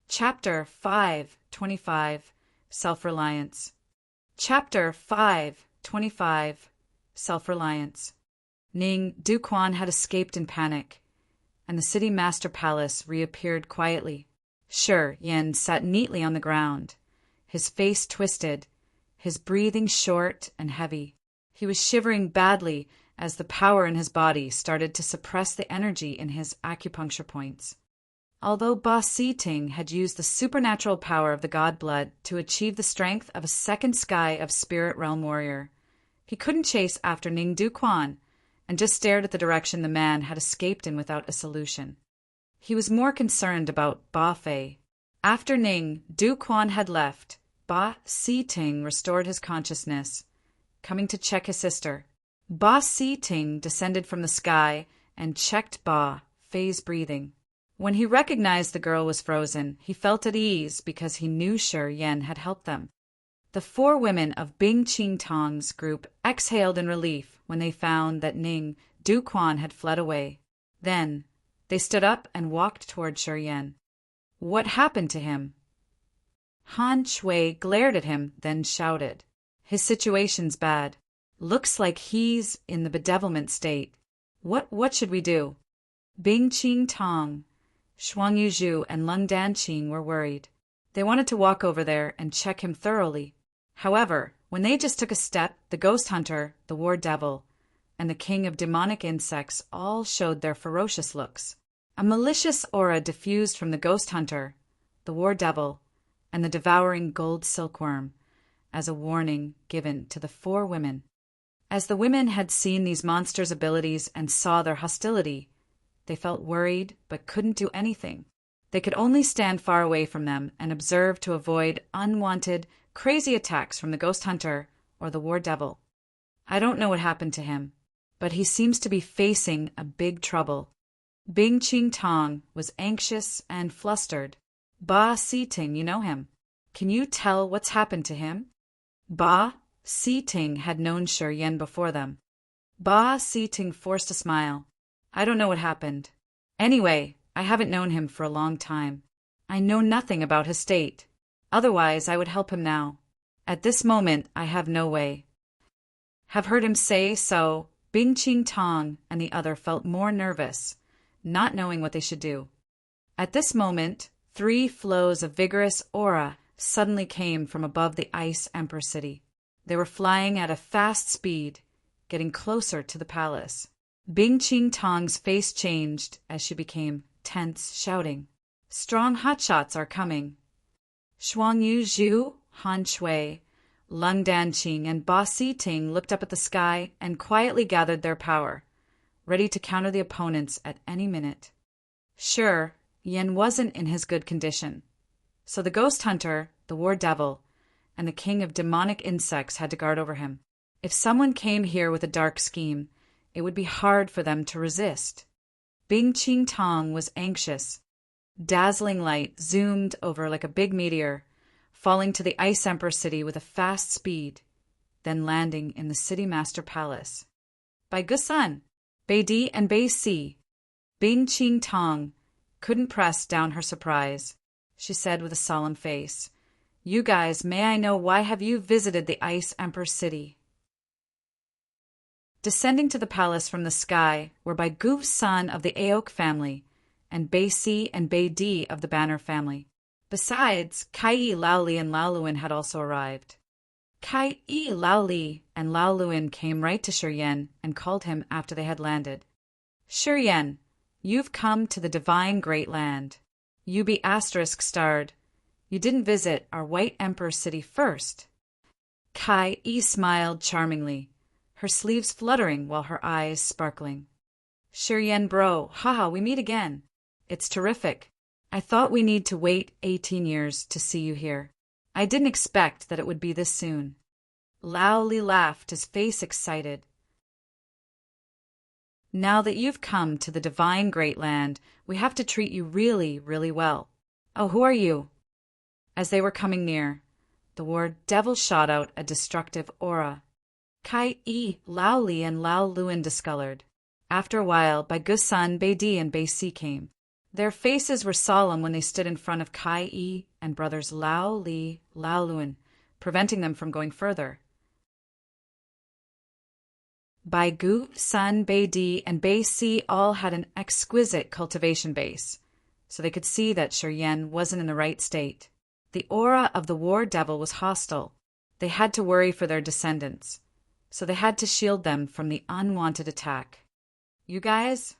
Chapter 5:25 Self-Reliance. Chapter 5:25 Self-Reliance. Ning Duquan had escaped in panic, and the city master palace reappeared quietly. Shi Yan sat neatly on the ground, his face twisted, his breathing short and heavy. He was shivering badly as the power in his body started to suppress the energy in his acupuncture points. Although Ba Si Ting had used the supernatural power of the god blood to achieve the strength of a second sky of spirit realm warrior, he couldn't chase after Ning Duquan and just stared at the direction the man had escaped in without a solution. He was more concerned about Ba Fei. After Ning, Du Quan had left, Ba Si Ting restored his consciousness, coming to check his sister. Ba Si Ting descended from the sky and checked Ba Fei's breathing. When he recognized the girl was frozen, he felt at ease because he knew Shi Yan had helped them. The 4 women of Bing Ching Tong's group exhaled in relief when they found that Ning, Du Quan had fled away. Then, they stood up and walked toward Shi Yan. What happened to him? Han Shui glared at him, then shouted. His situation's bad. Looks like he's in the bedevilment state. What should we do? Bing Ching Tong, Shuang Yuzhu, and Lung Danqing were worried. They wanted to walk over there and check him thoroughly. However, when they just took a step, the ghost hunter, the war devil, and the king of demonic insects all showed their ferocious looks. A malicious aura diffused from the ghost hunter, the war devil, and the devouring gold silkworm as a warning given to the 4 women. As the women had seen these monsters' abilities and saw their hostility, they felt worried but couldn't do anything. They could only stand far away from them and observe to avoid unwanted, crazy attacks from the ghost hunter or the war devil. I don't know what happened to him, but he seems to be facing a big trouble. Bing Ching Tong was anxious and flustered. Ba Si Ting, you know him. Can you tell what's happened to him? Ba Si Ting had known Shi Yan before them. Ba Si Ting forced a smile. I don't know what happened. Anyway, I haven't known him for a long time. I know nothing about his state. Otherwise, I would help him now. At this moment, I have no way. Have heard him say so. Bing Ching Tong and the other felt more nervous, not knowing what they should do. At this moment, 3 flows of vigorous aura suddenly came from above the Ice Emperor City. They were flying at a fast speed, getting closer to the palace. Bing Ching Tong's face changed as she became tense, shouting, "Strong hotshots are coming." Shuang Yuzhu, Han Shui, Lung Danqing, and Ba Si Ting looked up at the sky and quietly gathered their power, ready to counter the opponents at any minute. Sure, Yen wasn't in his good condition, so the ghost hunter, the war devil, and the king of demonic insects had to guard over him. If someone came here with a dark scheme, it would be hard for them to resist. Bing Ching Tong was anxious. Dazzling light zoomed over like a big meteor, falling to the Ice Emperor City with a fast speed, then landing in the City Master Palace. By Gusan, Beidi, and Bei Si, Bing Ching Tong couldn't press down her surprise. She said with a solemn face, "You guys, may I know why have you visited the Ice Emperor City?" Descending to the palace from the sky were Bai Gu San of the Aok family and Bei Si and Bei Di of the Banner family. Besides, Kai Lao Li and Lao Luan had also arrived. Kai Lao Li and Lao Luan came right to Shi Yan and called him after they had landed. "Shi Yan, you've come to the divine great land. You be asterisk starred. You didn't visit our White Emperor City first." Kai smiled charmingly, her sleeves fluttering while her eyes sparkling. "Shi Yan bro, haha, we meet again. It's terrific. I thought we need to wait 18 years to see you here. I didn't expect that it would be this soon." Lao Li laughed, his face excited. "Now that you've come to the divine great land, we have to treat you really, really well. Oh, who are you?" As they were coming near, the war devil shot out a destructive aura. Kai Lao Li and Lao Luan discolored. After a while, Bai Gusan, Bei Di, and Bei Si came. Their faces were solemn when they stood in front of Kai and brothers Lao Li, Lao Luan, preventing them from going further. Bai Gu, San, Bei Di, and Bei Si all had an exquisite cultivation base, so they could see that Shi Yan wasn't in the right state. The aura of the war devil was hostile. They had to worry for their descendants, so they had to shield them from the unwanted attack. "You guys?"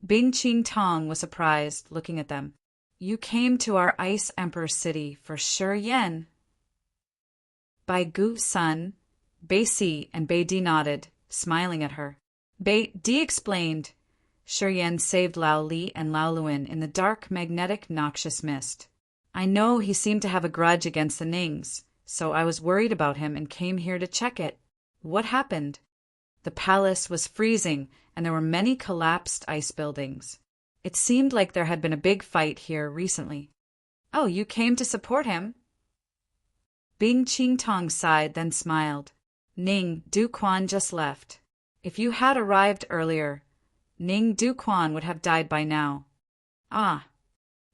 Bing Ching Tong was surprised, looking at them. "You came to our Ice Emperor City for Shi Yan?" Bai Gu San, Bei Si, and Bei Di nodded, smiling at her. Bei Di explained, "Shi Yan saved Lao Li and Lao Luan in the dark, magnetic, noxious mist. I know he seemed to have a grudge against the Nings, so I was worried about him and came here to check it. What happened? The palace was freezing, and there were many collapsed ice buildings. It seemed like there had been a big fight here recently. Oh, you came to support him? Bing Ching Tong sighed, then smiled. Ning Du Quan just left. If you had arrived earlier, Ning Du Quan would have died by now. Ah.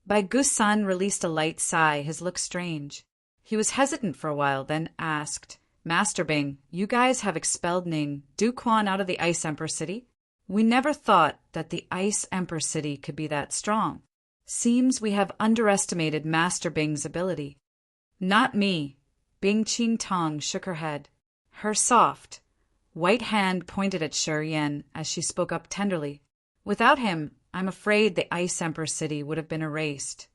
Bai Gu-san released a light sigh, his look strange. He was hesitant for a while, then asked, Master Bing, you guys have expelled Ning Du Quan out of the Ice Emperor City? We never thought that the Ice Emperor City could be that strong. Seems we have underestimated Master Bing's ability. Not me. Bing Ching Tong shook her head. Her soft, white hand pointed at Shi Yan as she spoke up tenderly. Without him, I'm afraid the Ice Emperor City would have been erased.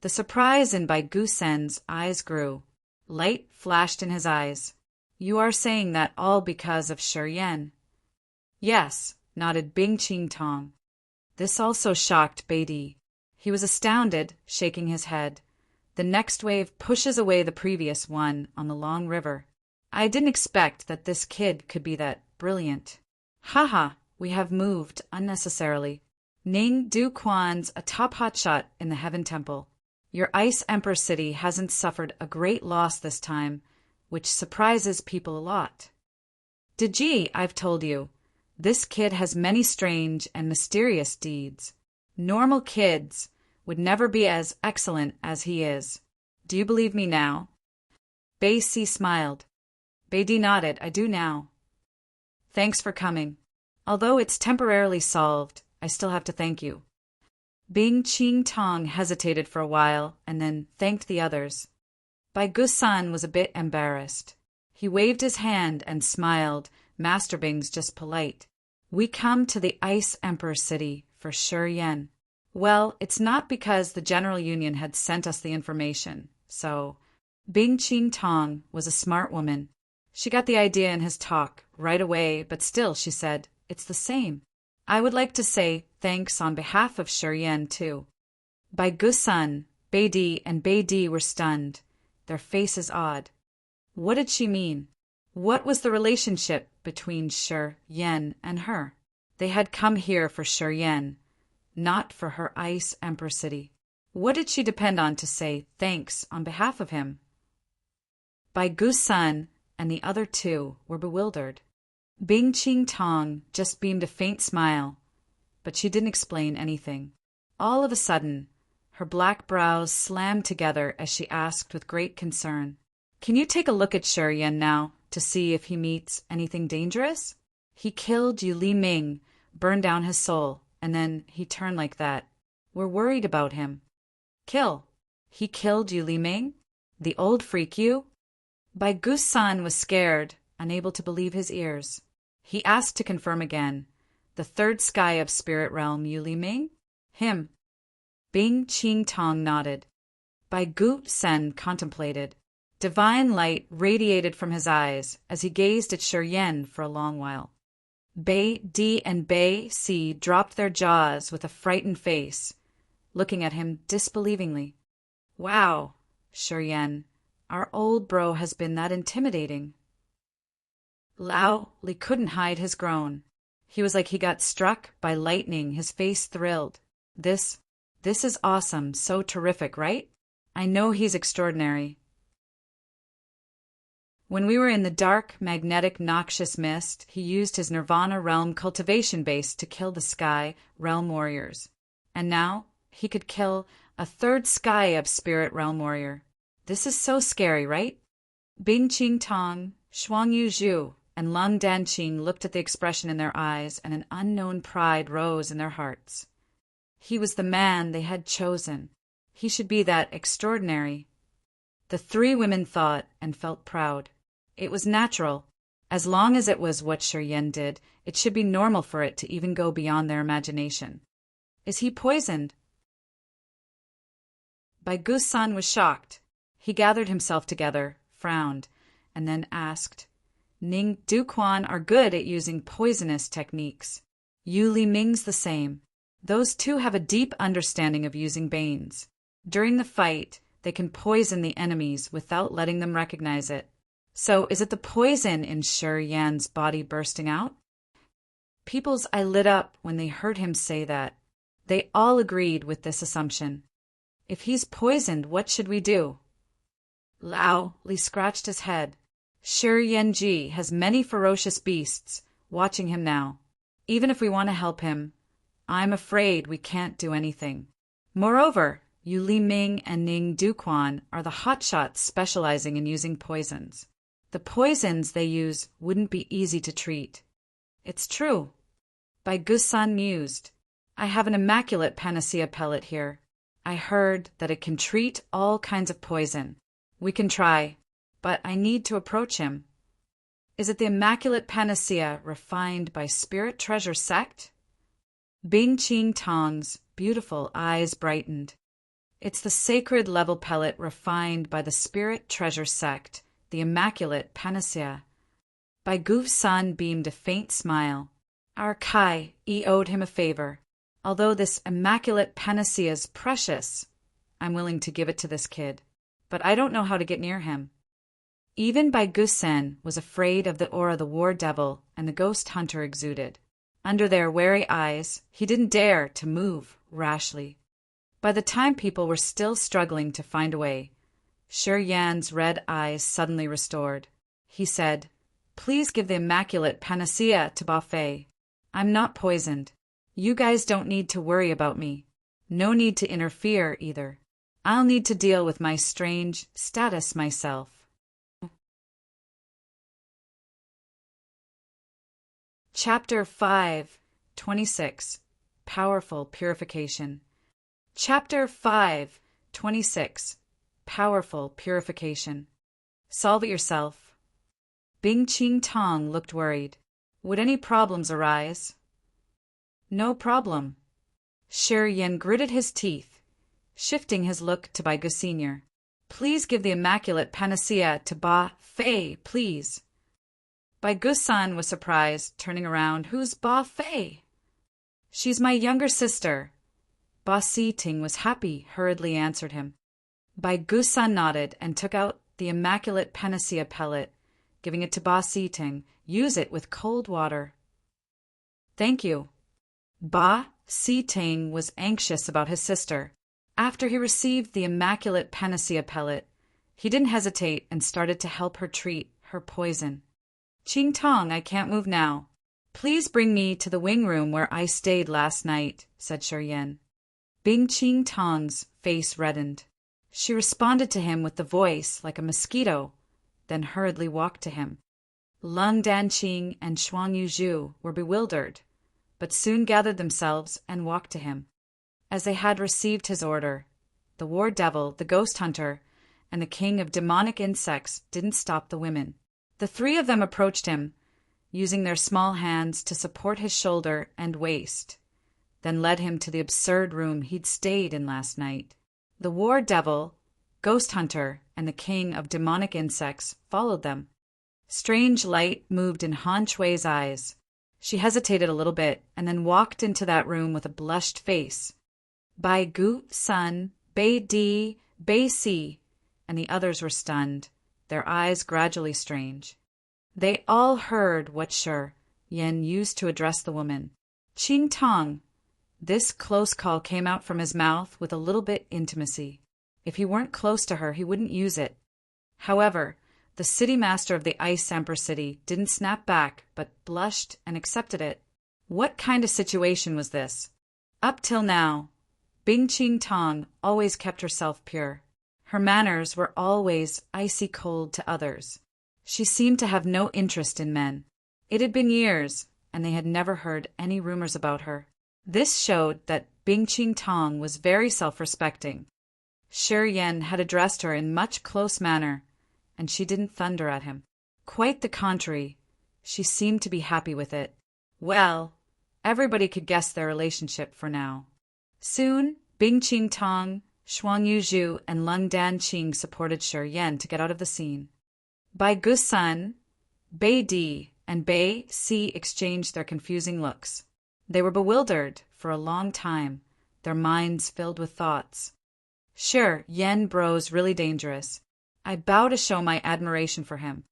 The surprise in Bai Gu-sen's eyes grew. Light flashed in his eyes. You are saying that all because of Shi Yan? Yes, nodded Bing Ching Tong. This also shocked Beidi. He was astounded, shaking his head. The next wave pushes away the previous one on the long river. I didn't expect that this kid could be that brilliant. Haha, we have moved unnecessarily. Ning Du Quan's a top hotshot in the Heaven Temple. Your Ice Emperor City hasn't suffered a great loss this time, which surprises people a lot. Deji, I've told you, this kid has many strange and mysterious deeds. Normal kids would never be as excellent as he is. Do you believe me now? Bei Si smiled. Beidi nodded. I do now. Thanks for coming. Although it's temporarily solved, I still have to thank you. Bing Ching Tong hesitated for a while and then thanked the others. Bai Gu-san was a bit embarrassed. He waved his hand and smiled. Master Bing's just polite. We come to the Ice Emperor City for Shi Yan. Well, it's not because the General Union had sent us the information, so... Bing Ching Tong was a smart woman. She got the idea in his talk right away, but still, she said, it's the same. I would like to say thanks on behalf of Shi Yan, too. Bai Gu-san, Beidi, and Beidi were stunned, their faces odd. What did she mean? What was the relationship between Shi Yan and her? They had come here for Shi Yan, not for her Ice Emperor City. What did she depend on to say thanks on behalf of him? Bai Gu-san and the other two were bewildered. Bing Ching Tong just beamed a faint smile, but she didn't explain anything. All of a sudden, her black brows slammed together as she asked with great concern, Can you take a look at Shi Yan now to see if he meets anything dangerous? He killed Yu Li Ming, burned down his soul, and then he turned like that. We're worried about him. Kill? He killed Yu Li Ming? The old freak you? Bai Gu-san was scared, unable to believe his ears. He asked to confirm again. The third sky of spirit realm, Yu Li Ming? Him. Bing Ching Tong nodded. Bai Gu-sen contemplated. Divine light radiated from his eyes as he gazed at Shi Yan for a long while. Bei Di and Bei Si dropped their jaws with a frightened face, looking at him disbelievingly. Wow, Shi Yan, our old bro has been that intimidating. Lao Li couldn't hide his groan. He was like he got struck by lightning, his face thrilled. This is awesome, so terrific, right? I know he's extraordinary. When we were in the dark, magnetic, noxious mist, he used his Nirvana realm cultivation base to kill the sky realm warriors. And now he could kill a third sky of spirit realm warrior. This is so scary, right? Bing Ching Tong, Shuang Yu Zhu, and Lung Danqing looked at the expression in their eyes, and an unknown pride rose in their hearts. He was the man they had chosen. He should be that extraordinary. The three women thought and felt proud. It was natural. As long as it was what Shi Yan did, it should be normal for it to even go beyond their imagination. Is he poisoned? Bai Gu-san was shocked. He gathered himself together, frowned, and then asked, Ning Du Quan are good at using poisonous techniques. Yu Li Ming's the same. Those two have a deep understanding of using banes. During the fight, They can poison the enemies without letting them recognize it. So, is it the poison in Shi Yan's body bursting out? People's eyes lit up when they heard him say that. They all agreed with this assumption. If he's poisoned, what should we do? Lao Li scratched his head. Shi Yanji has many ferocious beasts watching him now. Even if we want to help him, I'm afraid we can't do anything. Moreover, Yu Li Ming and Ning Duquan are the hotshots specializing in using poisons. The poisons they use wouldn't be easy to treat. It's true. Bai Gusan mused. I have an immaculate panacea pellet here. I heard that it can treat all kinds of poison. We can try, but I need to approach him. Is it the immaculate panacea refined by Spirit Treasure sect? Bing Ching Tong's beautiful eyes brightened. It's the sacred level pellet refined by the Spirit Treasure sect, the immaculate panacea. Bai Gusan beamed a faint smile. Our Kai owed him a favor. Although this immaculate panacea's precious, I'm willing to give it to this kid. But I don't know how to get near him. Even Bai Gusen was afraid of the aura the war devil and the ghost hunter exuded. Under their wary eyes, he didn't dare to move rashly. By the time people were still struggling to find a way, Shi Yan's red eyes suddenly restored. He said, Please give the immaculate panacea to Ba Fei. I'm not poisoned. You guys don't need to worry about me. No need to interfere either. I'll need to deal with my strange status myself. Chapter 5, 26. Powerful Purification. Chapter 5, 26. Powerful Purification. Solve it yourself. Bing Ching Tong looked worried. Would any problems arise? No problem. Shi Yan gritted his teeth, shifting his look to Bai Gu Sr. Please give the immaculate panacea to Ba Fei, please. Bai Gusan was surprised, turning around. Who's Ba Fei? She's my younger sister. Ba Si Ting was happy, hurriedly answered him. Bai Gusan nodded and took out the immaculate panacea pellet, giving it to Ba Si Ting. Use it with cold water. Thank you. Ba Si Ting was anxious about his sister. After he received the immaculate panacea pellet, he didn't hesitate and started to help her treat her poison. Ching Tong, I can't move now. Please bring me to the wing room where I stayed last night, said Shi Yan. Bing Ching Tong's face reddened. She responded to him with the voice like a mosquito, then hurriedly walked to him. Lung Danqing and Shuang Yuzhu were bewildered, but soon gathered themselves and walked to him. As they had received his order, the war devil, the ghost hunter, and the king of demonic insects didn't stop the women. The three of them approached him, using their small hands to support his shoulder and waist, then led him to the absurd room he'd stayed in last night. The war devil, ghost hunter, and the king of demonic insects followed them. Strange light moved in Han Chui's eyes. She hesitated a little bit and then walked into that room with a blushed face. Bai Gu Sun, Bai Di, Bai Si, and the others were stunned, their eyes gradually strange. They all heard what Shi Yan used to address the woman. Ching Tong. This close call came out from his mouth with a little bit intimacy. If he weren't close to her, he wouldn't use it. However, the city master of the Ice Emperor City didn't snap back, but blushed and accepted it. What kind of situation was this? Up till now, Bing Ching Tong always kept herself pure. Her manners were always icy cold to others. She seemed to have no interest in men. It had been years, and they had never heard any rumors about her. This showed that Bing Ching Tong was very self-respecting. Shi Yan had addressed her in much close manner, and she didn't thunder at him. Quite the contrary, she seemed to be happy with it. Well, everybody could guess their relationship for now. Soon, Bing Ching Tong, Shuang Yuzhu, and Lung Danqing supported Shi Yan to get out of the scene. Bai Gusan, Bai Di, and Bai Si exchanged their confusing looks. They were bewildered for a long time, their minds filled with thoughts. Sure, Yen Bro's really dangerous. I bow to show my admiration for him.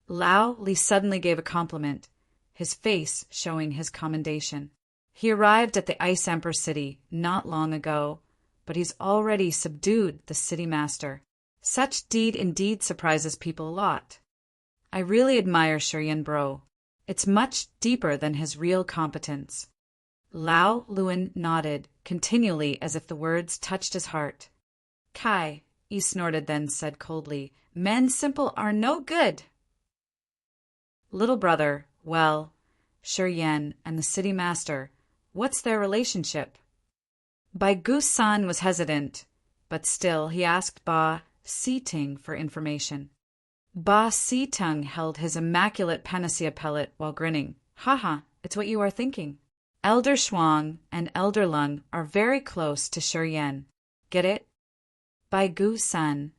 Lao Li suddenly gave a compliment, his face showing his commendation. He arrived at the Ice Emperor city not long ago, but he's already subdued the city master. Such deed indeed surprises people a lot. I really admire Yen Bro. It's much deeper than his real competence. Lao Luan nodded, continually as if the words touched his heart. Kai, he snorted, then said coldly, men simple are no good. Little brother, well, Yen and the city master, what's their relationship? Bai Gu-san was hesitant, but still he asked Ba Si-ting for information. Ba Si-tung held his immaculate panacea pellet while grinning. Haha, it's what you are thinking. Elder Shuang and Elder Lung are very close to Yen. Get it? Bai Gu-san,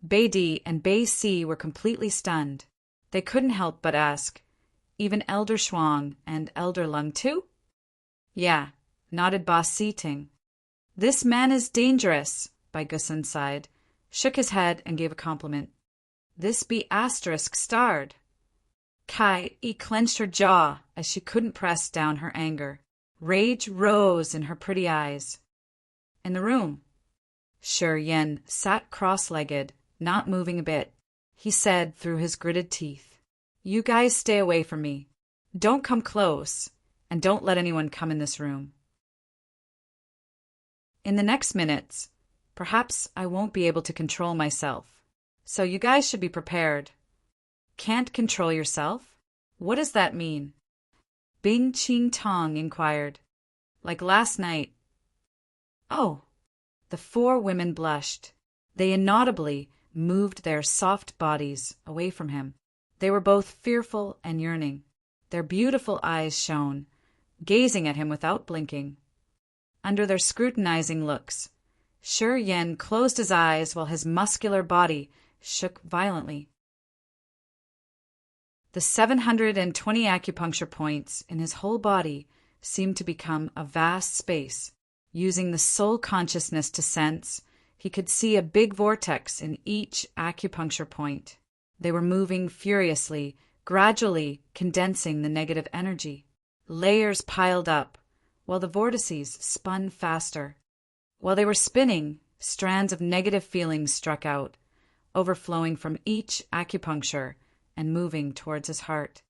Bai Di and Bai Si were completely stunned. They couldn't help but ask, even Elder Shuang and Elder Lung too? Yeah, nodded Ba Si-ting. This man is dangerous, Bai Gu-san sighed, shook his head and gave a compliment. This be asterisk starred. Kai clenched her jaw as she couldn't press down her anger. Rage rose in her pretty eyes. In the room, Yen sat cross-legged, not moving a bit. He said through his gritted teeth, you guys stay away from me. Don't come close, and don't let anyone come in this room. In the next minutes, perhaps I won't be able to control myself, so you guys should be prepared. Can't control yourself? What does that mean? Bing Ching Tong inquired. Like last night. Oh. The four women blushed. They inaudibly moved their soft bodies away from him. They were both fearful and yearning. Their beautiful eyes shone, gazing at him without blinking. Under their scrutinizing looks, Yen closed his eyes while his muscular body shook violently. The 720 acupuncture points in his whole body seemed to become a vast space. Using the soul consciousness to sense, he could see a big vortex in each acupuncture point. They were moving furiously, gradually condensing the negative energy. Layers piled up, while the vortices spun faster. While they were spinning, strands of negative feelings struck out, overflowing from each acupuncture and moving towards his heart.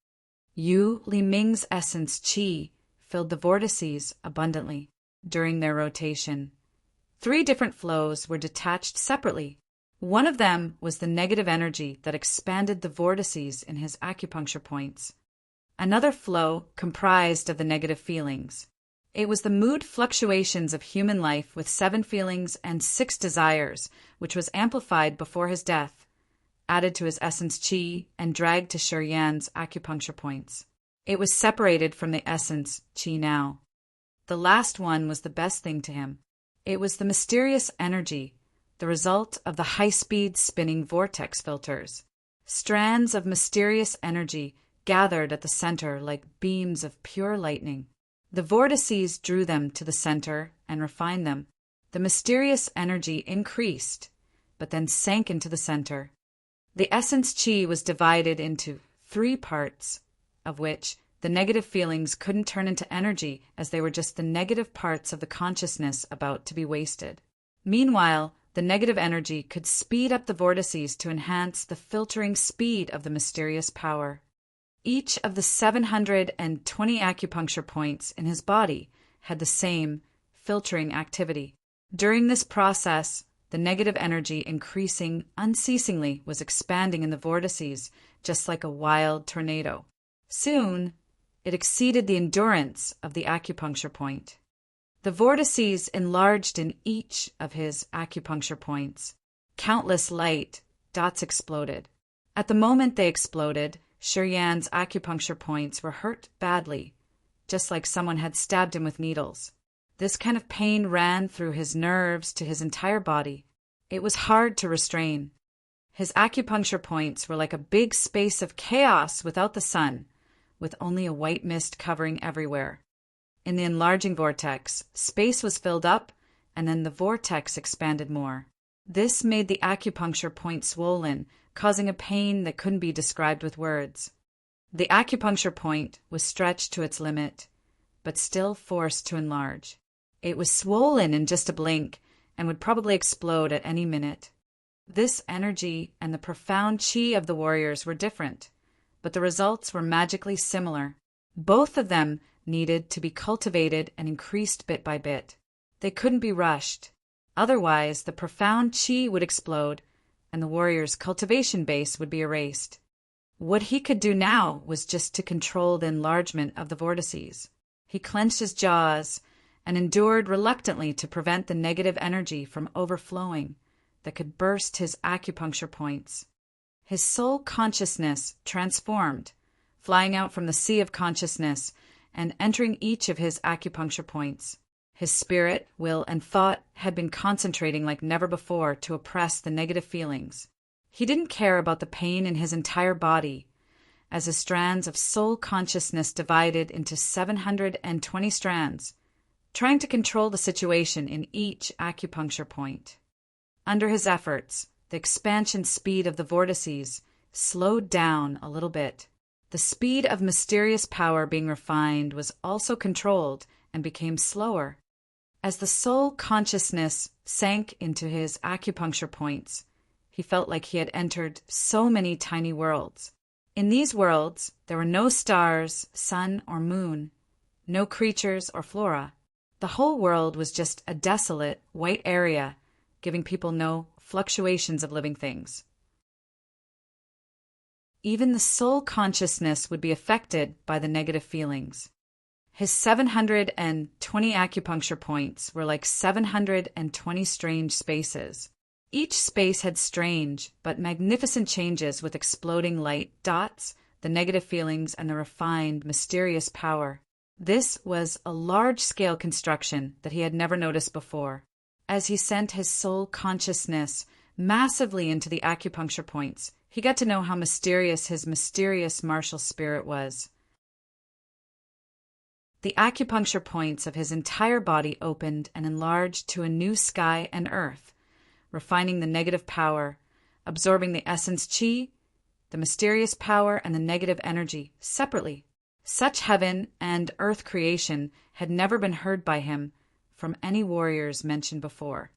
Yu Li Ming's essence qi filled the vortices abundantly. During their rotation, 3 different flows were detached separately. One of them was the negative energy that expanded the vortices in his acupuncture points. Another flow comprised of the negative feelings. It was the mood fluctuations of human life with 7 feelings and 6 desires, which was amplified before his death, added to his essence qi, and dragged to Yan's acupuncture points. It was separated from the essence qi now. The last one was the best thing to him. It was the mysterious energy, the result of the high-speed spinning vortex filters. Strands of mysterious energy gathered at the center like beams of pure lightning. The vortices drew them to the center and refined them. The mysterious energy increased, but then sank into the center. The essence qi was divided into 3 parts, of which the negative feelings couldn't turn into energy as they were just the negative parts of the consciousness about to be wasted. Meanwhile, the negative energy could speed up the vortices to enhance the filtering speed of the mysterious power. Each of the 720 acupuncture points in his body had the same filtering activity. During this process, the negative energy increasing unceasingly was expanding in the vortices just like a wild tornado. Soon, it exceeded the endurance of the acupuncture point. The vortices enlarged in each of his acupuncture points. Countless light dots exploded. At the moment they exploded, Yan's acupuncture points were hurt badly, just like someone had stabbed him with needles. This kind of pain ran through his nerves to his entire body. It was hard to restrain. His acupuncture points were like a big space of chaos without the sun, with only a white mist covering everywhere. In the enlarging vortex, space was filled up and then the vortex expanded more. This made the acupuncture point swollen, causing a pain that couldn't be described with words. The acupuncture point was stretched to its limit, but still forced to enlarge. It was swollen in just a blink and would probably explode at any minute. This energy and the profound chi of the warriors were different, but the results were magically similar. Both of them needed to be cultivated and increased bit by bit. They couldn't be rushed. Otherwise, the profound chi would explode, and the warrior's cultivation base would be erased. What he could do now was just to control the enlargement of the vortices. He clenched his jaws and endured reluctantly to prevent the negative energy from overflowing that could burst his acupuncture points. His soul consciousness transformed, flying out from the sea of consciousness and entering each of his acupuncture points. His spirit, will, and thought had been concentrating like never before to oppress the negative feelings. He didn't care about the pain in his entire body, as the strands of soul consciousness divided into 720 strands, trying to control the situation in each acupuncture point. Under his efforts, the expansion speed of the vortices slowed down a little bit. The speed of mysterious power being refined was also controlled and became slower. As the soul consciousness sank into his acupuncture points, he felt like he had entered so many tiny worlds. In these worlds, there were no stars, sun, or moon, no creatures or flora. The whole world was just a desolate, white area, giving people no fluctuations of living things. Even the soul consciousness would be affected by the negative feelings. His 720 acupuncture points were like 720 strange spaces. Each space had strange but magnificent changes with exploding light dots, the negative feelings, and the refined, mysterious power. This was a large-scale construction that he had never noticed before. As he sent his soul consciousness massively into the acupuncture points, he got to know how mysterious his mysterious martial spirit was. The acupuncture points of his entire body opened and enlarged to a new sky and earth, refining the negative power, absorbing the essence chi, the mysterious power, and the negative energy separately. Such heaven and earth creation had never been heard by him from any warriors mentioned before.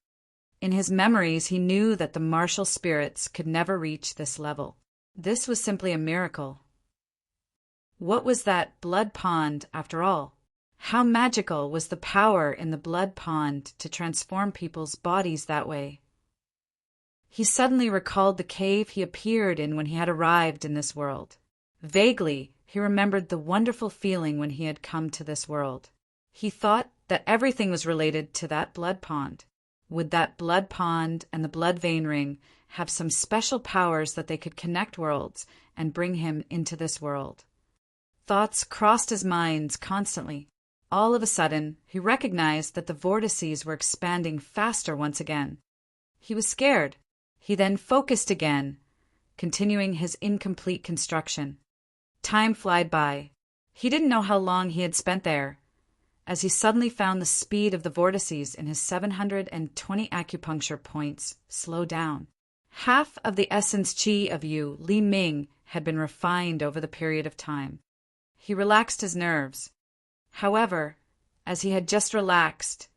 In his memories, he knew that the martial spirits could never reach this level. This was simply a miracle. What was that blood pond, after all? How magical was the power in the blood pond to transform people's bodies that way? He suddenly recalled the cave he appeared in when he had arrived in this world. Vaguely, he remembered the wonderful feeling when he had come to this world. He thought that everything was related to that blood pond. Would that blood pond and the blood vein ring have some special powers that they could connect worlds and bring him into this world? Thoughts crossed his mind constantly. All of a sudden, he recognized that the vortices were expanding faster once again. He was scared. He then focused again, continuing his incomplete construction. Time flied by. He didn't know how long he had spent there, as he suddenly found the speed of the vortices in his 720 acupuncture points slow down. Half of the essence chi of Yu, Li Ming, had been refined over the period of time. He relaxed his nerves. However, as he had just relaxed,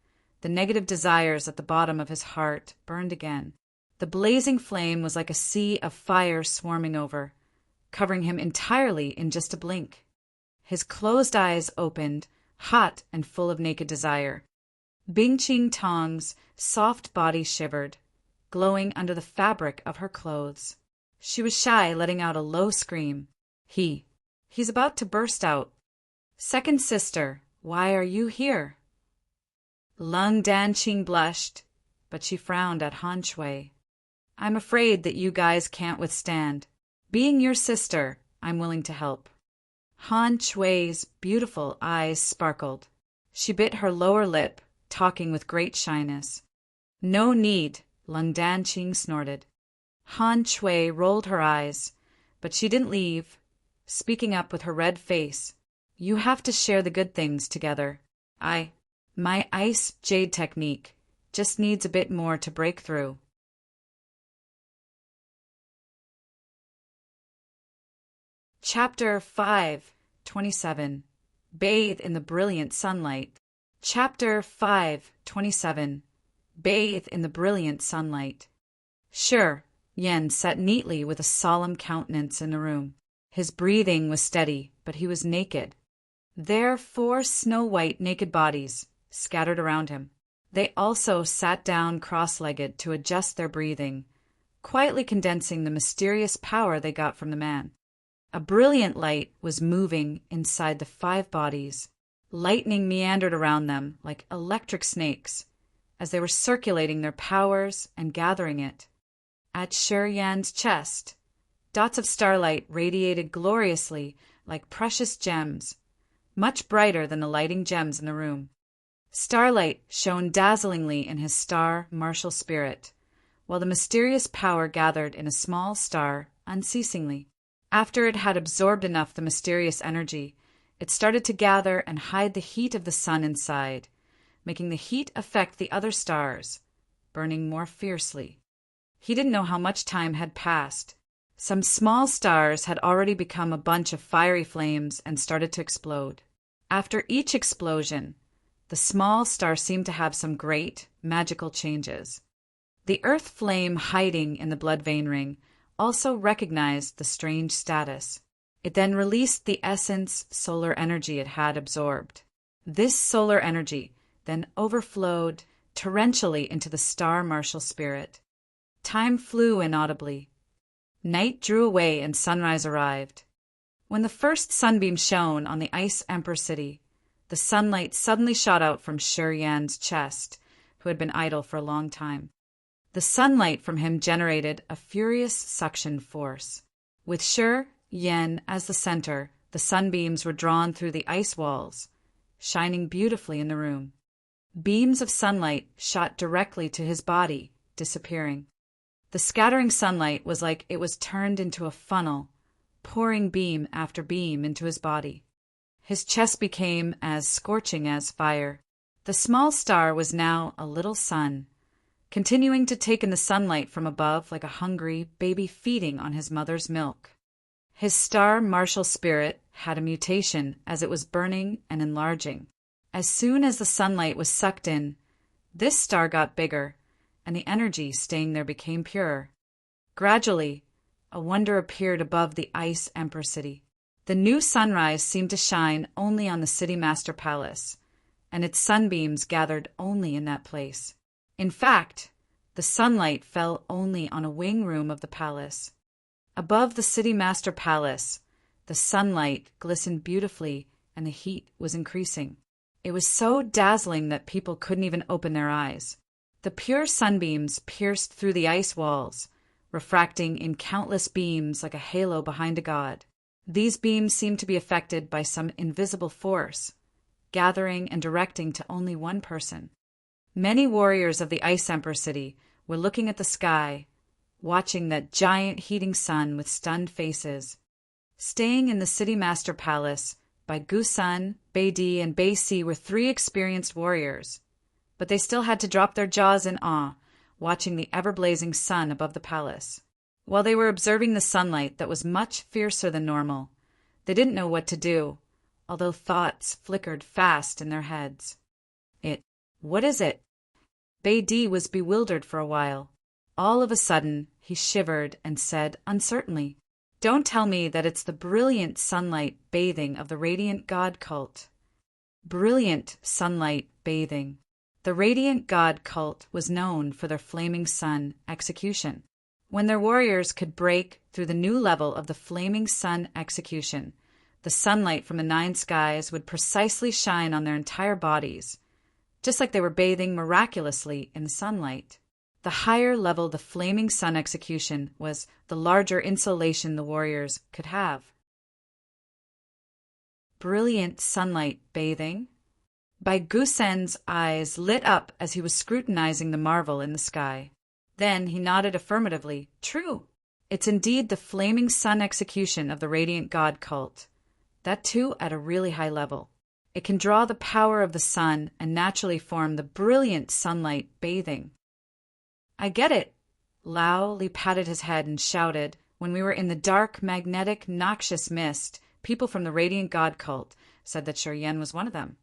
the negative desires at the bottom of his heart burned again. The blazing flame was like a sea of fire swarming over, covering him entirely in just a blink. His closed eyes opened, hot and full of naked desire. Bing Ching Tong's soft body shivered, glowing under the fabric of her clothes. She was shy, letting out a low scream. He's about to burst out. Second sister, why are you here? Lung Danqing blushed, but she frowned at Han Shui. I'm afraid that you guys can't withstand. Being your sister, I'm willing to help. Han Shui's beautiful eyes sparkled. She bit her lower lip, talking with great shyness. No need, Lung Danqing snorted. Han Shui rolled her eyes, but she didn't leave, speaking up with her red face. You have to share the good things together. My ice jade technique. just needs a bit more to break through. Chapter 5:27. Bathe in the brilliant sunlight. Chapter 5:27. Bathe in the brilliant sunlight. Sure, Yen sat neatly with a solemn countenance in the room. His breathing was steady, but he was naked. There 4 snow-white naked bodies scattered around him. They also sat down cross-legged to adjust their breathing, quietly condensing the mysterious power they got from the man. A brilliant light was moving inside the 5 bodies. Lightning meandered around them like electric snakes as they were circulating their powers and gathering it. At Shi Yan's chest, dots of starlight radiated gloriously like precious gems, much brighter than the lighting gems in the room. Starlight shone dazzlingly in his star martial spirit, while the mysterious power gathered in a small star unceasingly. After it had absorbed enough the mysterious energy, it started to gather and hide the heat of the sun inside, making the heat affect the other stars, burning more fiercely. He didn't know how much time had passed. Some small stars had already become a bunch of fiery flames and started to explode. After each explosion, the small star seemed to have some great, magical changes. The earth flame hiding in the blood vein ring also recognized the strange status. It then released the essence solar energy it had absorbed. This solar energy then overflowed torrentially into the star martial spirit. Time flew inaudibly. Night drew away and sunrise arrived. When the first sunbeam shone on the Ice Emperor city, the sunlight suddenly shot out from Shi Yan's chest, who had been idle for a long time. The sunlight from him generated a furious suction force. With Shi Yan as the center, the sunbeams were drawn through the ice walls, shining beautifully in the room. Beams of sunlight shot directly to his body, disappearing. The scattering sunlight was like it was turned into a funnel, pouring beam after beam into his body. His chest became as scorching as fire. The small star was now a little sun, continuing to take in the sunlight from above like a hungry baby feeding on his mother's milk. His star martial spirit had a mutation as it was burning and enlarging. As soon as the sunlight was sucked in, this star got bigger, and the energy staying there became purer. Gradually, a wonder appeared above the Ice Emperor city. The new sunrise seemed to shine only on the city master palace, and its sunbeams gathered only in that place. In fact, the sunlight fell only on a wing room of the palace. Above the city master palace, the sunlight glistened beautifully and the heat was increasing. It was so dazzling that people couldn't even open their eyes. The pure sunbeams pierced through the ice walls, refracting in countless beams like a halo behind a god. These beams seemed to be affected by some invisible force, gathering and directing to only one person. Many warriors of the Ice Emperor city were looking at the sky, watching that giant heating sun with stunned faces. Staying in the city master palace, by Gusun, Beidi, and Beisi were 3 experienced warriors, but they still had to drop their jaws in awe, watching the ever-blazing sun above the palace. While they were observing the sunlight that was much fiercer than normal, they didn't know what to do, although thoughts flickered fast in their heads. What is it? Beidi was bewildered for a while. All of a sudden, he shivered and said uncertainly, "Don't tell me that it's the brilliant sunlight bathing of the radiant god cult." Brilliant sunlight bathing. The radiant god cult was known for their flaming sun execution. When their warriors could break through the new level of the flaming sun execution, the sunlight from the 9 skies would precisely shine on their entire bodies, just like they were bathing miraculously in the sunlight. The higher level the flaming sun execution was, the larger insolation the warriors could have. Brilliant sunlight bathing. Bai Gusen's eyes lit up as he was scrutinizing the marvel in the sky. Then he nodded affirmatively. True. It's indeed the flaming sun execution of the radiant god cult. That too at a really high level. It can draw the power of the sun and naturally form the brilliant sunlight bathing. I get it. Lao Li patted his head and shouted, when we were in the dark, magnetic, noxious mist, people from the Radiant God cult said that Yan was one of them.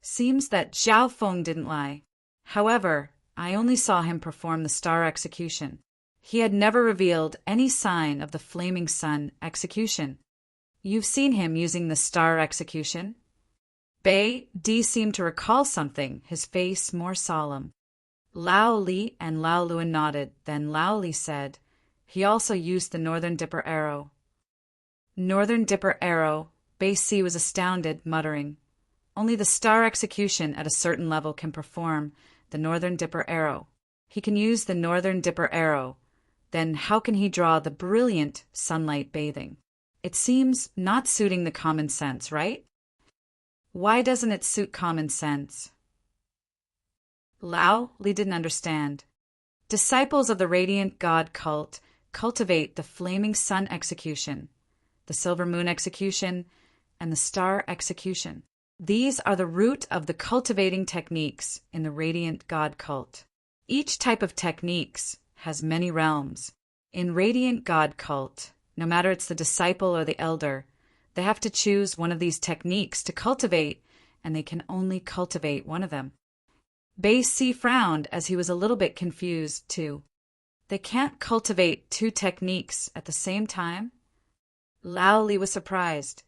Seems that Zhao Feng didn't lie. However, I only saw him perform the star execution. He had never revealed any sign of the flaming sun execution. You've seen him using the star execution? Bei Di seemed to recall something, his face more solemn. Lao Li and Lao Luan nodded, then Lao Li said, he also used the Northern Dipper arrow. Northern Dipper arrow, Bei Si was astounded, muttering. Only the star execution at a certain level can perform the Northern Dipper arrow. He can use the Northern Dipper arrow. Then how can he draw the brilliant sunlight bathing? It seems not suiting the common sense, right? Why doesn't it suit common sense? Lao Li didn't understand. Disciples of the Radiant God cult cultivate the flaming sun execution, the silver moon execution, and the star execution. These are the root of the cultivating techniques in the Radiant God cult. Each type of techniques has many realms. In Radiant God cult, no matter it's the disciple or the elder, they have to choose one of these techniques to cultivate, and they can only cultivate one of them. Bei Si frowned as he was a little bit confused, too. They can't cultivate two techniques at the same time? Lao Li was surprised.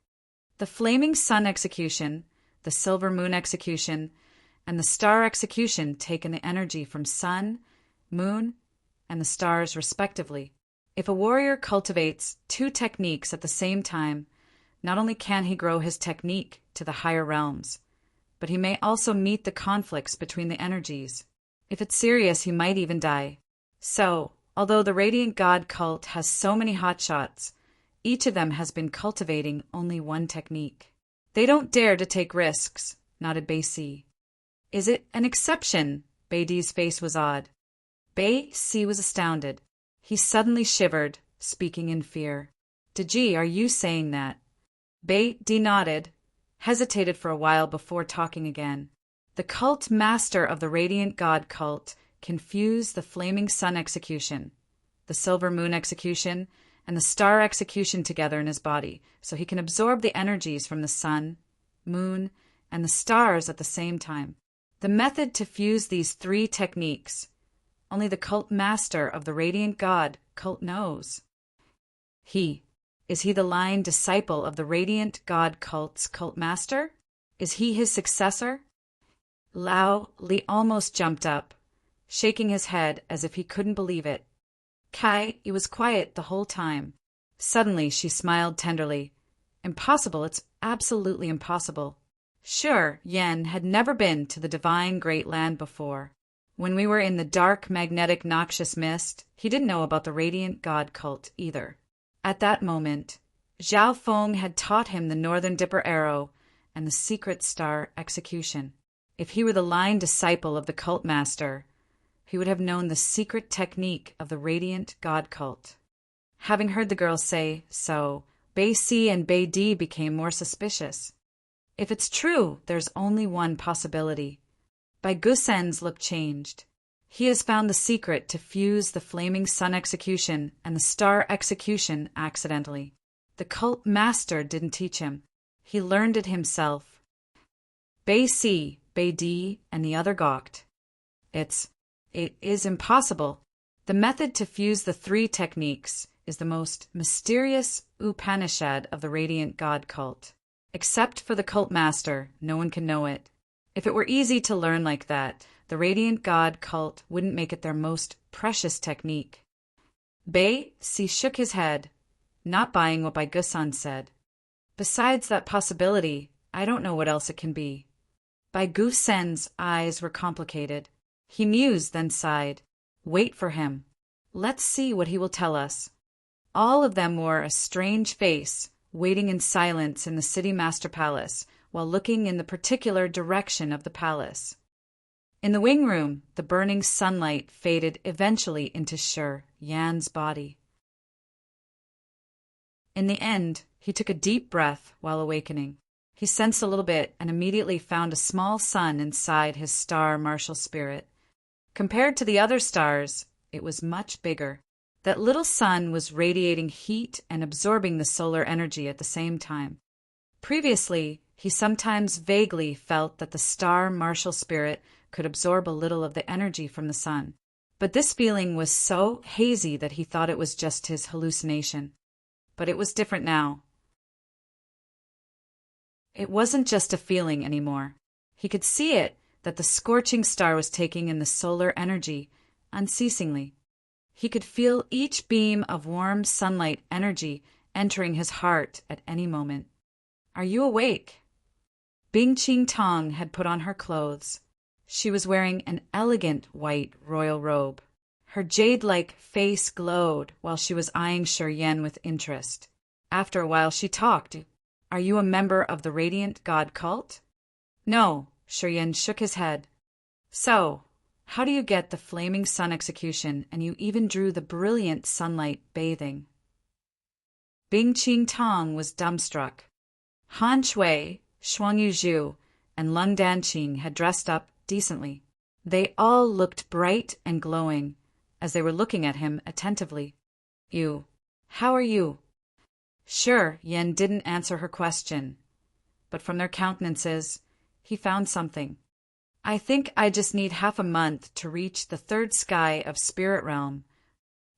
The flaming sun execution, the silver moon execution, and the star execution take in the energy from sun, moon, and the stars respectively. If a warrior cultivates two techniques at the same time, not only can he grow his technique to the higher realms, but he may also meet the conflicts between the energies. If it's serious, he might even die. So, although the Radiant God cult has so many hotshots, each of them has been cultivating only one technique. They don't dare to take risks, nodded Bei Si. Is it an exception? Bei Di's face was odd. Bei Si was astounded. He suddenly shivered, speaking in fear. Deji, are you saying that? Bei Di nodded, hesitated for a while before talking again. The cult master of the Radiant God cult can fuse the flaming sun execution, the silver moon execution, and the star execution together in his body, so he can absorb the energies from the sun, moon, and the stars at the same time. The method to fuse these three techniques, only the cult master of the Radiant God cult knows. Is he the line disciple of the Radiant God cult's cult master? Is he his successor? Lao Li almost jumped up, shaking his head as if he couldn't believe it. Kai was quiet the whole time. Suddenly she smiled tenderly. Impossible, it's absolutely impossible. Sure, Yan had never been to the divine great land before. When we were in the dark, magnetic, noxious mist, he didn't know about the Radiant God cult either. At that moment, Zhao Feng had taught him the Northern Dipper arrow and the secret star execution. If he were the line disciple of the cult master, he would have known the secret technique of the Radiant God cult. Having heard the girl say so, Bei Si and Bei Di became more suspicious. If it's true, there's only one possibility. Bai Gusen's look changed. He has found the secret to fuse the flaming sun execution and the star execution accidentally. The cult master didn't teach him. He learned it himself. Bei Si, Bei Di, and the other gawked. It is impossible. The method to fuse the three techniques is the most mysterious Upanishad of the Radiant God cult. Except for the cult master, no one can know it. If it were easy to learn like that, the Radiant God cult wouldn't make it their most precious technique. Bei Si shook his head, not buying what Bai Gusan said. Besides that possibility, I don't know what else it can be. Bai Gusen's eyes were complicated. He mused, then sighed. Wait for him. Let's see what he will tell us. All of them wore a strange face, waiting in silence in the city master palace, while looking in the particular direction of the palace. In the wing room, the burning sunlight faded eventually into Yan's body. In the end, He took a deep breath while awakening. He sensed a little bit and immediately found a small sun inside his star martial spirit. Compared to the other stars, it was much bigger. That little sun was radiating heat and absorbing the solar energy at the same time. Previously, he sometimes vaguely felt that the star martial spirit could absorb a little of the energy from the sun. But this feeling was so hazy that he thought it was just his hallucination. But it was different now. It wasn't just a feeling anymore. He could see it, that the scorching star was taking in the solar energy unceasingly. He could feel each beam of warm sunlight energy entering his heart at any moment. "Are you awake?" Bing Ching Tong had put on her clothes. She was wearing an elegant white royal robe. Her jade-like face glowed while she was eyeing Shi Yan with interest. After a while she talked. "Are you a member of the Radiant God cult?" "No," Shi Yan shook his head. "So, how do you get the flaming sun execution and you even drew the brilliant sunlight bathing?" Bing Ching Tong was dumbstruck. Han Shui, Shuangyu Zhu, and Lung Danqing had dressed up decently. They all looked bright and glowing as they were looking at him attentively. How are you?" Sure, Yen didn't answer her question, but from their countenances, he found something. "I think I just need half a month to reach the third sky of Spirit Realm."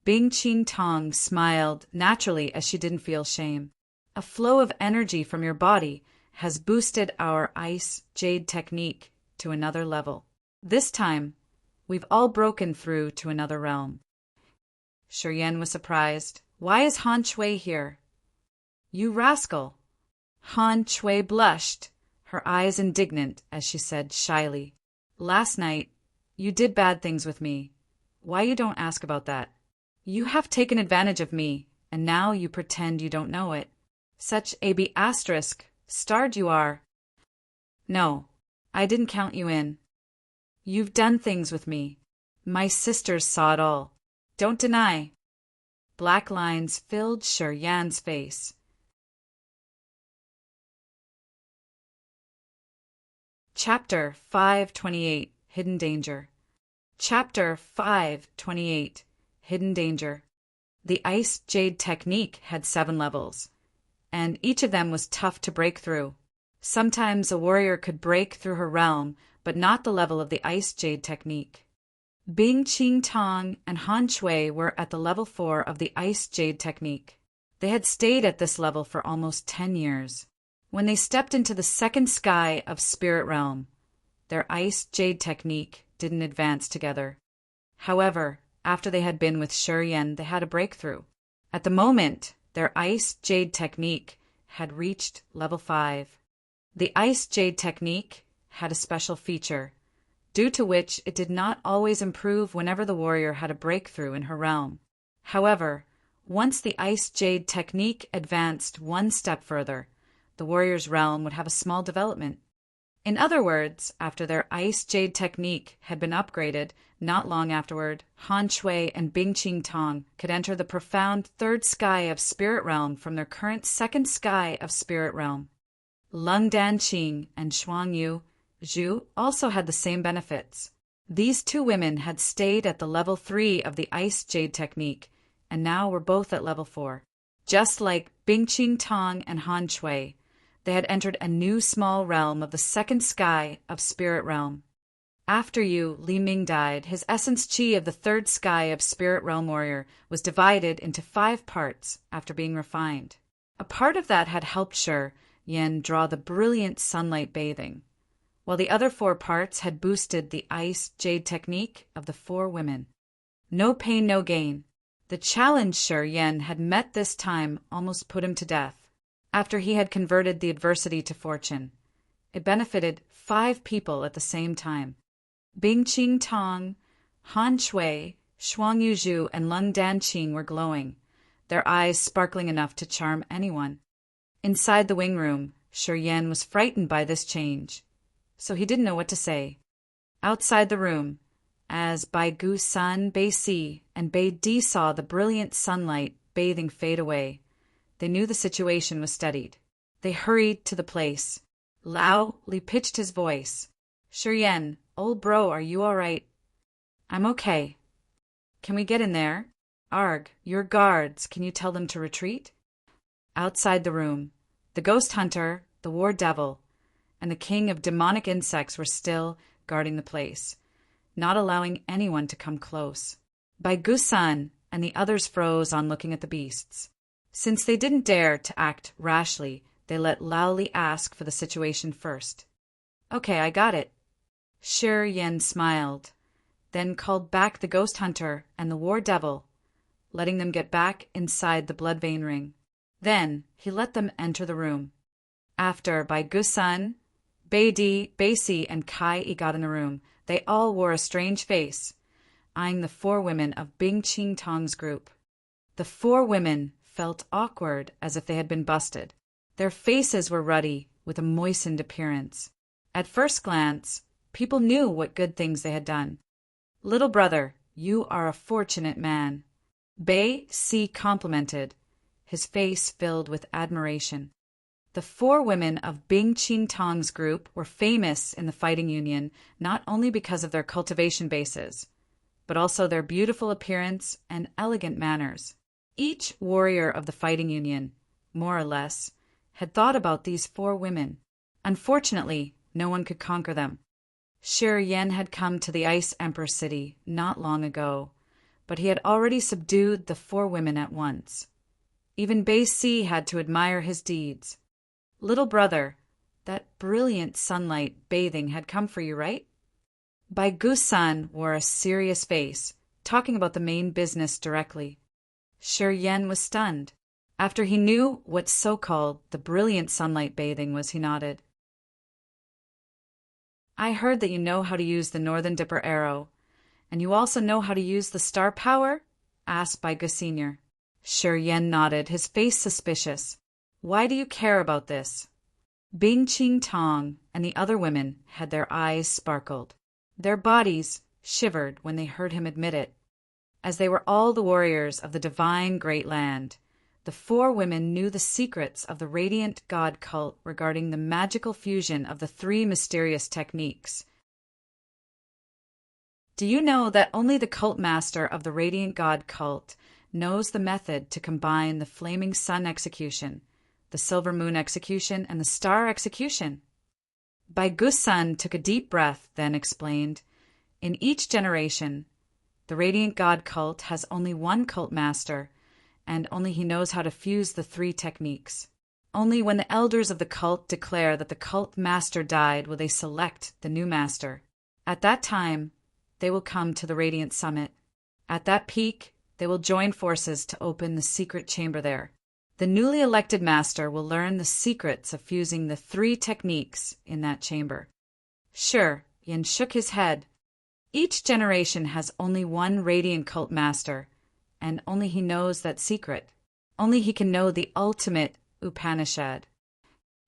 Bing Ching Tong smiled naturally as she didn't feel shame. "A flow of energy from your body has boosted our ice jade technique to another level. This time, we've all broken through to another realm." Shi Yan was surprised. "Why is Han Shui here?" "You rascal!" Han Shui blushed, her eyes indignant as she said shyly, "Last night, you did bad things with me. Why you don't ask about that? You have taken advantage of me, and now you pretend you don't know it. Such a B** starred you are." "No, I didn't count you in. You've done things with me. My sisters saw it all. Don't deny." Black lines filled Shi Yan's face. Chapter 528 Hidden Danger. Chapter 528 Hidden Danger. The Ice Jade Technique had 7 levels, and each of them was tough to break through. Sometimes a warrior could break through her realm, but not the level of the Ice Jade Technique. Bing Ching Tong and Han Shui were at the level 4 of the Ice Jade Technique. They had stayed at this level for almost 10 years. When they stepped into the second sky of Spirit Realm, their Ice Jade Technique didn't advance together. However, after they had been with Shi Yan, they had a breakthrough. At the moment, their Ice Jade Technique had reached level 5. The Ice Jade Technique had a special feature, due to which it did not always improve whenever the warrior had a breakthrough in her realm. However, once the Ice Jade Technique advanced one step further, the warrior's realm would have a small development. In other words, after their Ice Jade Technique had been upgraded, not long afterward, Han Shui and Bing Ching Tong could enter the profound third sky of Spirit Realm from their current second sky of Spirit Realm. Lung Danqing and Shuangyu Zhu also had the same benefits. These 2 women had stayed at the level 3 of the Ice Jade Technique, and now were both at level 4. Just like Bing Ching Tong and Han Shui, they had entered a new small realm of the second sky of Spirit Realm. After Li Ming died, his essence chi of the third sky of Spirit Realm warrior was divided into 5 parts after being refined. A part of that had helped Shi Yan draw the brilliant sunlight bathing, while the other 4 parts had boosted the Ice Jade Technique of the 4 women. No pain, no gain. The challenge Shi Yan had met this time almost put him to death. After he had converted the adversity to fortune, it benefited 5 people at the same time. Bing Ching Tong, Han Shui, Shuangyu Zhu, and Lung Danqing were glowing, their eyes sparkling enough to charm anyone. Inside the wing room, Shi Yan was frightened by this change, so he didn't know what to say. Outside the room, as Bai Gu San, Bei Si, and Bei Di saw the brilliant sunlight bathing fade away, They knew the situation was steadied. They hurried to the place. Lao Li pitched his voice. Yen, old bro, are you all right? I'm okay. Can we get in there? Arg, your guards, can you tell them to retreat? Outside the room, the ghost hunter, the war devil, and the king of demonic insects were still guarding the place, not allowing anyone to come close. Bai Gusan and the others froze on looking at the beasts. Since they didn't dare to act rashly, they let Lao Li ask for the situation first. Okay, I got it. Yen smiled, then called back the ghost hunter and the war devil, letting them get back inside the blood vein ring. Then he let them enter the room. After Bai Gusan, Bai Di, Bai Si, and Kai Yi got in the room, they all wore a strange face, eyeing the 4 women of Bing Ching Tong's group. The 4 women felt awkward, as if they had been busted. Their faces were ruddy, with a moistened appearance. At first glance, people knew what good things they had done. Little brother, you are a fortunate man. Bai Si complimented, his face filled with admiration. The 4 women of Bing Ching Tong's group were famous in the fighting union not only because of their cultivation bases, but also their beautiful appearance and elegant manners. Each warrior of the fighting union, more or less, had thought about these 4 women. Unfortunately, no one could conquer them. Yen had come to the Ice Emperor City not long ago, but he had already subdued the 4 women at once. Even Bai Si had to admire his deeds. Little brother, that brilliant sunlight bathing had come for you, right? Bai Gusan wore a serious face, talking about the main business directly. Yen was stunned. After he knew what so-called the brilliant sunlight bathing was, he nodded. I heard that you know how to use the Northern Dipper arrow, and you also know how to use the star power? Asked Bai Gu Sr. Yen nodded, his face suspicious. Why do you care about this? Bing Ching Tong and the other women had their eyes sparkled. Their bodies shivered when they heard him admit it. As they were all the warriors of the divine great land, the 4 women knew the secrets of the radiant god cult regarding the magical fusion of the 3 mysterious techniques. Do you know that only the cult master of the radiant god cult knows the method to combine the flaming sun execution, the silver moon execution, and the star execution? Bai Gusan took a deep breath, then explained, in each generation, the radiant god cult has only one cult master, and only he knows how to fuse the 3 techniques. Only when the elders of the cult declare that the cult master died will they select the new master. At that time, they will come to the Radiant Summit. At that peak, they will join forces to open the secret chamber there. The newly elected master will learn the secrets of fusing the 3 techniques in that chamber. Yen shook his head. Each generation has only one radiant cult master, and only he knows that secret. Only he can know the ultimate Upanishad.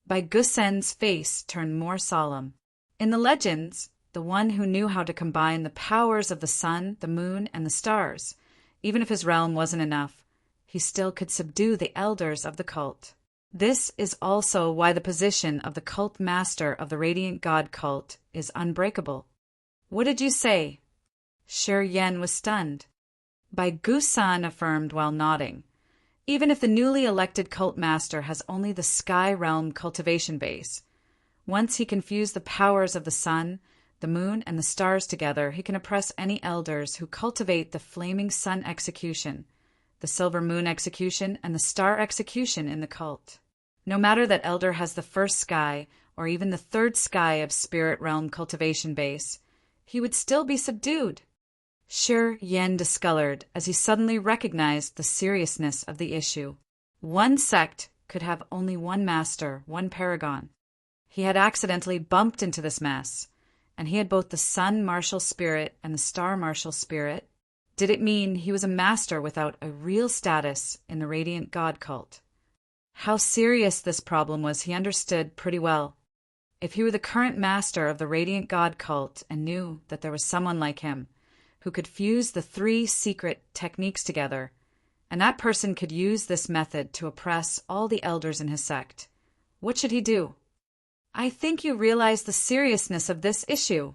Bai Gusen's face turned more solemn. In the legends, the one who knew how to combine the powers of the sun, the moon, and the stars, even if his realm wasn't enough, he still could subdue the elders of the cult. This is also why the position of the cult master of the Radiant God cult is unbreakable. What did you say? Yen was stunned. Bai Gusan affirmed while nodding. Even if the newly elected cult master has only the sky realm cultivation base, once he can fuse the powers of the sun, the moon, and the stars together, he can oppress any elders who cultivate the flaming sun execution, the silver moon execution, and the star execution in the cult. No matter that elder has the first sky, or even the third sky of spirit realm cultivation base, he would still be subdued. Yen discolored as he suddenly recognized the seriousness of the issue. One sect could have only one master, one paragon. He had accidentally bumped into this mess, and he had both the sun martial spirit and the star martial spirit. Did it mean he was a master without a real status in the Radiant God cult? How serious this problem was he understood pretty well. If he were the current master of the Radiant God cult and knew that there was someone like him who could fuse the 3 secret techniques together, and that person could use this method to oppress all the elders in his sect. What should he do? I think you realize the seriousness of this issue.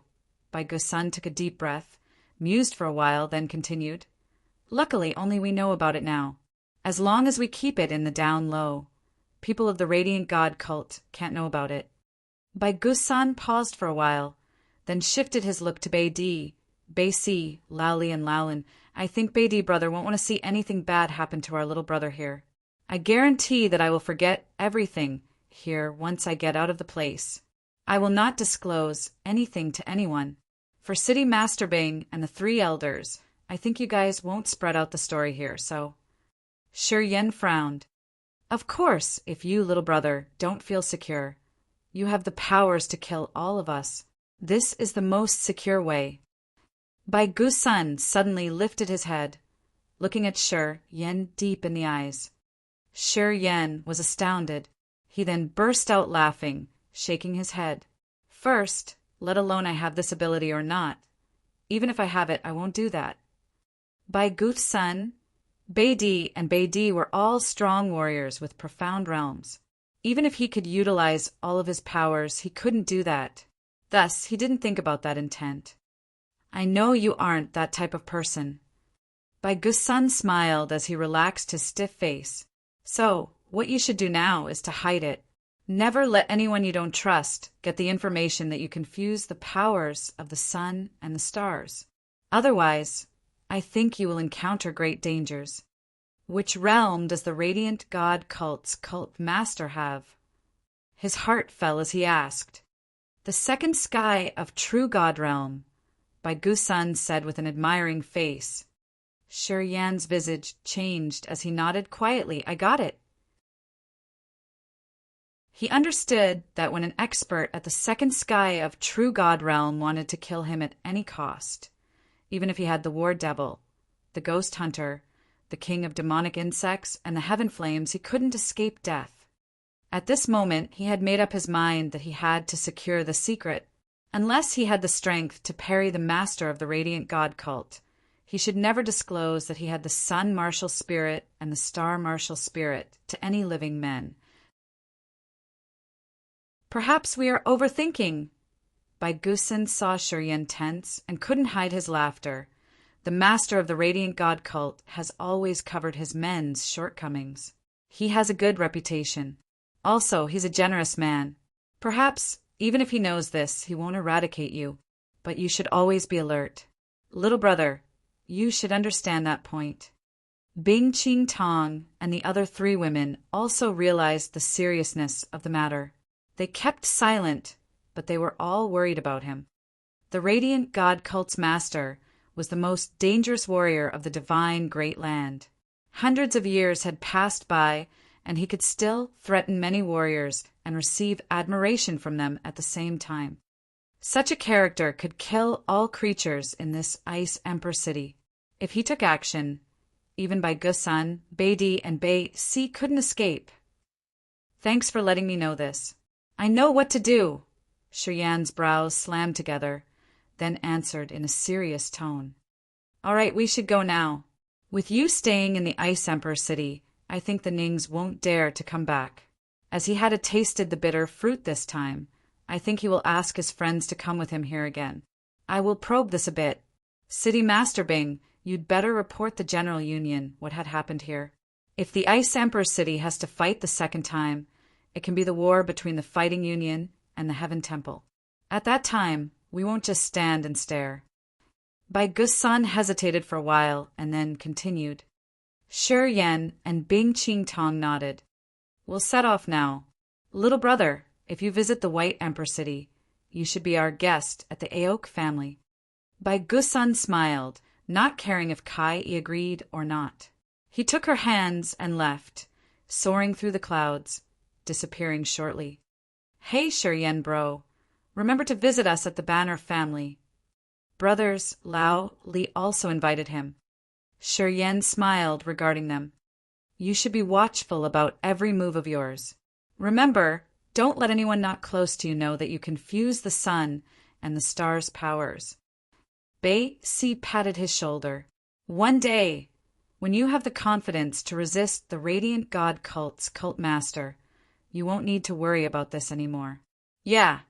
Bai Gusan took a deep breath, mused for a while, then continued. Luckily, only we know about it now. As long as we keep it in the down low, people of the Radiant God cult can't know about it. Bai Gusan paused for a while, then shifted his look to Bai Di, Bai Si, Lao Li, and Laolin. I think Bai Di brother won't want to see anything bad happen to our little brother here. I guarantee that I will forget everything here once I get out of the place. I will not disclose anything to anyone. For City Master Bing and the 3 elders, I think you guys won't spread out the story here, so... Shi Yan frowned. Of course, if you, little brother, don't feel secure, you have the powers to kill all of us. This is the most secure way. Bai Gusan suddenly lifted his head, looking at Shi Yan deep in the eyes. Shi Yan was astounded. He then burst out laughing, shaking his head. First, let alone I have this ability or not. Even if I have it, I won't do that. Bai Gusan, Bai Di, and Bai Di were all strong warriors with profound realms. Even if he could utilize all of his powers, he couldn't do that. Thus, he didn't think about that intent. I know you aren't that type of person. Bai Gusan smiled as he relaxed his stiff face. So, what you should do now is to hide it. Never let anyone you don't trust get the information that you confuse the powers of the sun and the stars. Otherwise, I think you will encounter great dangers. Which realm does the Radiant God cult's cult master have? His heart fell as he asked. The second sky of True God realm, Bai Gusan said with an admiring face. Shi Yan's visage changed as he nodded quietly. I got it. He understood that when an expert at the second sky of True God realm wanted to kill him at any cost, even if he had the War Devil, the Ghost Hunter, the King of Demonic Insects, and the Heaven Flames, he couldn't escape death. At this moment, he had made up his mind that he had to secure the secret. Unless he had the strength to parry the master of the Radiant God cult, he should never disclose that he had the Sun Martial Spirit and the Star Martial Spirit to any living men. Perhaps we are overthinking. Bai Gusan saw Shi Yan tense and couldn't hide his laughter. The master of the Radiant God cult has always covered his men's shortcomings. He has a good reputation. Also, he's a generous man. Perhaps, even if he knows this, he won't eradicate you, but you should always be alert. Little brother, you should understand that point. Bing Qing Tong and the other 3 women also realized the seriousness of the matter. They kept silent, but they were all worried about him. The Radiant God cult's master was the most dangerous warrior of the divine Great Land. Hundreds of years had passed by, and he could still threaten many warriors and receive admiration from them at the same time. Such a character could kill all creatures in this Ice Emperor city. If he took action, even Bai Gusan, Bai Di, and Bai Si couldn't escape. Thanks for letting me know this. I know what to do. Shi Yan's brows slammed together, then answered in a serious tone. All right, we should go now. With you staying in the Ice Emperor city, I think the Nings won't dare to come back. As he had tasted the bitter fruit this time, I think he will ask his friends to come with him here again. I will probe this a bit. City Master Bing, you'd better report the General Union what had happened here. If the Ice Emperor city has to fight the second time, it can be the war between the Fighting Union and the Heaven Temple. At that time, we won't just stand and stare. Bai Gusan hesitated for a while and then continued. Shi Yan and Bing Qing Tong nodded. We'll set off now. Little brother, if you visit the White Emperor city, you should be our guest at the Aok family. Bai Gusan smiled, not caring if Kai agreed or not. He took her hands and left, soaring through the clouds, disappearing shortly. Hey, Shi Yan bro, remember to visit us at the Banner family. Brothers Lao Li also invited him. Shi Yan smiled regarding them. You should be watchful about every move of yours. Remember, don't let anyone not close to you know that you confuse the sun and the stars' powers. Bai Si patted his shoulder. One day, When you have the confidence to resist the Radiant God cult's cult master, you won't need to worry about this anymore. Yeah,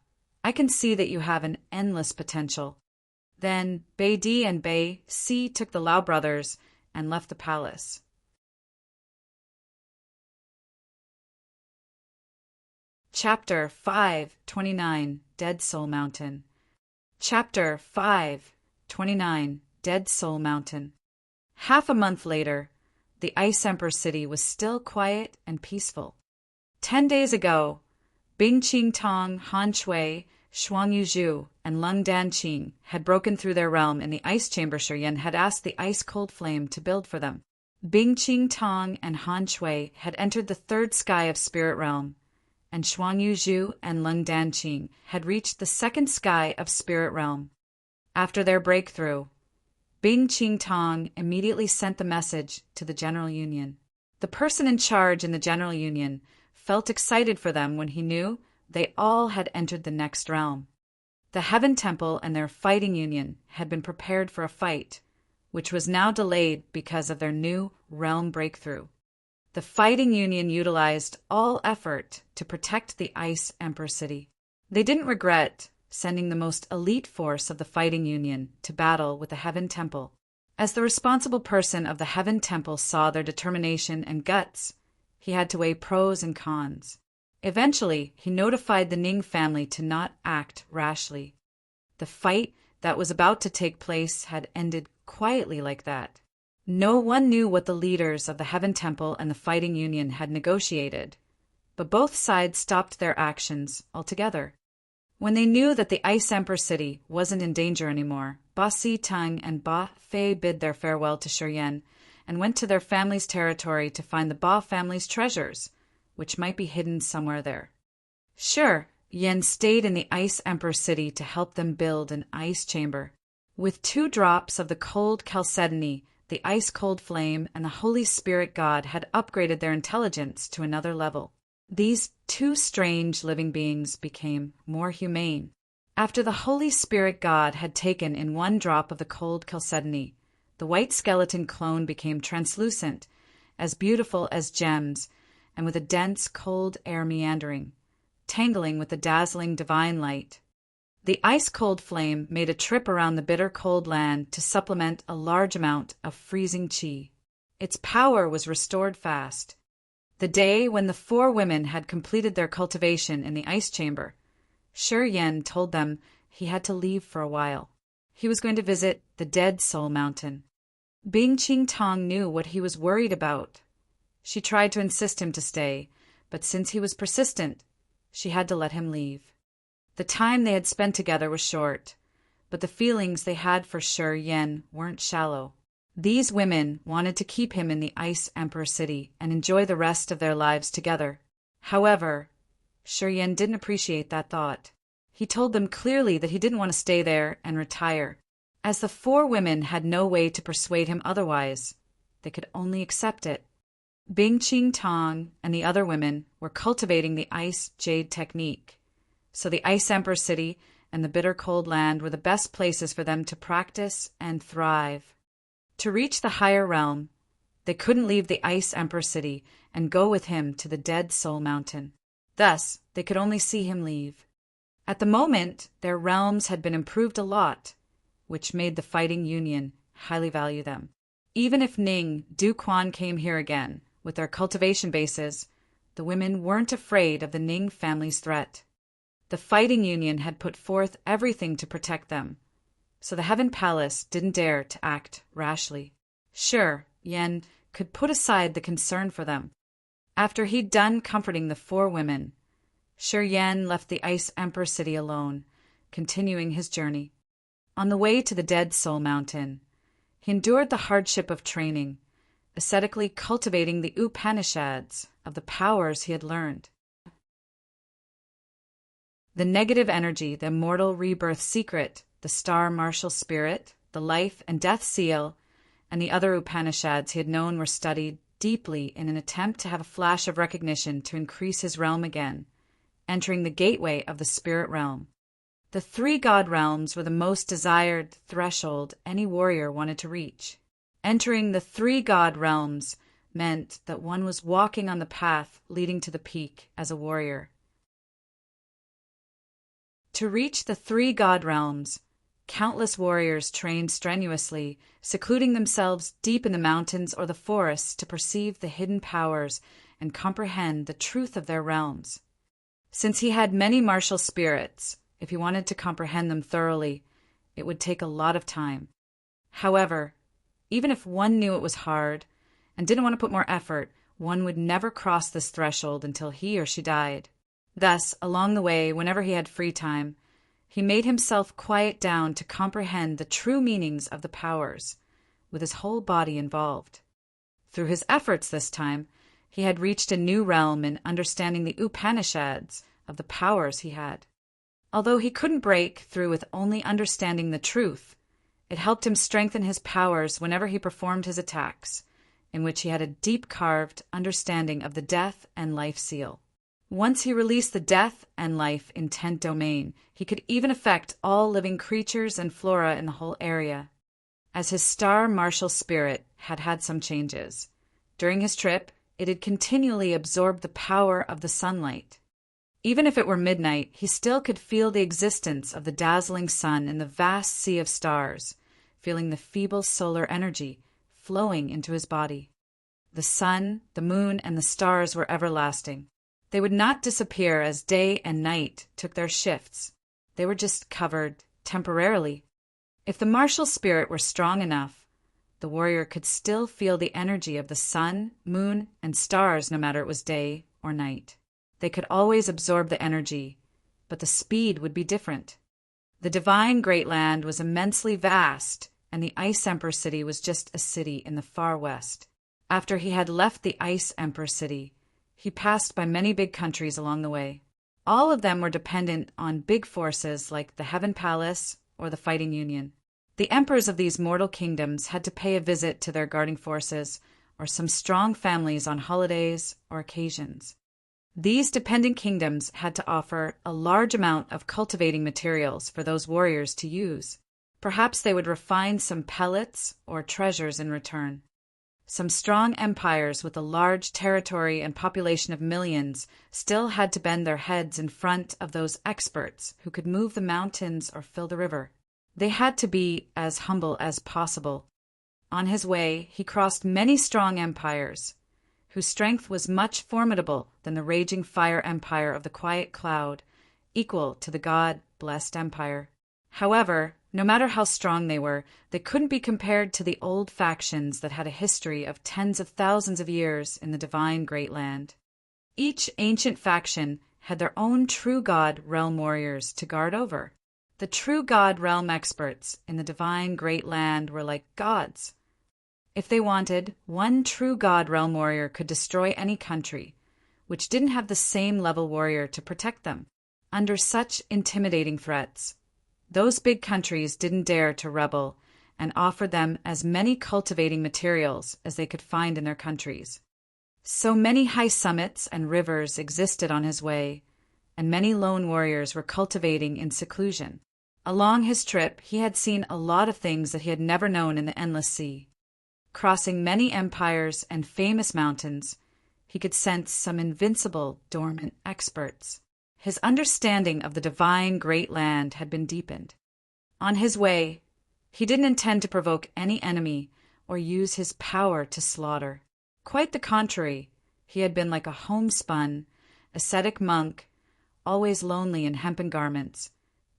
I can see that you have an endless potential. Then Bei Di and Bei Si took the Lao brothers and left the palace. Chapter 5:29 Dead Soul Mountain. Chapter 5:29 Dead Soul Mountain. Half a month later, the Ice Emperor city was still quiet and peaceful. 10 days ago, Bing Qing Tong, Han Shui, Shuang Yuzhu, and Lung Danqing had broken through their realm in the ice chamber Shi Yan had asked the ice-cold flame to build for them. Bing Qing Tong and Han Shui had entered the third sky of Spirit Realm, and Shuang Yuzhu and Lung Danqing had reached the second sky of Spirit Realm. After their breakthrough, Bing Qing Tong immediately sent the message to the General Union. The person in charge in the General Union felt excited for them when he knew they all had entered the next realm. The Heaven Temple and their fighting union had been prepared for a fight, which was now delayed because of their new realm breakthrough. The fighting union utilized all effort to protect the Ice Emperor city. They didn't regret sending the most elite force of the fighting union to battle with the Heaven Temple. As the responsible person of the Heaven Temple saw their determination and guts, he had to weigh pros and cons. Eventually, he notified the Ning family to not act rashly. The fight that was about to take place had ended quietly like that. No one knew what the leaders of the Heaven Temple and the Fighting Union had negotiated, but both sides stopped their actions altogether. When they knew that the Ice Emperor city wasn't in danger anymore, Ba Si Tang and Ba Fei bid their farewell to Shi Yan and went to their family's territory to find the Ba family's treasures, which might be hidden somewhere there. Sure, Yen stayed in the Ice Emperor city to help them build an ice chamber. With 2 drops of the cold chalcedony, the ice-cold flame and the Holy Spirit God had upgraded their intelligence to another level. These 2 strange living beings became more humane. After the Holy Spirit God had taken in 1 drop of the cold chalcedony, the white skeleton clone became translucent, as beautiful as gems, and with a dense, cold air meandering, tangling with the dazzling divine light. The ice-cold flame made a trip around the bitter cold land to supplement a large amount of freezing qi. Its power was restored fast. The day when the 4 women had completed their cultivation in the ice chamber, Shi Yan told them he had to leave for a while. He was going to visit the Dead Soul Mountain. Bing Qing Tong knew what he was worried about. She tried to insist him to stay, but since he was persistent, she had to let him leave. The time they had spent together was short, but the feelings they had for Shi Yan weren't shallow. These women wanted to keep him in the Ice Emperor city and enjoy the rest of their lives together. However, Shi Yan didn't appreciate that thought. He told them clearly that he didn't want to stay there and retire. As the 4 women had no way to persuade him otherwise, they could only accept it. Bing Qing Tong and the other women were cultivating the ice jade technique, so the Ice Emperor city and the bitter cold land were the best places for them to practice and thrive. To reach the higher realm, they couldn't leave the Ice Emperor city and go with him to the Dead Soul Mountain. Thus, they could only see him leave. At the moment, their realms had been improved a lot, which made the Fighting Union highly value them. Even if Ning, Du Quan came here again, with their cultivation bases, the women weren't afraid of the Ning family's threat. The Fighting Union had put forth everything to protect them, so the Heaven Palace didn't dare to act rashly. Sure, Yen could put aside the concern for them. After he'd done comforting the 4 women, Shi Yan left the Ice Emperor city alone, continuing his journey. On the way to the Dead Soul Mountain, he endured the hardship of training, ascetically cultivating the Upanishads of the powers he had learned. The negative energy, the immortal rebirth secret, the star martial spirit, the life and death seal, and the other Upanishads he had known were studied deeply in an attempt to have a flash of recognition to increase his realm again, entering the gateway of the spirit realm. The 3 god realms were the most desired threshold any warrior wanted to reach. Entering the three god realms meant that one was walking on the path leading to the peak as a warrior. To reach the three god realms, countless warriors trained strenuously, secluding themselves deep in the mountains or the forests to perceive the hidden powers and comprehend the truth of their realms. Since he had many martial spirits, if he wanted to comprehend them thoroughly, it would take a lot of time. However, even if one knew it was hard and didn't want to put more effort, one would never cross this threshold until he or she died. Thus, along the way, whenever he had free time, he made himself quiet down to comprehend the true meanings of the powers, with his whole body involved. Through his efforts this time, he had reached a new realm in understanding the Upanishads of the powers he had. Although he couldn't break through with only understanding the truth, it helped him strengthen his powers whenever he performed his attacks, in which he had a deep-carved understanding of the death and life seal. Once he released the death and life intent domain, he could even affect all living creatures and flora in the whole area. As his star martial spirit had had some changes. During his trip, it had continually absorbed the power of the sunlight. Even if it were midnight, he still could feel the existence of the dazzling sun in the vast sea of stars, feeling the feeble solar energy flowing into his body. The sun, the moon, and the stars were everlasting. They would not disappear as day and night took their shifts. They were just covered temporarily. If the martial spirit were strong enough, the warrior could still feel the energy of the sun, moon, and stars no matter it was day or night. They could always absorb the energy, but the speed would be different. The divine Great Land was immensely vast, and the Ice Emperor City was just a city in the far west. After he had left the Ice Emperor City, he passed by many big countries along the way. All of them were dependent on big forces like the Heaven Palace or the Fighting Union. The emperors of these mortal kingdoms had to pay a visit to their guarding forces or some strong families on holidays or occasions. These dependent kingdoms had to offer a large amount of cultivating materials for those warriors to use. Perhaps they would refine some pellets or treasures in return. Some strong empires with a large territory and population of millions still had to bend their heads in front of those experts who could move the mountains or fill the river. They had to be as humble as possible. On his way, he crossed many strong empires, whose strength was much formidable than the raging fire empire of the Quiet Cloud, equal to the God-blessed empire. However, no matter how strong they couldn't be compared to the old factions that had a history of tens of thousands of years in the divine Great Land. Each ancient faction had their own true God realm warriors to guard over. The true God realm experts in the divine Great Land were like gods. If they wanted, one true God realm warrior could destroy any country, which didn't have the same level warrior to protect them. Under such intimidating threats, those big countries didn't dare to rebel and offered them as many cultivating materials as they could find in their countries. So many high summits and rivers existed on his way, and many lone warriors were cultivating in seclusion. Along his trip, he had seen a lot of things that he had never known in the endless sea. Crossing many empires and famous mountains, he could sense some invincible, dormant experts. His understanding of the divine Great Land had been deepened. On his way, he didn't intend to provoke any enemy or use his power to slaughter. Quite the contrary, he had been like a homespun, ascetic monk, always lonely in hempen garments,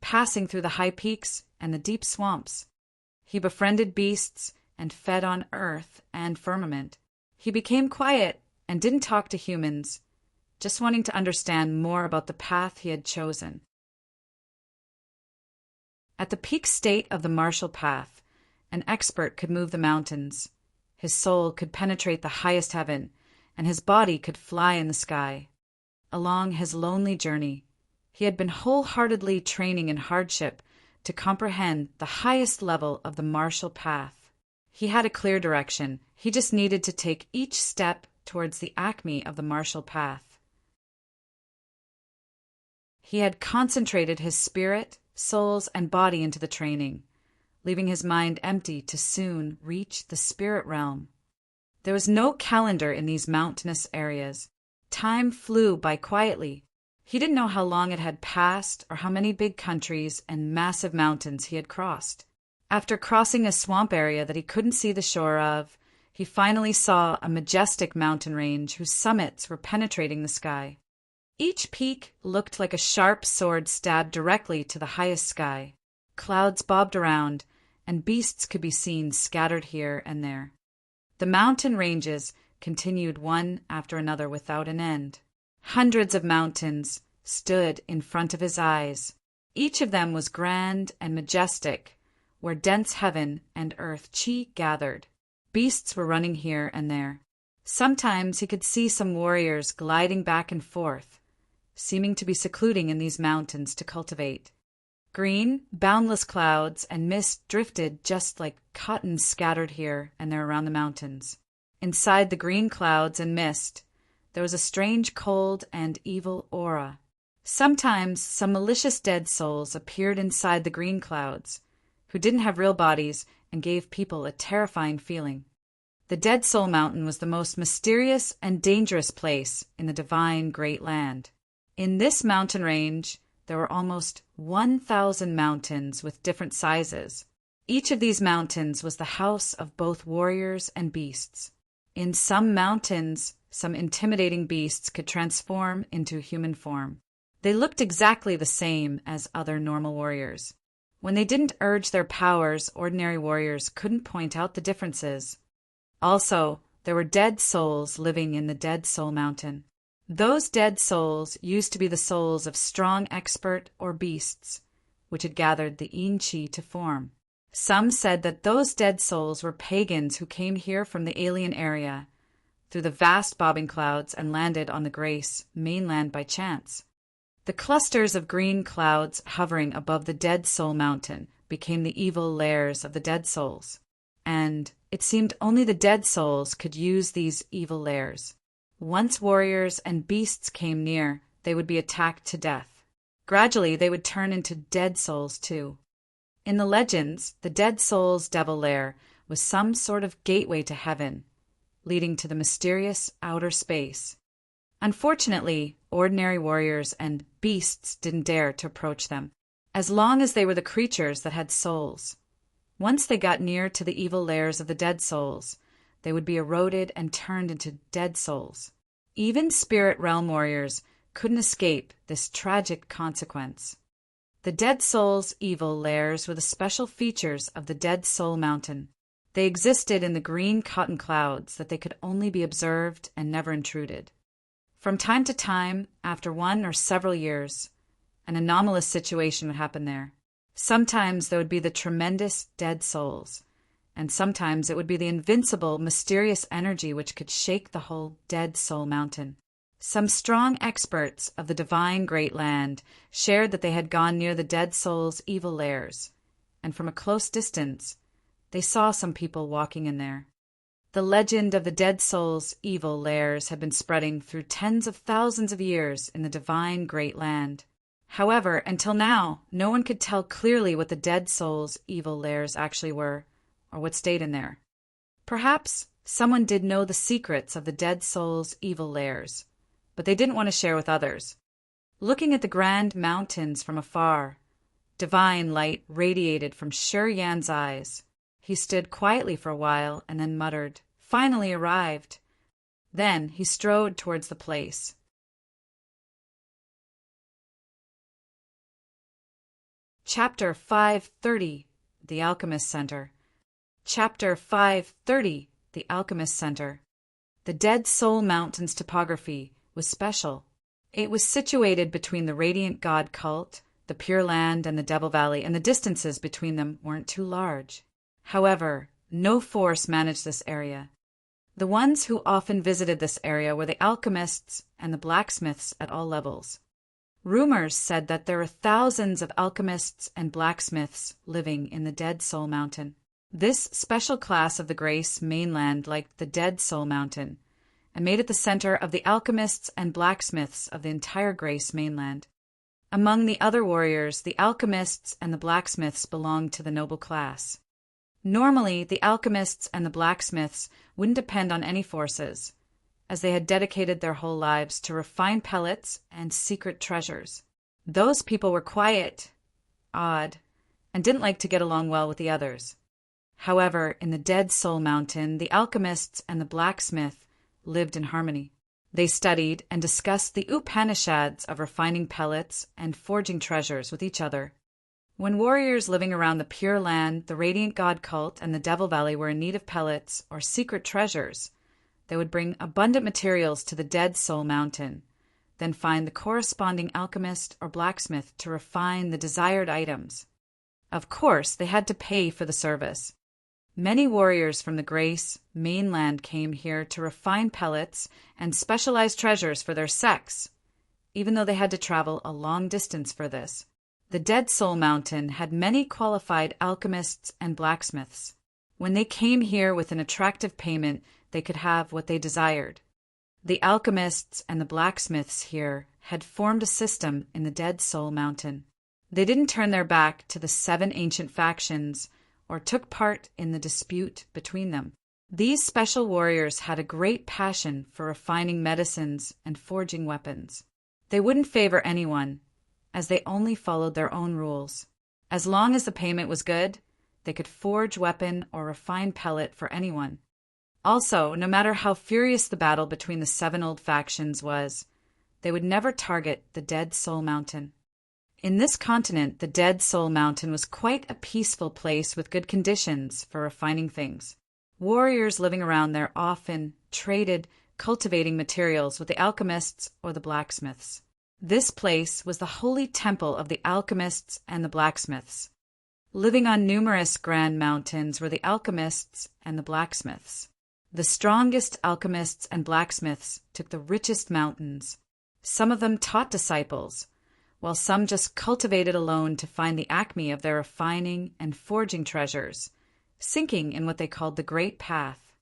passing through the high peaks and the deep swamps. He befriended beasts and fed on earth and firmament. He became quiet and didn't talk to humans, just wanting to understand more about the path he had chosen. At the peak state of the martial path, an expert could move the mountains. His soul could penetrate the highest heaven, and his body could fly in the sky. Along his lonely journey, he had been wholeheartedly training in hardship to comprehend the highest level of the martial path. He had a clear direction. He just needed to take each step towards the acme of the martial path. He had concentrated his spirit, souls, and body into the training, leaving his mind empty to soon reach the spirit realm. There was no calendar in these mountainous areas. Time flew by quietly. He didn't know how long it had passed or how many big countries and massive mountains he had crossed. After crossing a swamp area that he couldn't see the shore of, he finally saw a majestic mountain range whose summits were penetrating the sky. Each peak looked like a sharp sword stabbed directly to the highest sky. Clouds bobbed around, and beasts could be seen scattered here and there. The mountain ranges continued one after another without an end. Hundreds of mountains stood in front of his eyes. Each of them was grand and majestic, where dense heaven and earth chi gathered. Beasts were running here and there. Sometimes he could see some warriors gliding back and forth, seeming to be secluding in these mountains to cultivate. Green, boundless clouds and mist drifted just like cotton scattered here and there around the mountains. Inside the green clouds and mist, there was a strange cold and evil aura. Sometimes some malicious dead souls appeared inside the green clouds, who didn't have real bodies and gave people a terrifying feeling. The Dead Soul Mountain was the most mysterious and dangerous place in the divine Great Land. In this mountain range, there were almost 1,000 mountains with different sizes. Each of these mountains was the house of both warriors and beasts. In some mountains, some intimidating beasts could transform into human form. They looked exactly the same as other normal warriors. When they didn't urge their powers, ordinary warriors couldn't point out the differences. Also, there were dead souls living in the Dead Soul Mountain. Those dead souls used to be the souls of strong expert or beasts, which had gathered the yin chi to form. Some said that those dead souls were pagans who came here from the alien area, through the vast bobbing clouds, and landed on the Grace mainland by chance. The clusters of green clouds hovering above the Dead Soul Mountain became the evil lairs of the dead souls, and it seemed only the dead souls could use these evil lairs. Once warriors and beasts came near, they would be attacked to death. Gradually, they would turn into dead souls too. In the legends, the dead soul's devil lair was some sort of gateway to heaven, leading to the mysterious outer space. Unfortunately, ordinary warriors and beasts didn't dare to approach them, as long as they were the creatures that had souls. Once they got near to the evil lairs of the dead souls, they would be eroded and turned into dead souls. Even spirit realm warriors couldn't escape this tragic consequence. The dead souls' evil lairs were the special features of the Dead Soul Mountain. They existed in the green cotton clouds that they could only be observed and never intruded. From time to time, after 1 or several years, an anomalous situation would happen there. Sometimes there would be the tremendous dead souls, and sometimes it would be the invincible, mysterious energy which could shake the whole Dead Soul Mountain. Some strong experts of the divine Great Land shared that they had gone near the dead souls' evil lairs, and from a close distance, they saw some people walking in there. The legend of the dead souls' evil lairs had been spreading through tens of thousands of years in the divine Great Land. However, until now, no one could tell clearly what the dead souls' evil lairs actually were, or what stayed in there. Perhaps someone did know the secrets of the dead souls' evil lairs, but they didn't want to share with others. Looking at the grand mountains from afar, divine light radiated from Sure Yan's eyes. He stood quietly for a while and then muttered, "Finally arrived." Then he strode towards the place. Chapter 530, The Alchemist Center. Chapter 530, The Alchemist Center. The Dead Soul Mountain's topography was special. It was situated between the Radiant God cult, the Pure Land, and the Devil Valley, and the distances between them weren't too large. However, no force managed this area. The ones who often visited this area were the alchemists and the blacksmiths at all levels. Rumors said that there were thousands of alchemists and blacksmiths living in the Dead Soul Mountain. This special class of the Grace mainland liked the Dead Soul Mountain and made it the center of the alchemists and blacksmiths of the entire Grace mainland. Among the other warriors, the alchemists and the blacksmiths belonged to the noble class. Normally, the alchemists and the blacksmiths wouldn't depend on any forces, as they had dedicated their whole lives to refine pellets and secret treasures. Those people were quiet, odd, and didn't like to get along well with the others. However, in the Dead Soul Mountain, the alchemists and the blacksmith lived in harmony. They studied and discussed the Upanishads of refining pellets and forging treasures with each other. When warriors living around the Pure Land, the Radiant God Cult, and the Devil Valley were in need of pellets or secret treasures, they would bring abundant materials to the Dead Soul Mountain, then find the corresponding alchemist or blacksmith to refine the desired items. Of course, they had to pay for the service. Many warriors from the Grace mainland came here to refine pellets and specialized treasures for their sects, even though they had to travel a long distance for this. The Dead Soul Mountain had many qualified alchemists and blacksmiths. When they came here with an attractive payment, they could have what they desired. The alchemists and the blacksmiths here had formed a system in the Dead Soul Mountain. They didn't turn their back to the 7 ancient factions or took part in the dispute between them. These special warriors had a great passion for refining medicines and forging weapons. They wouldn't favor anyone, as they only followed their own rules. As long as the payment was good, they could forge weapon or refine pellet for anyone. Also, no matter how furious the battle between the 7 old factions was, they would never target the Dead Soul Mountain. In this continent, the Dead Soul Mountain was quite a peaceful place with good conditions for refining things. Warriors living around there often traded cultivating materials with the alchemists or the blacksmiths. This place was the holy temple of the alchemists and the blacksmiths. Living on numerous grand mountains were the alchemists and the blacksmiths. The strongest alchemists and blacksmiths took the richest mountains. Some of them taught disciples, while some just cultivated alone to find the acme of their refining and forging treasures, sinking in what they called the Great Path.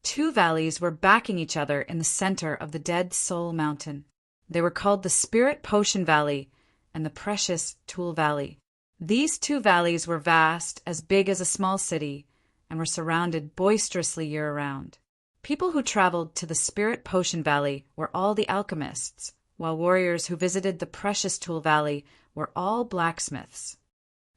2 valleys were backing each other in the center of the Dead Soul Mountain. They were called the Spirit Potion Valley and the Precious Tool Valley. These 2 valleys were vast, as big as a small city, and were surrounded boisterously year-round. People who traveled to the Spirit Potion Valley were all the alchemists, while warriors who visited the Precious Tool Valley were all blacksmiths.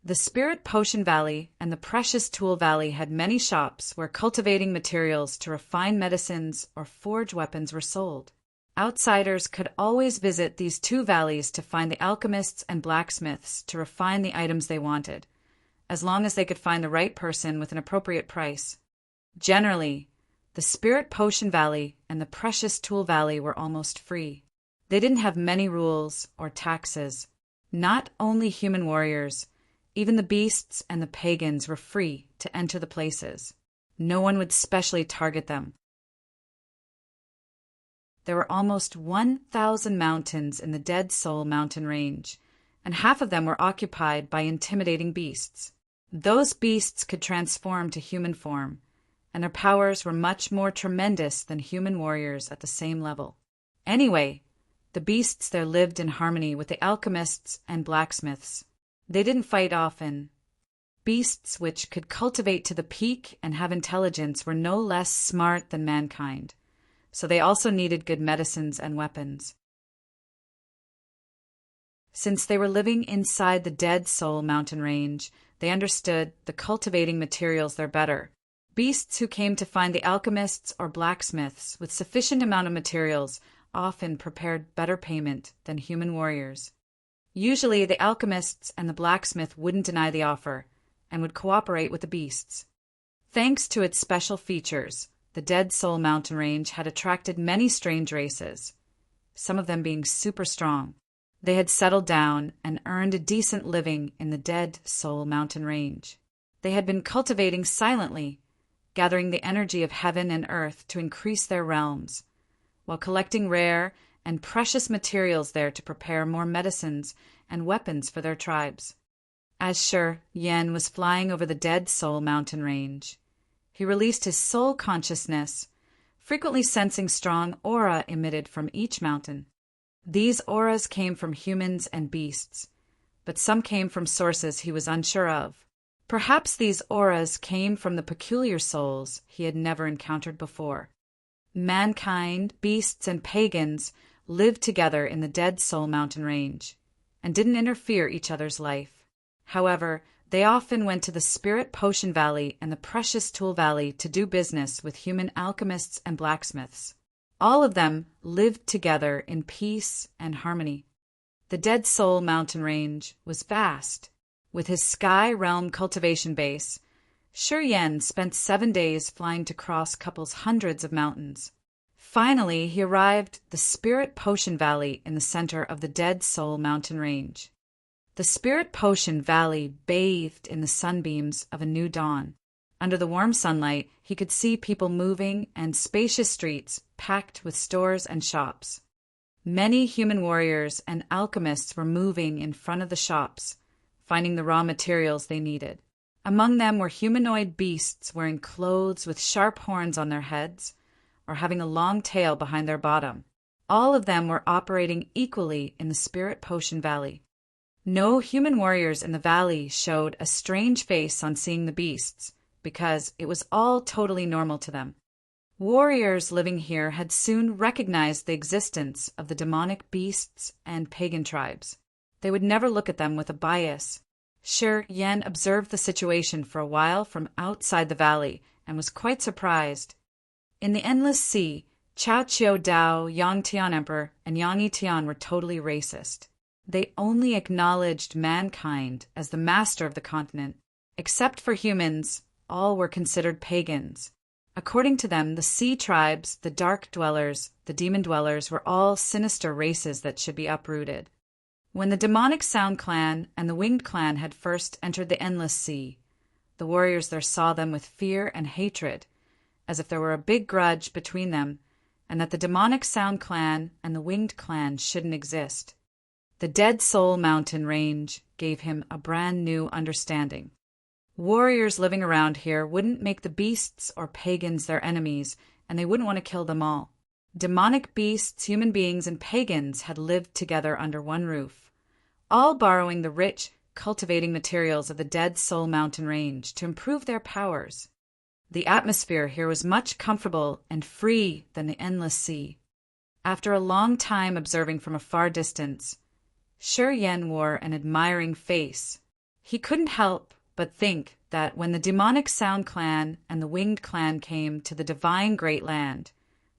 The Spirit Potion Valley and the Precious Tool Valley had many shops where cultivating materials to refine medicines or forge weapons were sold. Outsiders could always visit these 2 valleys to find the alchemists and blacksmiths to refine the items they wanted, as long as they could find the right person with an appropriate price. Generally, the Spirit Potion Valley and the Precious Tool Valley were almost free. They didn't have many rules or taxes. Not only human warriors, even the beasts and the pagans were free to enter the places. No one would specially target them. There were almost 1,000 mountains in the Dead Soul Mountain range, and half of them were occupied by intimidating beasts. Those beasts could transform to human form, and their powers were much more tremendous than human warriors at the same level. Anyway, the beasts there lived in harmony with the alchemists and blacksmiths. They didn't fight often. Beasts which could cultivate to the peak and have intelligence were no less smart than mankind, so they also needed good medicines and weapons. Since they were living inside the Dead Soul Mountain range, they understood the cultivating materials there better. Beasts who came to find the alchemists or blacksmiths with sufficient amount of materials often prepared better payment than human warriors. Usually, the alchemists and the blacksmith wouldn't deny the offer and would cooperate with the beasts. Thanks to its special features, the Dead Soul Mountain range had attracted many strange races, some of them being super strong. They had settled down and earned a decent living in the Dead Soul Mountain range. They had been cultivating silently, gathering the energy of heaven and earth to increase their realms, while collecting rare and precious materials there to prepare more medicines and weapons for their tribes. As Shi Yen was flying over the Dead Soul Mountain range, he released his soul consciousness, frequently sensing strong aura emitted from each mountain. These auras came from humans and beasts, but some came from sources he was unsure of. Perhaps these auras came from the peculiar souls he had never encountered before. Mankind, beasts, and pagans lived together in the Dead Soul Mountain range and didn't interfere each other's life. However, they often went to the Spirit Potion Valley and the Precious Tool Valley to do business with human alchemists and blacksmiths. All of them lived together in peace and harmony. The Dead Soul Mountain range was vast. With his Sky Realm cultivation base, Shi Yen spent 7 days flying to cross couples hundreds of mountains. Finally, he arrived at the Spirit Potion Valley in the center of the Dead Soul Mountain range. The Spirit Potion Valley bathed in the sunbeams of a new dawn. Under the warm sunlight, he could see people moving and spacious streets packed with stores and shops. Many human warriors and alchemists were moving in front of the shops, finding the raw materials they needed. Among them were humanoid beasts wearing clothes with sharp horns on their heads or having a long tail behind their bottom. All of them were operating equally in the Spirit Potion Valley. No human warriors in the valley showed a strange face on seeing the beasts, because it was all totally normal to them. Warriors living here had soon recognized the existence of the demonic beasts and pagan tribes. They would never look at them with a bias. Shi Yen observed the situation for a while from outside the valley and was quite surprised. In the Endless Sea, Chao Qiu Dao, Yang Tian Emperor, and Yang Yi Tian were totally racist. They only acknowledged mankind as the master of the continent. Except for humans, all were considered pagans. According to them, the sea tribes, the dark dwellers, the demon dwellers were all sinister races that should be uprooted. When the demonic Sound Clan and the Winged Clan had first entered the Endless Sea, the warriors there saw them with fear and hatred, as if there were a big grudge between them, and that the demonic Sound Clan and the Winged Clan shouldn't exist. The Dead Soul Mountain range gave him a brand new understanding. Warriors living around here wouldn't make the beasts or pagans their enemies, and they wouldn't want to kill them all. Demonic beasts, human beings, and pagans had lived together under one roof, all borrowing the rich, cultivating materials of the Dead Soul Mountain range to improve their powers. The atmosphere here was much comfortable and free than the Endless Sea. After a long time observing from a far distance, Shi Yen wore an admiring face. He couldn't help but think that when the demonic Sound Clan and the Winged Clan came to the divine Great Land,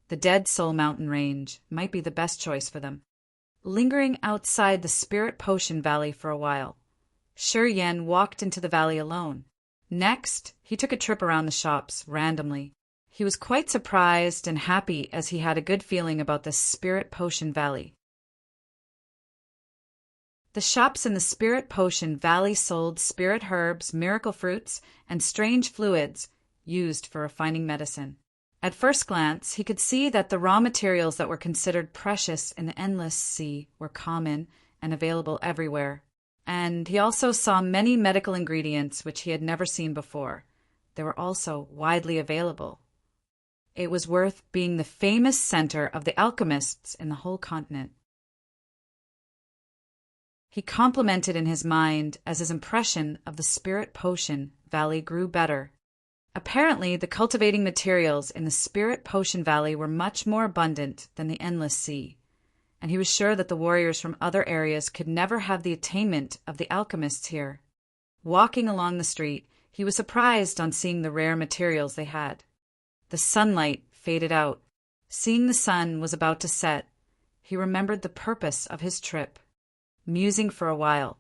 the Dead Soul Mountain range might be the best choice for them. Lingering outside the Spirit Potion Valley for a while, Shi Yen walked into the valley alone. Next, he took a trip around the shops randomly. He was quite surprised and happy as he had a good feeling about the Spirit Potion Valley. The shops in the Spirit Potion Valley sold spirit herbs, miracle fruits, and strange fluids used for refining medicine. At first glance, he could see that the raw materials that were considered precious in the Endless Sea were common and available everywhere. And he also saw many medical ingredients which he had never seen before. They were also widely available. It was worth being the famous center of the alchemists in the whole continent. He complimented in his mind as his impression of the Spirit Potion Valley grew better. Apparently, the cultivating materials in the Spirit Potion Valley were much more abundant than the Endless Sea, and he was sure that the warriors from other areas could never have the attainment of the alchemists here. Walking along the street, he was surprised on seeing the rare materials they had. The sunlight faded out. Seeing the sun was about to set, he remembered the purpose of his trip. Musing for a while,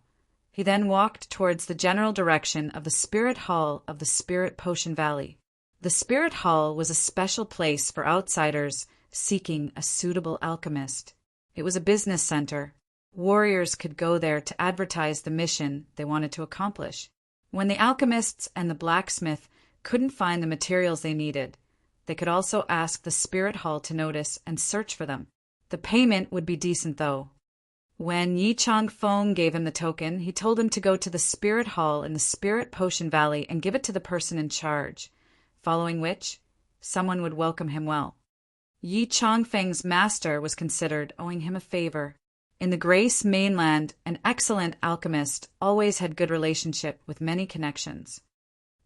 he then walked towards the general direction of the Spirit Hall of the Spirit Potion Valley. The Spirit Hall was a special place for outsiders seeking a suitable alchemist. It was a business center. Warriors could go there to advertise the mission they wanted to accomplish. When the alchemists and the blacksmith couldn't find the materials they needed, they could also ask the Spirit Hall to notice and search for them. The payment would be decent, though. When Yi Changfeng gave him the token, he told him to go to the Spirit Hall in the Spirit Potion Valley and give it to the person in charge, following which someone would welcome him well. Yi Chongfeng's master was considered owing him a favor. In the Grace mainland, an excellent alchemist always had good relationship with many connections.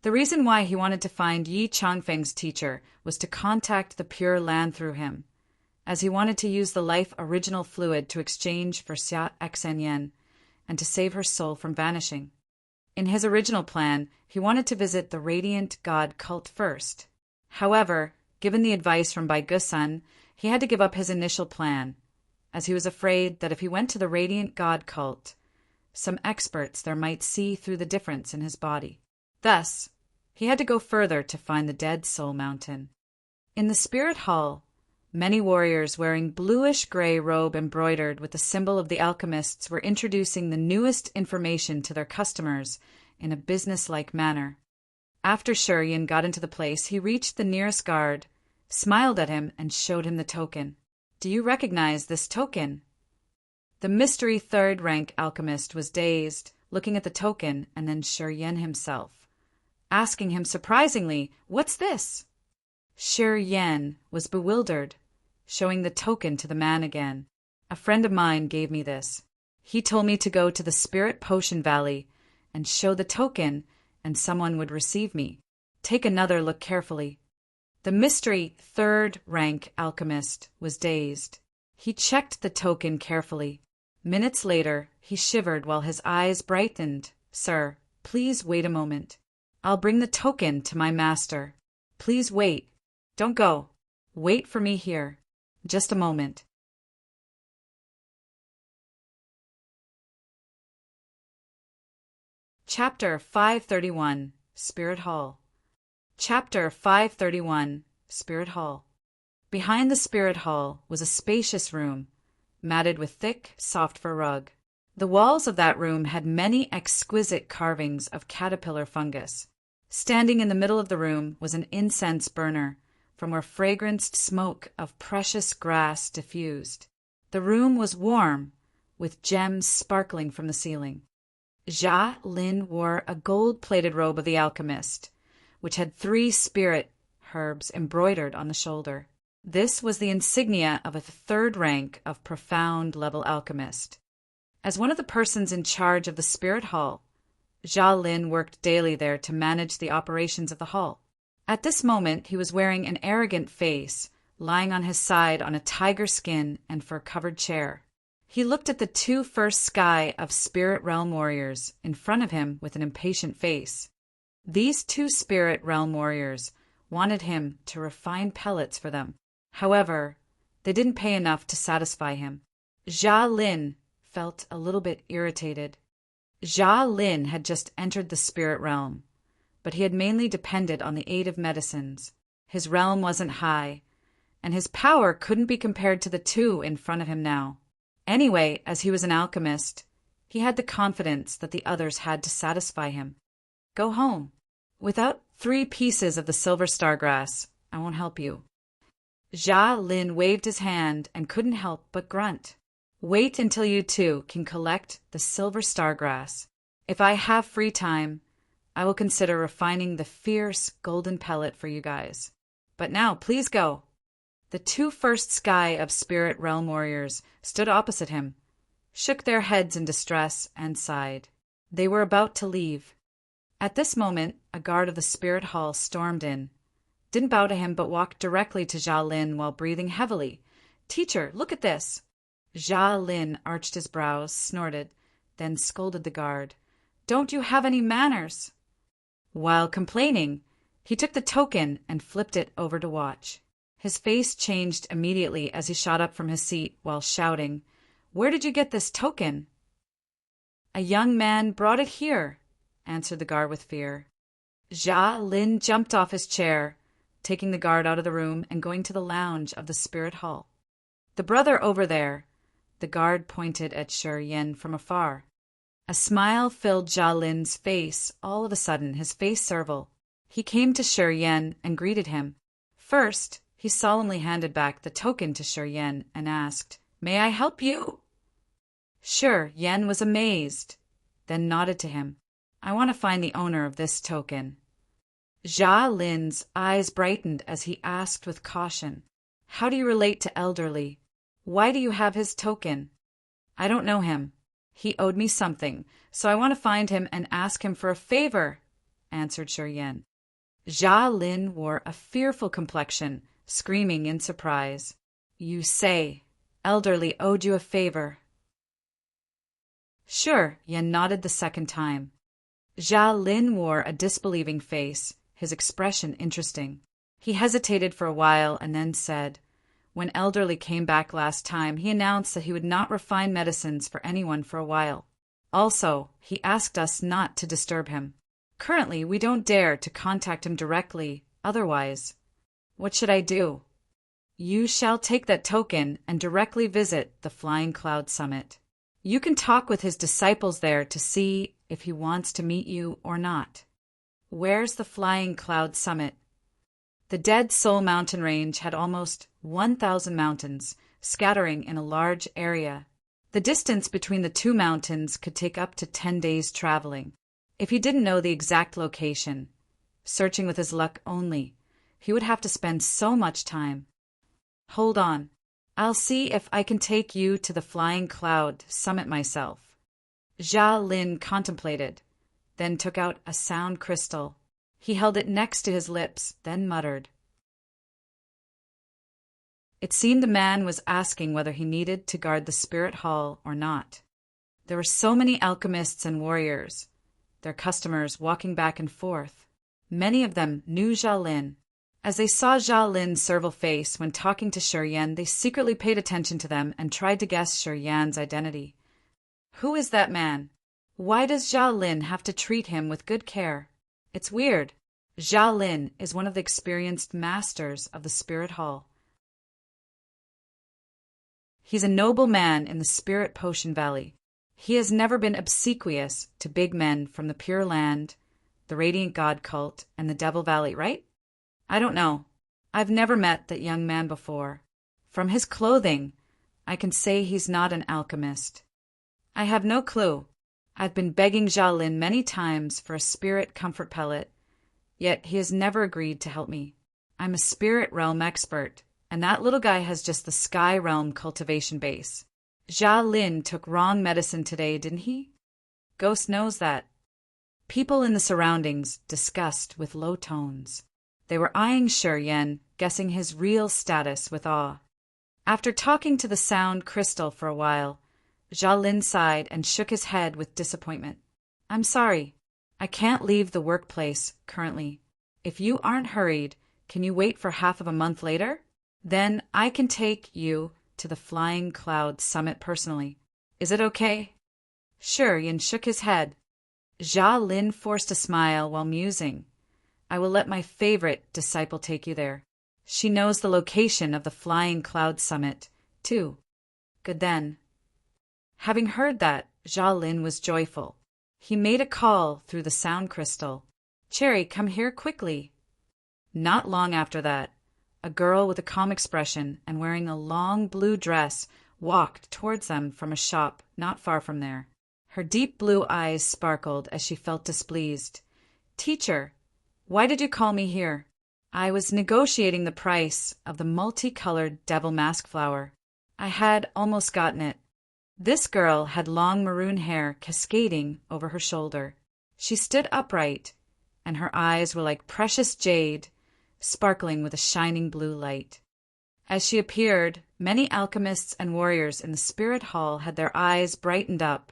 The reason why he wanted to find Yi Chongfeng's teacher was to contact the Pure Land through him, as he wanted to use the life original fluid to exchange for Xia Xenyen and to save her soul from vanishing. In his original plan, he wanted to visit the Radiant God cult first. However, given the advice from Bai Gusan, he had to give up his initial plan, as he was afraid that if he went to the Radiant God cult, some experts there might see through the difference in his body. Thus, he had to go further to find the Dead Soul Mountain. In the Spirit Hall, many warriors wearing bluish-gray robe embroidered with the symbol of the alchemists were introducing the newest information to their customers in a business-like manner. After Shuryan got into the place, he reached the nearest guard, smiled at him, and showed him the token. "Do you recognize this token?" The mystery third-rank alchemist was dazed, looking at the token and then Shuryan himself, asking him surprisingly, "What's this?" Shuryan was bewildered, showing the token to the man again. "A friend of mine gave me this. He told me to go to the Spirit Potion Valley and show the token, and someone would receive me. Take another look carefully." The mystery third-rank alchemist was dazed. He checked the token carefully. Minutes later, he shivered while his eyes brightened. "Sir, please wait a moment. I'll bring the token to my master. Please wait. Don't go. Wait for me here. Just a moment." Chapter 531, Spirit Hall. Chapter 531, Spirit Hall. Behind the Spirit Hall was a spacious room, matted with thick, soft fur rug. The walls of that room had many exquisite carvings of caterpillar fungus. Standing in the middle of the room was an incense burner, from where fragranced smoke of precious grass diffused. The room was warm, with gems sparkling from the ceiling. Jia Lin wore a gold-plated robe of the alchemist, which had 3 spirit herbs embroidered on the shoulder. This was the insignia of a third rank of profound-level alchemist. As one of the persons in charge of the Spirit Hall, Jia Lin worked daily there to manage the operations of the hall. At this moment, he was wearing an arrogant face, lying on his side on a tiger skin and fur-covered chair. He looked at the 2 first sky of Spirit Realm warriors in front of him with an impatient face. These 2 Spirit Realm warriors wanted him to refine pellets for them. However, they didn't pay enough to satisfy him. Jia Lin felt a little bit irritated. Jia Lin had just entered the Spirit Realm, but he had mainly depended on the aid of medicines. His realm wasn't high, and his power couldn't be compared to the 2 in front of him now. Anyway, as he was an alchemist, he had the confidence that the others had to satisfy him. "Go home. Without 3 pieces of the silver stargrass, I won't help you." Jia Lin waved his hand and couldn't help but grunt. "Wait until you 2 can collect the silver stargrass. If I have free time, I will consider refining the fierce golden pellet for you guys. But now, please go." The 2 first sky of Spirit Realm warriors stood opposite him, shook their heads in distress, and sighed. They were about to leave. At this moment, a guard of the Spirit Hall stormed in, didn't bow to him but walked directly to Jia Lin while breathing heavily. "Teacher, look at this." Jia Lin arched his brows, snorted, then scolded the guard. "Don't you have any manners?" While complaining, he took the token and flipped it over to watch. His face changed immediately as he shot up from his seat while shouting, "Where did you get this token?" "A young man brought it here," answered the guard with fear. Jia Lin jumped off his chair, taking the guard out of the room and going to the lounge of the Spirit Hall. "The brother over there," the guard pointed at Shuryan from afar. A smile filled Jia Lin's face. All of a sudden, his face serval. He came to Shuryan and greeted him. First, he solemnly handed back the token to Shuryan and asked, "May I help you?" Shuryan was amazed, then nodded to him. "I want to find the owner of this token." Jia Lin's eyes brightened as he asked with caution, How do you relate to Elderly? Why do you have his token? I don't know him. He owed me something, so I want to find him and ask him for a favor, answered Shi Yan. Jia Lin wore a fearful complexion, screaming in surprise. You say Elderly owed you a favor? Sure, Yan nodded the second time. Jia Lin wore a disbelieving face, his expression interesting. He hesitated for a while and then said, when Elderly came back last time, he announced that he would not refine medicines for anyone for a while. Also, he asked us not to disturb him. Currently, we don't dare to contact him directly, otherwise. What should I do? You shall take that token and directly visit the Flying Cloud Summit. You can talk with his disciples there to see if he wants to meet you or not. Where's the Flying Cloud Summit? The Dead Soul mountain range had almost 1,000 mountains, scattering in a large area. The distance between the two mountains could take up to 10 days traveling. If he didn't know the exact location, searching with his luck only, he would have to spend so much time. Hold on. I'll see if I can take you to the Flying Cloud Summit myself. Jia Lin contemplated, then took out a sound crystal. He held it next to his lips, then muttered. It seemed the man was asking whether he needed to guard the spirit hall or not. There were so many alchemists and warriors, their customers walking back and forth. Many of them knew Jia Lin. As they saw Jia Lin's serval face when talking to Shi Yan, they secretly paid attention to them and tried to guess Shi Yan's identity. Who is that man? Why does Jia Lin have to treat him with good care? It's weird. Jia Lin is one of the experienced masters of the Spirit Hall. He's a noble man in the Spirit Potion Valley. He has never been obsequious to big men from the Pure Land, the Radiant God Cult, and the Devil Valley, right? I don't know. I've never met that young man before. From his clothing, I can say he's not an alchemist. I have no clue. I've been begging Jia Lin many times for a spirit comfort pellet, yet he has never agreed to help me. I'm a spirit realm expert, and that little guy has just the sky realm cultivation base. Jia Lin took wrong medicine today, didn't he? Ghost knows that. People in the surroundings discussed with low tones. They were eyeing Shi Yan, guessing his real status with awe. After talking to the sound crystal for a while, Jia Lin sighed and shook his head with disappointment. I'm sorry. I can't leave the workplace currently. If you aren't hurried, can you wait for half of a month later? Then I can take you to the Flying Cloud Summit personally. Is it okay? Shi Yan shook his head. Jia Lin forced a smile while musing. I will let my favorite disciple take you there. She knows the location of the Flying Cloud Summit, too. Good then. Having heard that, Jia Lin was joyful. He made a call through the sound crystal. Cherry, come here quickly. Not long after that, a girl with a calm expression and wearing a long blue dress walked towards them from a shop not far from there. Her deep blue eyes sparkled as she felt displeased. Teacher, why did you call me here? I was negotiating the price of the multicolored devil mask flower. I had almost gotten it. This girl had long maroon hair cascading over her shoulder. She stood upright, and her eyes were like precious jade, sparkling with a shining blue light. As she appeared, many alchemists and warriors in the Spirit Hall had their eyes brightened up,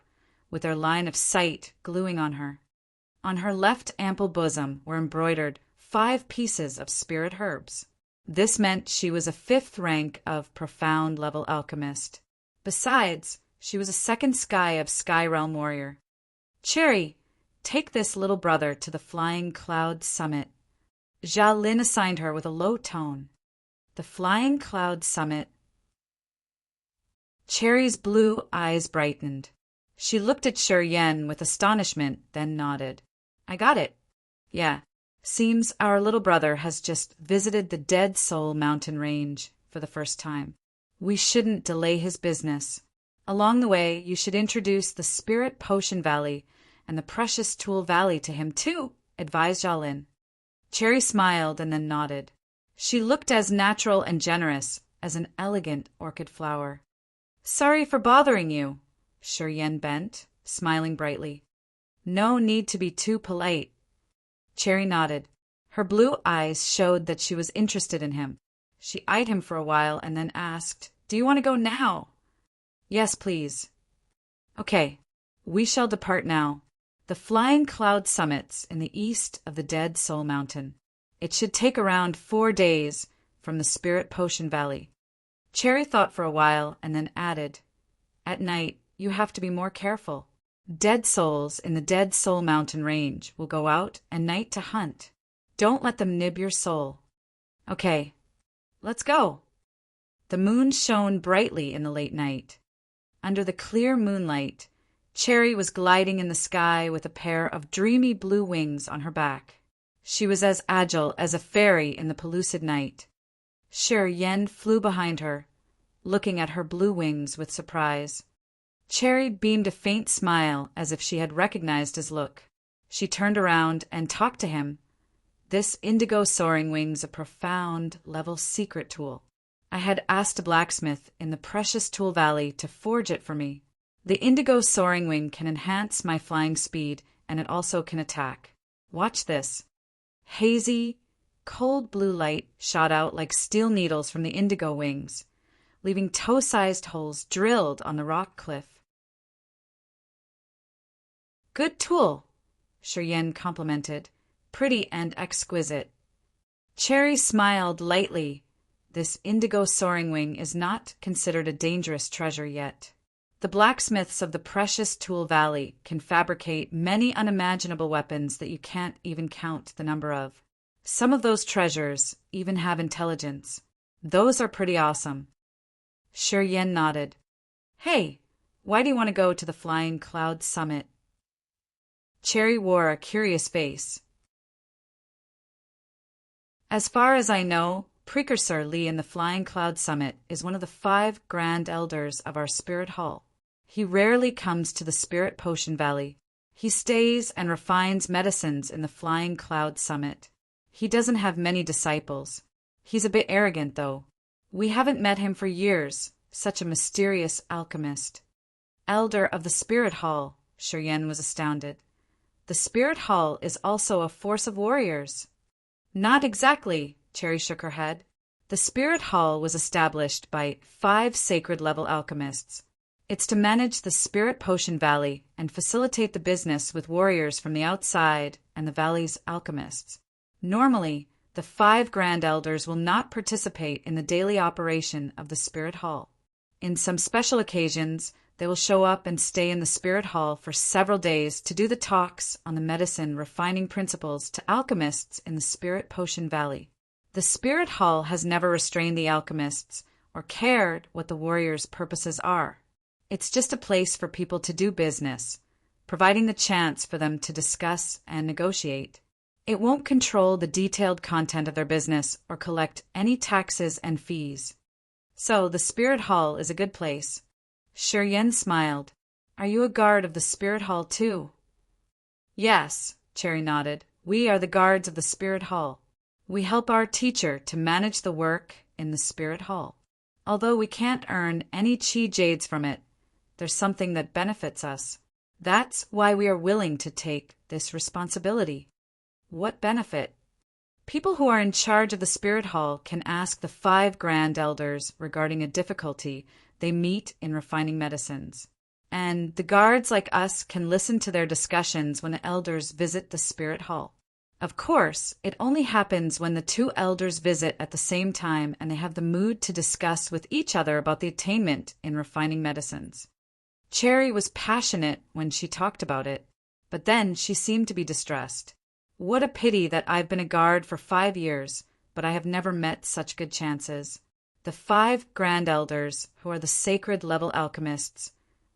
with their line of sight gluing on her. On her left ample bosom were embroidered 5 pieces of spirit herbs. This meant she was a 5th rank of profound level alchemist. Besides, she was a 2nd sky of Sky Realm warrior. Cherry, take this little brother to the Flying Cloud Summit. Jia Lin assigned her with a low tone. The Flying Cloud Summit. Cherry's blue eyes brightened. She looked at Shi Yan with astonishment, then nodded. I got it. Yeah. Seems our little brother has just visited the Dead Soul mountain range for the first time. We shouldn't delay his business. Along the way, you should introduce the Spirit Potion Valley and the Precious Tool Valley to him too, advised Jia Lin. Cherry smiled and then nodded. She looked as natural and generous as an elegant orchid flower. "Sorry for bothering you." Shi Yan bent, smiling brightly. "No need to be too polite." Cherry nodded. Her blue eyes showed that she was interested in him. She eyed him for a while and then asked, "Do you want to go now?" "Yes, please." "Okay, we shall depart now. The Flying Cloud summits in the east of the Dead Soul Mountain. It should take around 4 days from the Spirit Potion Valley." Cherry thought for a while and then added, "At night, you have to be more careful. Dead souls in the Dead Soul Mountain range will go out at night to hunt. Don't let them nib your soul." "Okay, let's go." The moon shone brightly in the late night. Under the clear moonlight, Cherry was gliding in the sky with a pair of dreamy blue wings on her back. She was as agile as a fairy in the pellucid night. Shi Yan flew behind her, looking at her blue wings with surprise. Cherry beamed a faint smile as if she had recognized his look. She turned around and talked to him. "This indigo soaring wing's a profound level secret tool. I had asked a blacksmith in the Precious Tool Valley to forge it for me. The indigo soaring wing can enhance my flying speed, and it also can attack. Watch this." Hazy, cold blue light shot out like steel needles from the indigo wings, leaving toe-sized holes drilled on the rock cliff. "Good tool," Shi Yan complimented. "Pretty and exquisite." Cherry smiled lightly. This indigo soaring wing is not considered a dangerous treasure yet. The blacksmiths of the Precious Tool Valley can fabricate many unimaginable weapons that you can't even count the number of. Some of those treasures even have intelligence. Those are pretty awesome. Shi Yan nodded. "Hey, why do you want to go to the Flying Cloud Summit?" Cherry wore a curious face. "As far as I know, Precursor Li in the Flying Cloud Summit is one of the 5 Grand Elders of our Spirit Hall. He rarely comes to the Spirit Potion Valley. He stays and refines medicines in the Flying Cloud Summit. He doesn't have many disciples. He's a bit arrogant, though. We haven't met him for years, such a mysterious alchemist." "Elder of the Spirit Hall," Shi Yan was astounded. "The Spirit Hall is also a force of warriors." "Not exactly," Cherry shook her head. "The Spirit Hall was established by 5 sacred-level alchemists. It's to manage the Spirit Potion Valley and facilitate the business with warriors from the outside and the valley's alchemists. Normally, the 5 Grand Elders will not participate in the daily operation of the Spirit Hall. In some special occasions, they will show up and stay in the Spirit Hall for several days to do the talks on the medicine refining principles to alchemists in the Spirit Potion Valley. The Spirit Hall has never restrained the alchemists or cared what the warriors' purposes are. It's just a place for people to do business, providing the chance for them to discuss and negotiate. It won't control the detailed content of their business or collect any taxes and fees. So the Spirit Hall is a good place. Shi Yan smiled. "Are you a guard of the Spirit Hall too?" "Yes," Cherry nodded. "We are the guards of the Spirit Hall. We help our teacher to manage the work in the Spirit Hall. Although we can't earn any chi jades from it, there's something that benefits us. That's why we are willing to take this responsibility." "What benefit?" "People who are in charge of the Spirit Hall can ask the 5 Grand Elders regarding a difficulty they meet in refining medicines. And the guards like us can listen to their discussions when the elders visit the Spirit Hall. Of course, it only happens when the 2 elders visit at the same time and they have the mood to discuss with each other about the attainment in refining medicines." Cherry was passionate when she talked about it, but then she seemed to be distressed. "What a pity that I've been a guard for 5 years, but I have never met such good chances. The 5 Grand Elders, who are the sacred-level alchemists,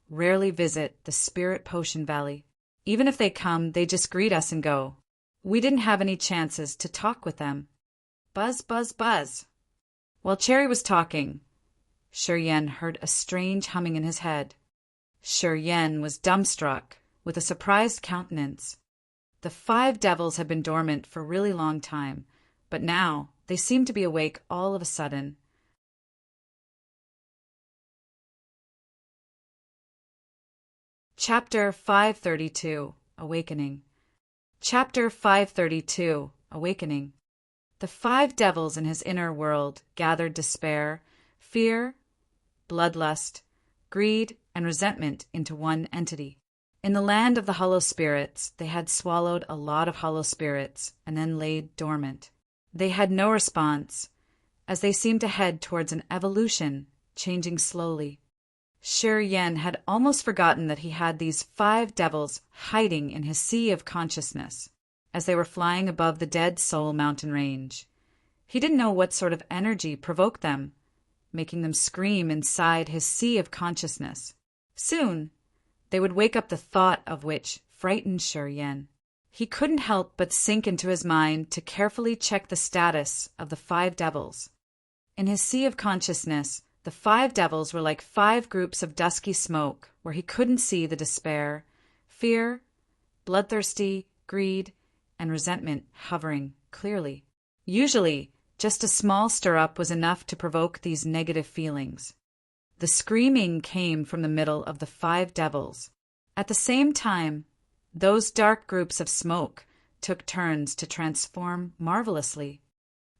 rarely visit the Spirit Potion Valley. Even if they come, they just greet us and go. We didn't have any chances to talk with them." Buzz, buzz, buzz. While Cherry was talking, Shi Yan heard a strange humming in his head. Shi Yan was dumbstruck, with a surprised countenance. The 5 devils had been dormant for a really long time, but now they seemed to be awake all of a sudden. Chapter 532, Awakening. Chapter 532, Awakening. The 5 devils in his inner world gathered despair, fear, bloodlust, greed, and resentment into one entity. In the land of the hollow spirits, they had swallowed a lot of hollow spirits and then laid dormant. They had no response, as they seemed to head towards an evolution, changing slowly. Shi Yan had almost forgotten that he had these 5 devils hiding in his sea of consciousness, as they were flying above the Dead Soul mountain range. He didn't know what sort of energy provoked them, making them scream inside his sea of consciousness. Soon, they would wake up, the thought of which frightened Shi Yan. He couldn't help but sink into his mind to carefully check the status of the 5 devils. In his sea of consciousness, the 5 devils were like 5 groups of dusky smoke where he couldn't see the despair, fear, bloodthirsty, greed, and resentment hovering clearly. Usually, just a small stir-up was enough to provoke these negative feelings. The screaming came from the middle of the 5 devils. At the same time, those dark groups of smoke took turns to transform marvelously.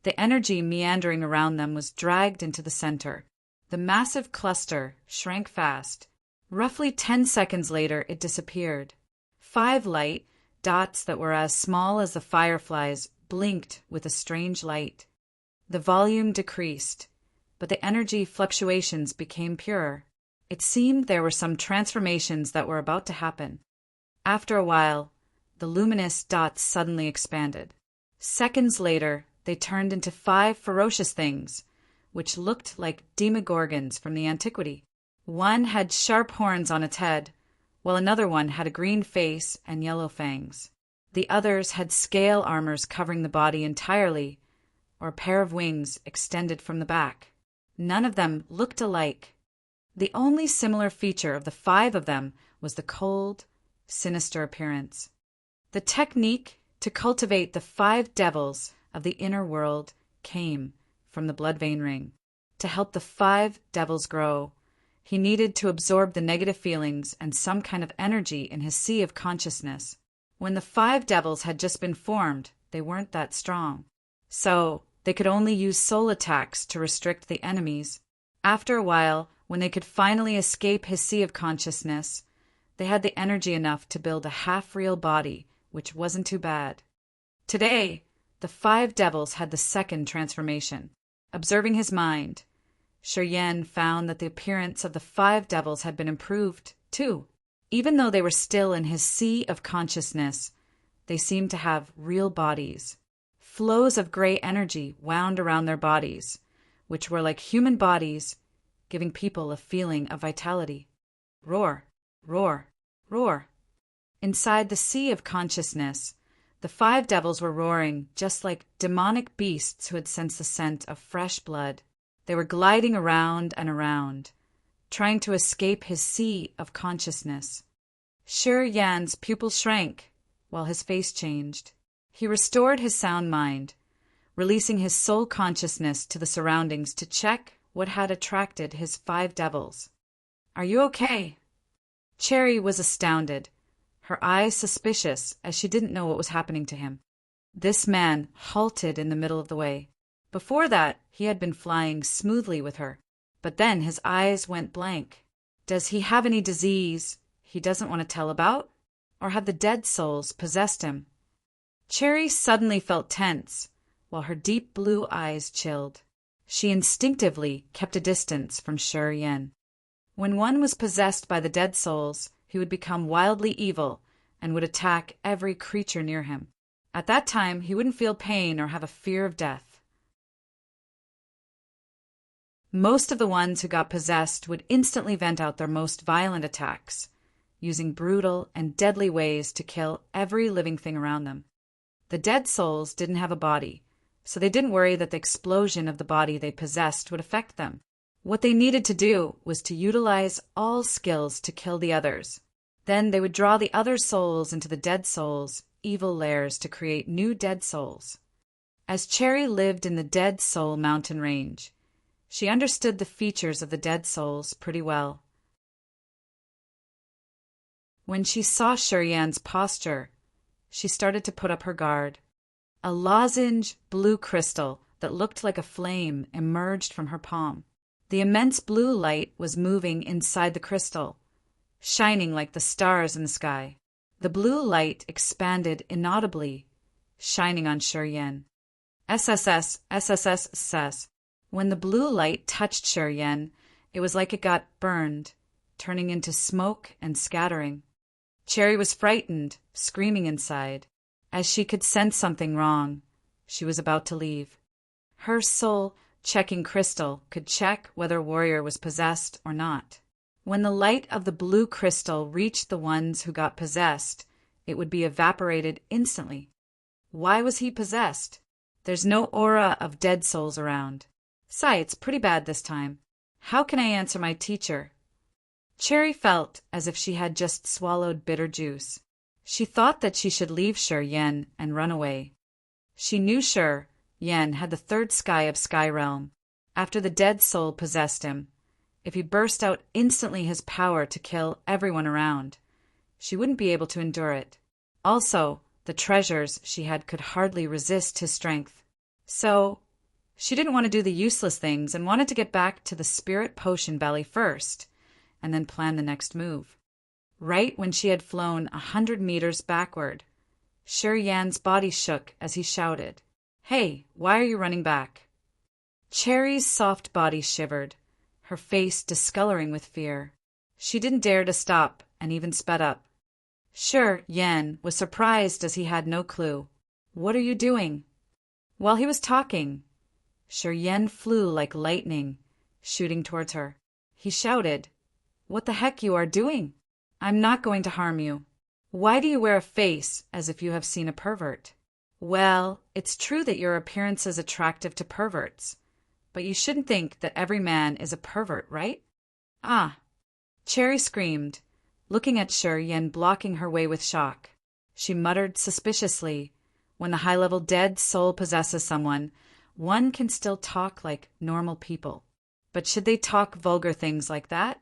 The energy meandering around them was dragged into the center. The massive cluster shrank fast. Roughly 10 seconds later, it disappeared. 5 light dots that were as small as the fireflies blinked with a strange light. The volume decreased, but the energy fluctuations became purer. It seemed there were some transformations that were about to happen. After a while, the luminous dots suddenly expanded. Seconds later, they turned into 5 ferocious things, which looked like demogorgons from the antiquity. One had sharp horns on its head, while another one had a green face and yellow fangs. The others had scale armors covering the body entirely, or a pair of wings extended from the back. None of them looked alike. The only similar feature of the 5 of them was the cold, sinister appearance. The technique to cultivate the 5 devils of the inner world came from the blood vein ring. To help the 5 devils grow, he needed to absorb the negative feelings and some kind of energy in his sea of consciousness. When the 5 devils had just been formed, they weren't that strong. So they could only use soul attacks to restrict the enemies. After a while, when they could finally escape his sea of consciousness, they had the energy enough to build a half-real body, which wasn't too bad. Today, the 5 devils had the second transformation. Observing his mind, Shi Yan found that the appearance of the 5 devils had been improved, too. Even though they were still in his sea of consciousness, they seemed to have real bodies. Flows of gray energy wound around their bodies, which were like human bodies, giving people a feeling of vitality. Roar, roar, roar. Inside the sea of consciousness, the 5 devils were roaring just like demonic beasts who had sensed the scent of fresh blood. They were gliding around and around, trying to escape his sea of consciousness. Shi Yan's pupils shrank, while his face changed. He restored his sound mind, releasing his soul consciousness to the surroundings to check what had attracted his 5 devils. "Are you okay?" Cherry was astounded, her eyes suspicious as she didn't know what was happening to him. This man halted in the middle of the way. Before that, he had been flying smoothly with her, but then his eyes went blank. Does he have any disease he doesn't want to tell about? Or have the dead souls possessed him? Cherry suddenly felt tense, while her deep blue eyes chilled. She instinctively kept a distance from Shi Yan. When one was possessed by the dead souls, he would become wildly evil and would attack every creature near him. At that time, he wouldn't feel pain or have a fear of death. Most of the ones who got possessed would instantly vent out their most violent attacks, using brutal and deadly ways to kill every living thing around them. The dead souls didn't have a body, so they didn't worry that the explosion of the body they possessed would affect them. What they needed to do was to utilize all skills to kill the others. Then they would draw the other souls into the dead souls' evil lairs to create new dead souls. As Cherry lived in the Dead Soul mountain range, she understood the features of the dead souls pretty well. When she saw Shurian's posture, she started to put up her guard. A lozenge blue crystal that looked like a flame emerged from her palm. The immense blue light was moving inside the crystal, shining like the stars in the sky. The blue light expanded inaudibly, shining on Shurian. SSS, SSS. When the blue light touched Shurian, it was like it got burned, turning into smoke and scattering. Cherry was frightened, screaming inside, as she could sense something wrong. She was about to leave. Her soul-checking crystal could check whether Warrior was possessed or not. When the light of the blue crystal reached the ones who got possessed, it would be evaporated instantly. Why was he possessed? There's no aura of dead souls around. It's pretty bad this time. How can I answer my teacher? Cherry felt as if she had just swallowed bitter juice. She thought that she should leave Shurian and run away. She knew Shurian had the third sky of Sky Realm. After the dead soul possessed him, if he burst out instantly his power to kill everyone around, she wouldn't be able to endure it. Also, the treasures she had could hardly resist his strength. So, she didn't want to do the useless things and wanted to get back to the Spirit Potion Valley first, and then plan the next move. Right when she had flown 100 meters backward, Shurian's body shook as he shouted, "Hey, why are you running back?" Cherry's soft body shivered, her face discoloring with fear. She didn't dare to stop and even sped up. Shurian was surprised as he had no clue. "What are you doing?" While he was talking, Shurian flew like lightning, shooting towards her. He shouted, "What the heck you are doing? I'm not going to harm you. Why do you wear a face as if you have seen a pervert?" Well, it's true that your appearance is attractive to perverts, but you shouldn't think that every man is a pervert, right? Ah! Cherry screamed, looking at Shurian blocking her way with shock. She muttered suspiciously, "When the high-level dead soul possesses someone, one can still talk like normal people. But should they talk vulgar things like that?"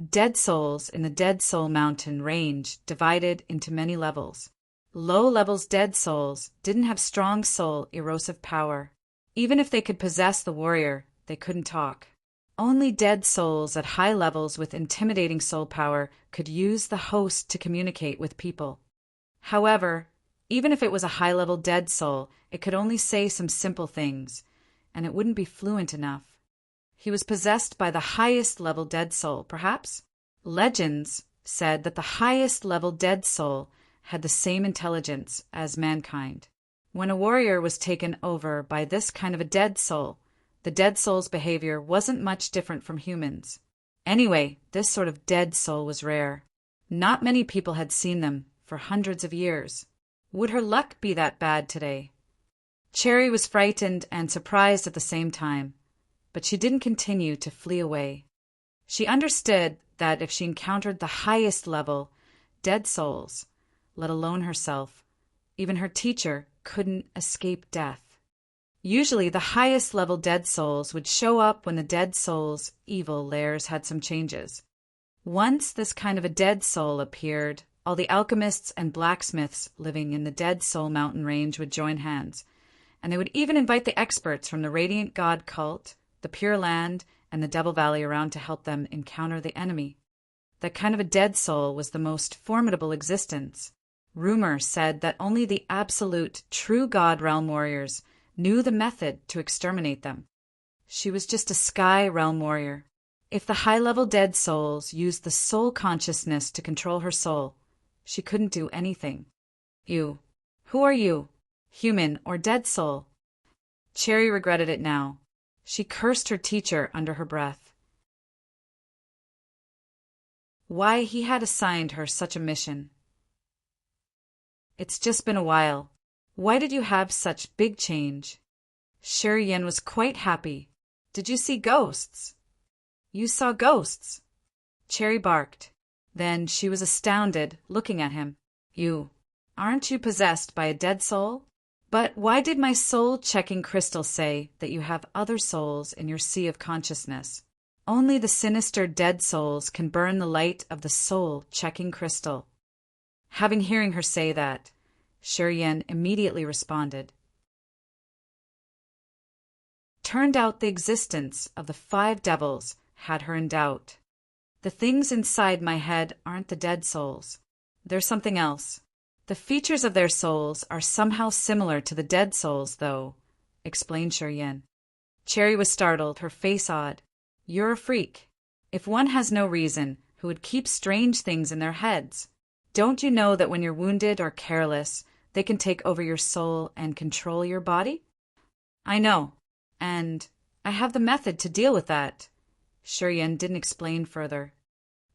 Dead souls in the Dead Soul Mountain range divided into many levels. Low levels dead souls didn't have strong soul erosive power. Even if they could possess the warrior, they couldn't talk. Only dead souls at high levels with intimidating soul power could use the host to communicate with people. However, even if it was a high-level dead soul, it could only say some simple things, and it wouldn't be fluent enough. He was possessed by the highest-level dead soul, perhaps? Legends said that the highest-level dead soul had the same intelligence as mankind. When a warrior was taken over by this kind of a dead soul, the dead soul's behavior wasn't much different from humans. Anyway, this sort of dead soul was rare. Not many people had seen them for hundreds of years. Would her luck be that bad today? Cherry was frightened and surprised at the same time, but she didn't continue to flee away. She understood that if she encountered the highest level, dead souls, let alone herself, even her teacher couldn't escape death. Usually the highest level dead souls would show up when the dead soul's evil layers had some changes. Once this kind of a dead soul appeared, all the alchemists and blacksmiths living in the Dead Soul Mountain range would join hands, and they would even invite the experts from the Radiant God cult, the Pure Land, and the Devil Valley around to help them encounter the enemy. That kind of a dead soul was the most formidable existence. Rumor said that only the absolute, true God Realm warriors knew the method to exterminate them. She was just a Sky Realm warrior. If the high-level dead souls used the soul consciousness to control her soul, she couldn't do anything. You. Who are you? Human or dead soul? Cherry regretted it now. She cursed her teacher under her breath. Why he had assigned her such a mission. It's just been a while. Why did you have such big change? Shurian was quite happy. Did you see ghosts? You saw ghosts? Cherry barked. Then she was astounded, looking at him. Aren't you possessed by a dead soul? But why did my soul-checking crystal say that you have other souls in your sea of consciousness? Only the sinister dead souls can burn the light of the soul-checking crystal. Having hearing her say that, Shiryen immediately responded. Turned out the existence of the 5 devils had her in doubt. The things inside my head aren't the dead souls. They're something else. The features of their souls are somehow similar to the dead souls, though, explained Shiryen. Cherry was startled, her face odd. You're a freak. If one has no reason, who would keep strange things in their heads? Don't you know that when you're wounded or careless, they can take over your soul and control your body? I know, and I have the method to deal with that. Shiryen didn't explain further.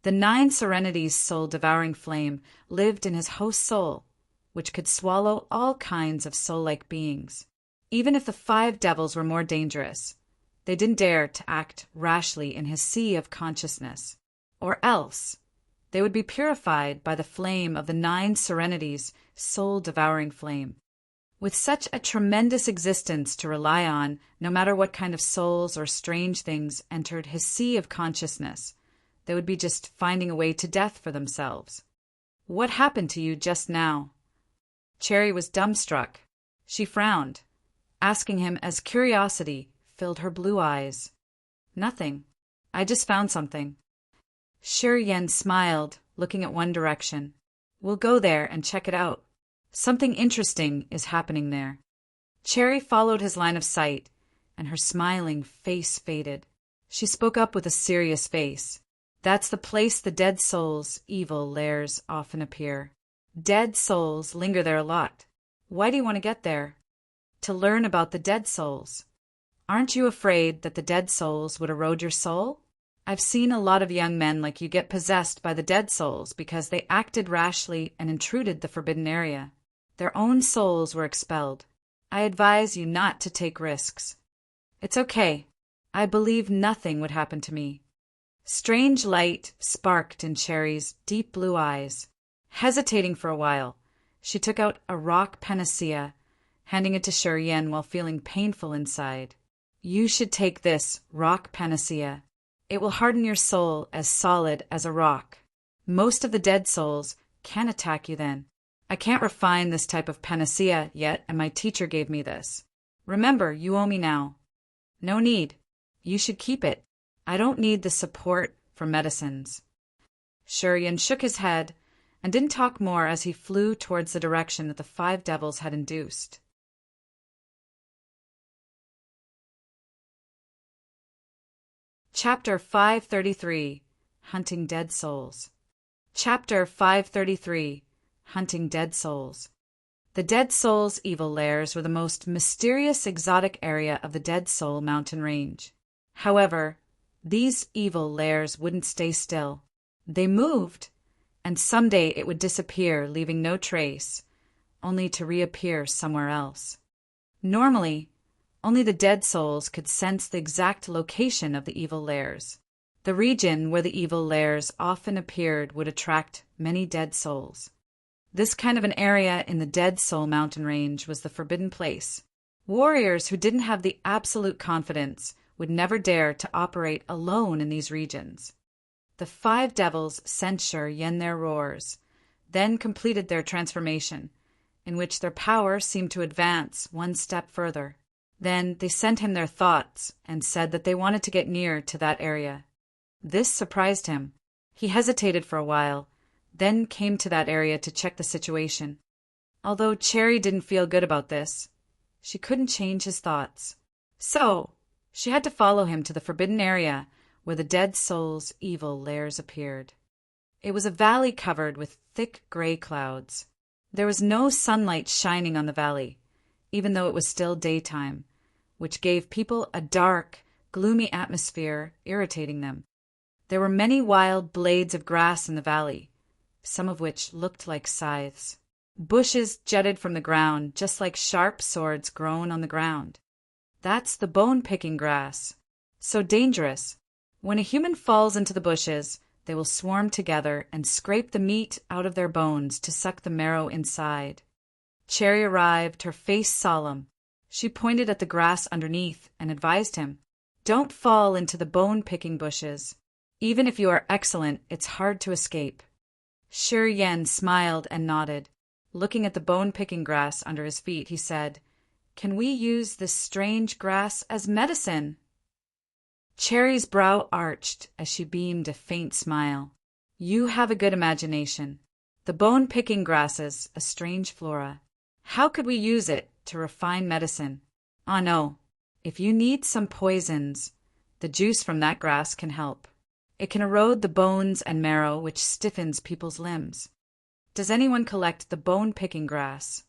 The 9 Serenities' soul-devouring flame lived in his host's soul, which could swallow all kinds of soul-like beings. Even if the 5 devils were more dangerous, they didn't dare to act rashly in his sea of consciousness, or else they would be purified by the flame of the 9 Serenities' soul-devouring flame. With such a tremendous existence to rely on, no matter what kind of souls or strange things entered his sea of consciousness, they would be just finding a way to death for themselves. What happened to you just now? Cherry was dumbstruck. She frowned, asking him as curiosity filled her blue eyes. Nothing. I just found something. Shiryen smiled, looking at one direction. We'll go there and check it out. Something interesting is happening there. Cherry followed his line of sight, and her smiling face faded. She spoke up with a serious face. That's the place the dead souls' evil lairs often appear. Dead souls linger there a lot. Why do you want to get there? To learn about the dead souls. Aren't you afraid that the dead souls would erode your soul? I've seen a lot of young men like you get possessed by the dead souls because they acted rashly and intruded the forbidden area. Their own souls were expelled. I advise you not to take risks. It's okay. I believe nothing would happen to me. Strange light sparked in Cherry's deep blue eyes. Hesitating for a while, she took out a rock panacea, handing it to Shiryen while feeling painful inside. You should take this rock panacea. It will harden your soul as solid as a rock. Most of the dead souls can attack you then. I can't refine this type of panacea yet, and my teacher gave me this. Remember, you owe me now. No need. You should keep it. I don't need the support for medicines. Shiryen shook his head and didn't talk more as he flew towards the direction that the 5 devils had induced. Chapter 533 Hunting Dead Souls. Chapter 533 Hunting Dead Souls. The Dead Souls' evil lairs were the most mysterious exotic area of the Dead Soul mountain range. However, these evil lairs wouldn't stay still. They moved, and someday it would disappear, leaving no trace, only to reappear somewhere else. Normally, only the dead souls could sense the exact location of the evil lairs. The region where the evil lairs often appeared would attract many dead souls. This kind of an area in the Dead Soul mountain range was the forbidden place. Warriors who didn't have the absolute confidence would never dare to operate alone in these regions. The 5 devils sent Shiryen their roars, then completed their transformation, in which their power seemed to advance one step further. Then they sent him their thoughts and said that they wanted to get near to that area. This surprised him. He hesitated for a while, then came to that area to check the situation. Although Cherry didn't feel good about this, she couldn't change his thoughts. So she had to follow him to the forbidden area where the dead soul's evil lairs appeared. It was a valley covered with thick gray clouds. There was no sunlight shining on the valley, even though it was still daytime, which gave people a dark, gloomy atmosphere, irritating them. There were many wild blades of grass in the valley, some of which looked like scythes. Bushes jutted from the ground, just like sharp swords grown on the ground. That's the bone-picking grass. So dangerous. When a human falls into the bushes, they will swarm together and scrape the meat out of their bones to suck the marrow inside. Cherry arrived, her face solemn. She pointed at the grass underneath and advised him, "Don't fall into the bone-picking bushes. Even if you are excellent, it's hard to escape." Shi Yan smiled and nodded. Looking at the bone-picking grass under his feet, he said, "Can we use this strange grass as medicine?" Cherry's brow arched as she beamed a faint smile. "You have a good imagination. The bone-picking grasses, a strange flora. How could we use it to refine medicine? Ah, no. If you need some poisons, the juice from that grass can help. It can erode the bones and marrow, which stiffens people's limbs. Does anyone collect the bone-picking grass?"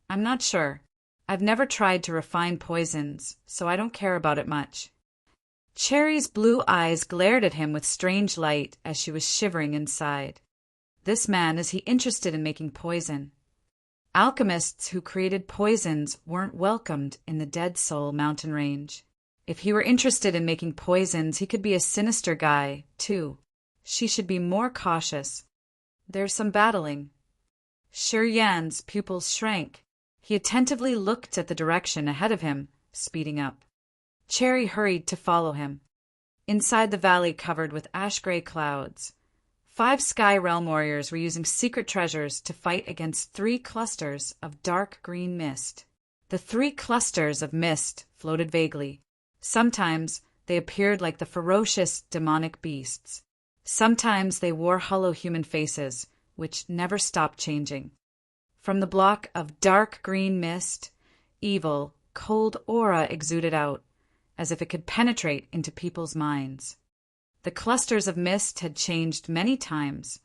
"I'm not sure. I've never tried to refine poisons, so I don't care about it much." Cherry's blue eyes glared at him with strange light as she was shivering inside. This man, is he interested in making poison? Alchemists who created poisons weren't welcomed in the Dead Soul mountain range. If he were interested in making poisons, he could be a sinister guy, too. She should be more cautious. There's some battling. Shi Yan's pupils shrank. He attentively looked at the direction ahead of him, speeding up. Cherry hurried to follow him. Inside the valley covered with ash-gray clouds, 5 Sky Realm warriors were using secret treasures to fight against 3 clusters of dark green mist. The 3 clusters of mist floated vaguely. Sometimes they appeared like the ferocious demonic beasts. Sometimes they wore hollow human faces, which never stopped changing. From the block of dark green mist, evil, cold aura exuded out, as if it could penetrate into people's minds. The clusters of mist had changed many times,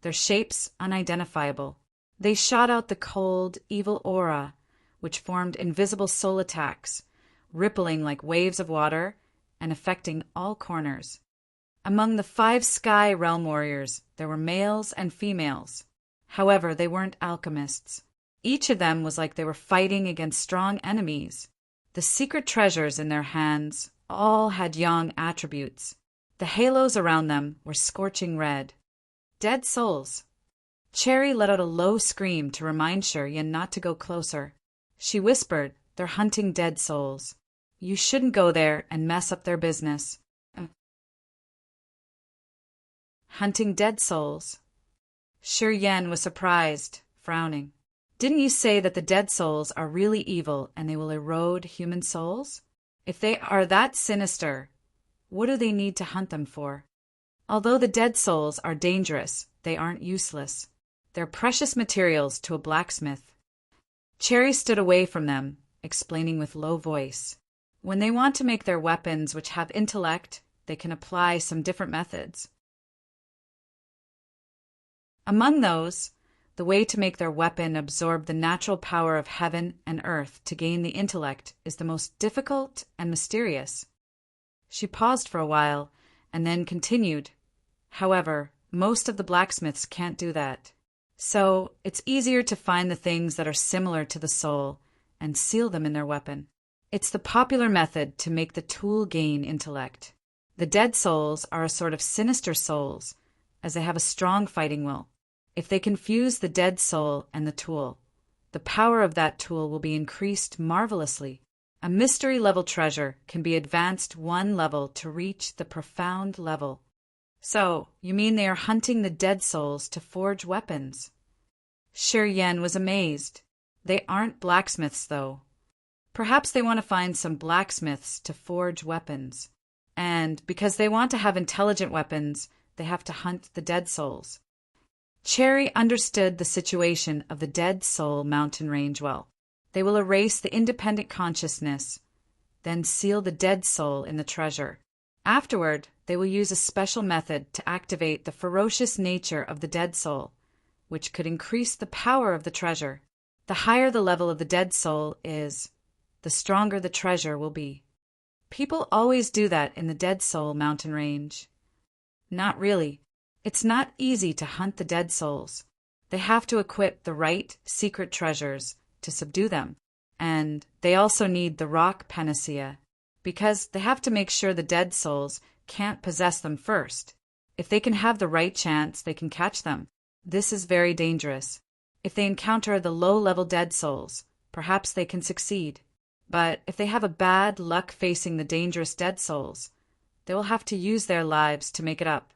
their shapes unidentifiable. They shot out the cold, evil aura, which formed invisible soul attacks, rippling like waves of water and affecting all corners. Among the 5 Sky Realm warriors, there were males and females. However, they weren't alchemists. Each of them was like they were fighting against strong enemies. The secret treasures in their hands all had yang attributes. The halos around them were scorching red. Dead souls. Cherry let out a low scream to remind Shi Yan not to go closer. She whispered, "They're hunting dead souls. You shouldn't go there and mess up their business." Hunting dead souls? Shi Yan was surprised, frowning. "Didn't you say that the dead souls are really evil and they will erode human souls? If they are that sinister, what do they need to hunt them for? Although the dead souls are dangerous, they aren't useless. They're precious materials to a blacksmith." Cherry stood away from them, explaining with low voice. "When they want to make their weapons which have intellect, they can apply some different methods. Among those, the way to make their weapon absorb the natural power of heaven and earth to gain the intellect is the most difficult and mysterious." She paused for a while, and then continued. "However, most of the blacksmiths can't do that. So it's easier to find the things that are similar to the soul and seal them in their weapon. It's the popular method to make the tool gain intellect. The dead souls are a sort of sinister souls, as they have a strong fighting will. If they can fuse the dead soul and the tool, the power of that tool will be increased marvelously. A mystery-level treasure can be advanced 1 level to reach the profound level." "So, you mean they are hunting the dead souls to forge weapons?" Shi Yan was amazed. "They aren't blacksmiths, though. Perhaps they want to find some blacksmiths to forge weapons. And because they want to have intelligent weapons, they have to hunt the dead souls." Cherry understood the situation of the Dead Soul mountain range well. They will erase the independent consciousness, then seal the dead soul in the treasure. Afterward, they will use a special method to activate the ferocious nature of the dead soul, which could increase the power of the treasure. The higher the level of the dead soul is, the stronger the treasure will be. People always do that in the Dead Soul mountain range. Not really. It's not easy to hunt the dead souls. They have to equip the right secret treasures to subdue them, and they also need the rock panacea, because they have to make sure the dead souls can't possess them first. If they can have the right chance, they can catch them. This is very dangerous. If they encounter the low-level dead souls, perhaps they can succeed. But if they have a bad luck facing the dangerous dead souls, they will have to use their lives to make it up.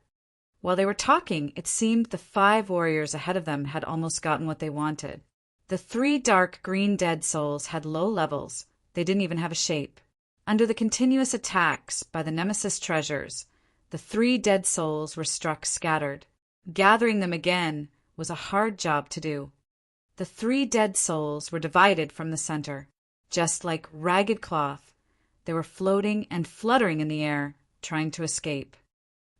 While they were talking, it seemed the 5 warriors ahead of them had almost gotten what they wanted. The 3 dark green dead souls had low levels. They didn't even have a shape. Under the continuous attacks by the Nemesis treasures, the 3 dead souls were struck scattered. Gathering them again was a hard job to do. The 3 dead souls were divided from the center. Just like ragged cloth, they were floating and fluttering in the air, trying to escape.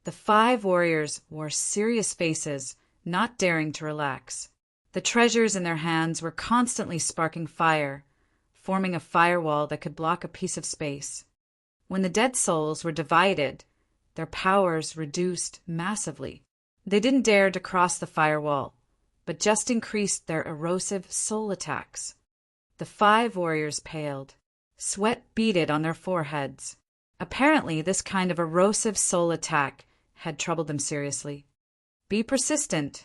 The 5 warriors wore serious faces, not daring to relax. The treasures in their hands were constantly sparking fire, forming a firewall that could block a piece of space. When the dead souls were divided, their powers reduced massively. They didn't dare to cross the firewall, but just increased their erosive soul attacks. The 5 warriors paled. Sweat beaded on their foreheads. Apparently, this kind of erosive soul attack had troubled them seriously. Be persistent.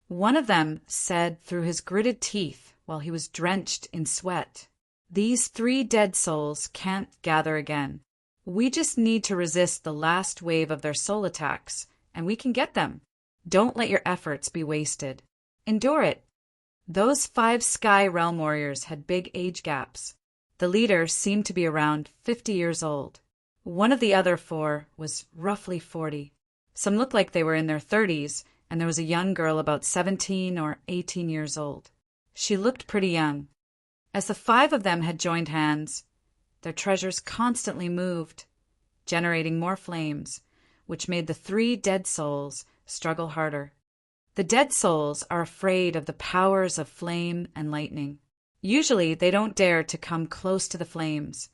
One of them said through his gritted teeth while he was drenched in sweat. These 3 dead souls can't gather again. We just need to resist the last wave of their soul attacks, and we can get them. Don't let your efforts be wasted. Endure it. Those 5 Sky Realm warriors had big age gaps. The leader seemed to be around 50 years old. One of the other 4 was roughly 40. Some looked like they were in their 30s, and there was a young girl about 17 or 18 years old. She looked pretty young. As the 5 of them had joined hands, their treasures constantly moved, generating more flames, which made the 3 dead souls struggle harder. The dead souls are afraid of the powers of flame and lightning. Usually they don't dare to come close to the flames,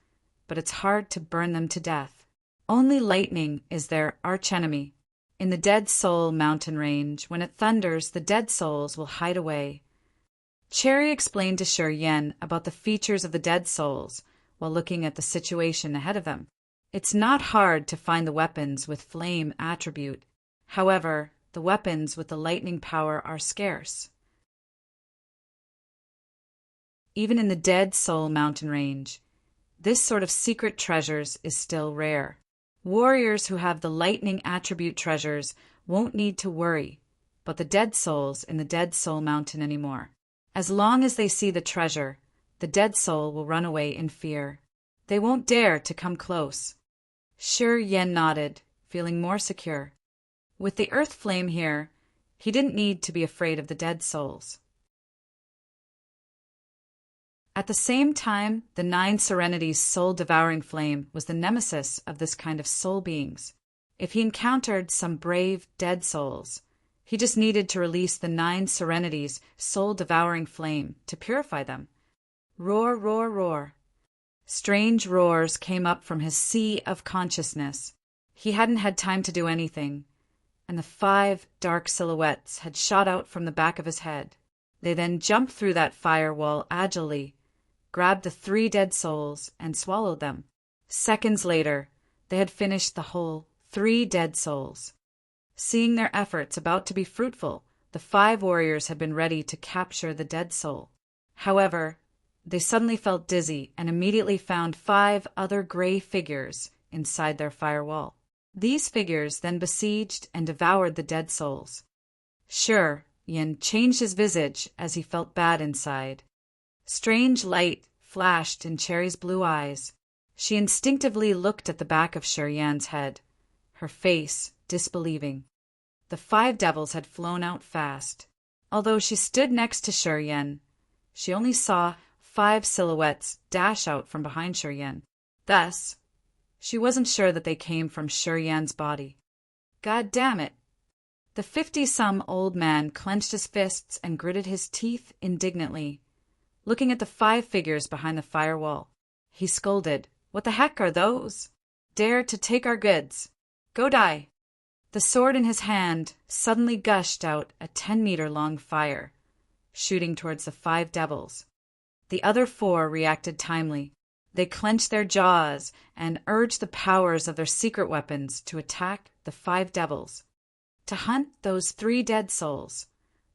but it's hard to burn them to death. Only lightning is their archenemy. In the Dead Soul mountain range, when it thunders, the dead souls will hide away. Cherry explained to Shi Yan about the features of the dead souls while looking at the situation ahead of them. It's not hard to find the weapons with flame attribute. However, the weapons with the lightning power are scarce. Even in the Dead Soul mountain range, this sort of secret treasures is still rare. Warriors who have the lightning attribute treasures won't need to worry about the dead souls in the Dead Soul mountain anymore. As long as they see the treasure, the dead soul will run away in fear. They won't dare to come close. Shi Yan nodded, feeling more secure. With the earth flame here, he didn't need to be afraid of the dead souls. At the same time, the 9 Serenities' soul-devouring flame was the nemesis of this kind of soul beings. If he encountered some brave dead souls, he just needed to release the 9 Serenities' soul-devouring flame to purify them. Roar, roar, roar. Strange roars came up from his sea of consciousness. He hadn't had time to do anything, and the 5 dark silhouettes had shot out from the back of his head. They then jumped through that firewall agilely, grabbed the 3 dead souls, and swallowed them. Seconds later, they had finished the whole 3 dead souls. Seeing their efforts about to be fruitful, the 5 warriors had been ready to capture the dead soul. However, they suddenly felt dizzy and immediately found 5 other gray figures inside their firewall. These figures then besieged and devoured the dead souls. Shi Yan changed his visage as he felt bad inside. Strange light flashed in Cherry's blue eyes. She instinctively looked at the back of Shi Yan's head, her face disbelieving. The 5 devils had flown out fast. Although she stood next to Shi Yan, she only saw 5 silhouettes dash out from behind Shi Yan. Thus, she wasn't sure that they came from Shi Yan's body. God damn it! The 50-some old man clenched his fists and gritted his teeth indignantly, looking at the 5 figures behind the firewall. He scolded, "What the heck are those? Dare to take our goods. Go die." The sword in his hand suddenly gushed out a 10-meter-long fire, shooting towards the 5 devils. The other 4 reacted timely. They clenched their jaws and urged the powers of their secret weapons to attack the 5 devils. To hunt those 3 dead souls,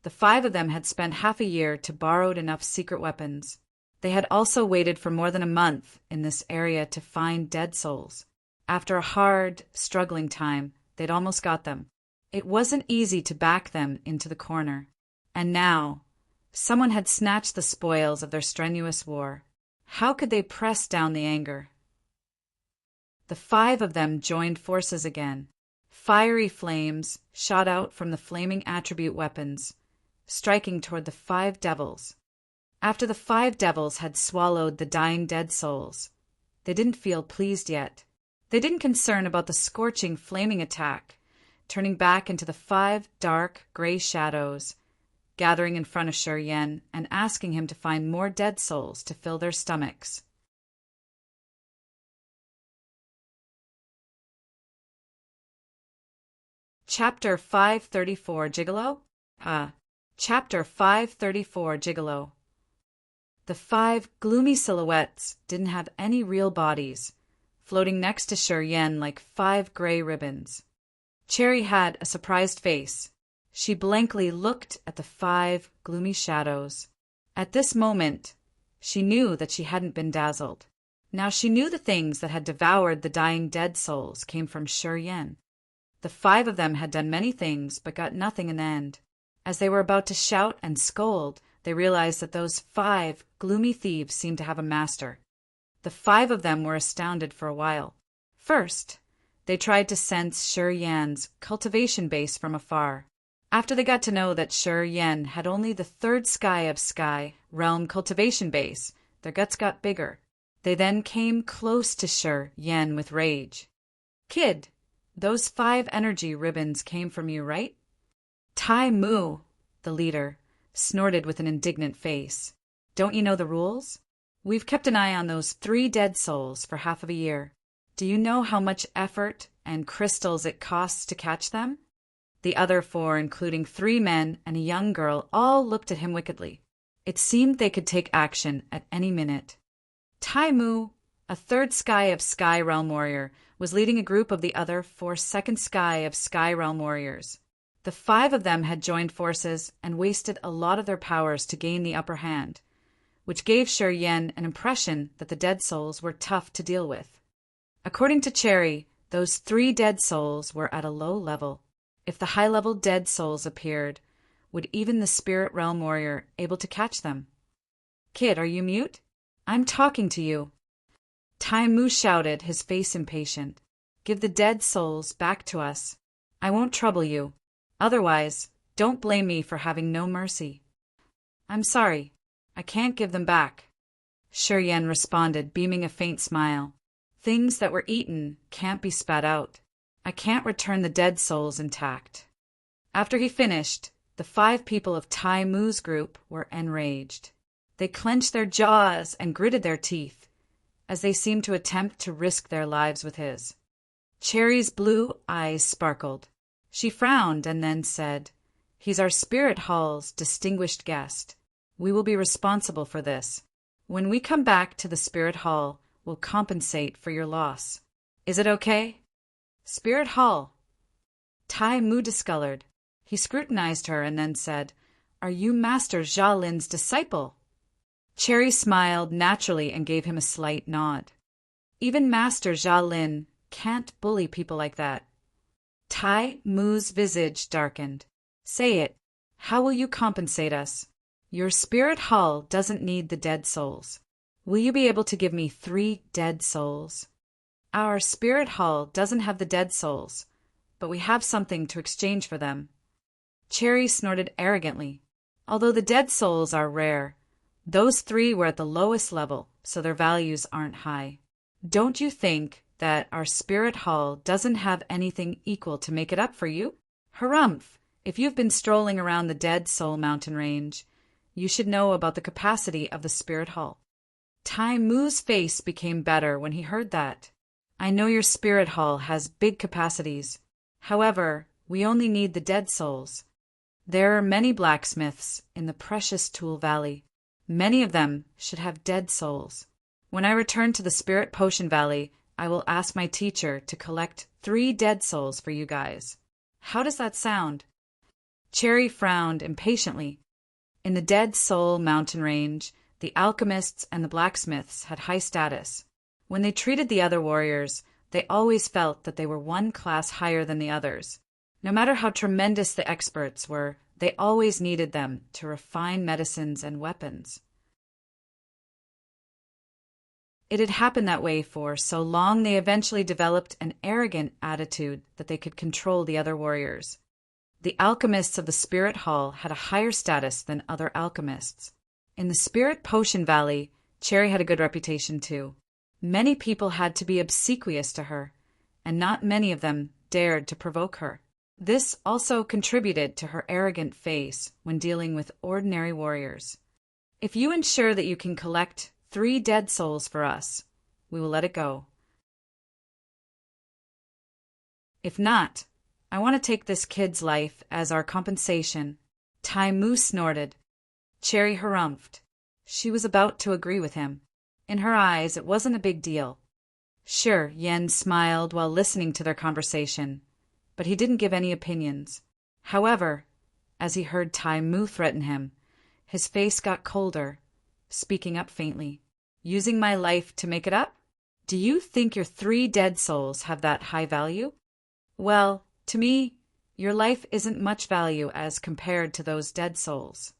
the 5 of them had spent half a year to borrow enough secret weapons. They had also waited for more than a month in this area to find dead souls. After a hard, struggling time, they'd almost got them. It wasn't easy to back them into the corner. And now, someone had snatched the spoils of their strenuous war. How could they press down the anger? The 5 of them joined forces again. Fiery flames shot out from the flaming attribute weapons, striking toward the 5 devils. After the 5 devils had swallowed the dying dead souls, they didn't feel pleased yet. They didn't concern about the scorching, flaming attack, turning back into the 5 dark, gray shadows, gathering in front of Shi Yan and asking him to find more dead souls to fill their stomachs. Chapter 534 Gigolo? Chapter 534 Gigolo. The 5 gloomy silhouettes didn't have any real bodies, floating next to Shi Yan like 5 gray ribbons. Cherry had a surprised face. She blankly looked at the 5 gloomy shadows. At this moment, she knew that she hadn't been dazzled. Now she knew the things that had devoured the dying dead souls came from Shi Yan. The 5 of them had done many things, but got nothing in the end. As they were about to shout and scold, they realized that those 5 gloomy thieves seemed to have a master. The 5 of them were astounded for a while. First, they tried to sense Shi Yan's cultivation base from afar. After they got to know that Shi Yan had only the 3rd sky of sky realm cultivation base, their guts got bigger. They then came close to Shi Yan with rage. "Kid, those 5 energy ribbons came from you, right?" Tai Mu, the leader, snorted with an indignant face. "Don't you know the rules? We've kept an eye on those 3 dead souls for half of a year. Do you know how much effort and crystals it costs to catch them?" The other 4, including 3 men and a young girl, all looked at him wickedly. It seemed they could take action at any minute. Tai Mu, a 3rd sky of Sky Realm warrior, was leading a group of the other 4 2nd sky of Sky Realm warriors. The 5 of them had joined forces and wasted a lot of their powers to gain the upper hand, which gave Shi Yan an impression that the dead souls were tough to deal with. According to Cherry, those 3 dead souls were at a low level. If the high-level dead souls appeared, would even the spirit realm warrior able to catch them? "Kid, are you mute? I'm talking to you." Tai Mu shouted, his face impatient. "Give the dead souls back to us. I won't trouble you. Otherwise, don't blame me for having no mercy." "I'm sorry. I can't give them back," Shi Yan responded, beaming a faint smile. "Things that were eaten can't be spat out. I can't return the dead souls intact." After he finished, the 5 people of Tai Mu's group were enraged. They clenched their jaws and gritted their teeth, as they seemed to attempt to risk their lives with his. Cherry's blue eyes sparkled. She frowned and then said, "He's our spirit hall's distinguished guest. We will be responsible for this. When we come back to the spirit hall, we'll compensate for your loss. Is it okay?" "Spirit hall." Tai Mu discolored. He scrutinized her and then said, "Are you Master Jia Lin's disciple?" Cherry smiled naturally and gave him a slight nod. "Even Master Jia Lin can't bully people like that." Tai Mu's visage darkened. "Say it. How will you compensate us? Your spirit hall doesn't need the dead souls. Will you be able to give me 3 dead souls?" "Our spirit hall doesn't have the dead souls, but we have something to exchange for them." Cherry snorted arrogantly. "Although the dead souls are rare, those 3 were at the lowest level, so their values aren't high. Don't you think that our spirit hall doesn't have anything equal to make it up for you? Harumph! If you've been strolling around the Dead Soul Mountain Range, you should know about the capacity of the spirit hall." Tai Mu's face became better when he heard that. "I know your spirit hall has big capacities. However, we only need the dead souls. There are many blacksmiths in the Precious Tool Valley. Many of them should have dead souls. When I return to the Spirit Potion Valley, I will ask my teacher to collect 3 dead souls for you guys. How does that sound?" Cherry frowned impatiently. In the Dead Soul Mountain Range, the alchemists and the blacksmiths had high status. When they treated the other warriors, They always felt that they were one class higher than the others. No matter how tremendous the experts were, they always needed them to refine medicines and weapons. It had happened that way for so long they eventually developed an arrogant attitude that they could control the other warriors. The alchemists of the Spirit Hall had a higher status than other alchemists. In the Spirit Potion Valley, Cherry had a good reputation too. Many people had to be obsequious to her, and not many of them dared to provoke her. This also contributed to her arrogant face when dealing with ordinary warriors. If you ensure that you can collect 3 dead souls for us, we will let it go. If not, I want to take this kid's life as our compensation. Tai Mu snorted. Cherry harumphed. She was about to agree with him. In her eyes, it wasn't a big deal. Sure, Yen smiled while listening to their conversation, but he didn't give any opinions. However, as he heard Tai Mu threaten him, his face got colder, speaking up faintly. Using my life to make it up? Do you think your 3 dead souls have that high value? Well, to me, your life isn't much value as compared to those dead souls.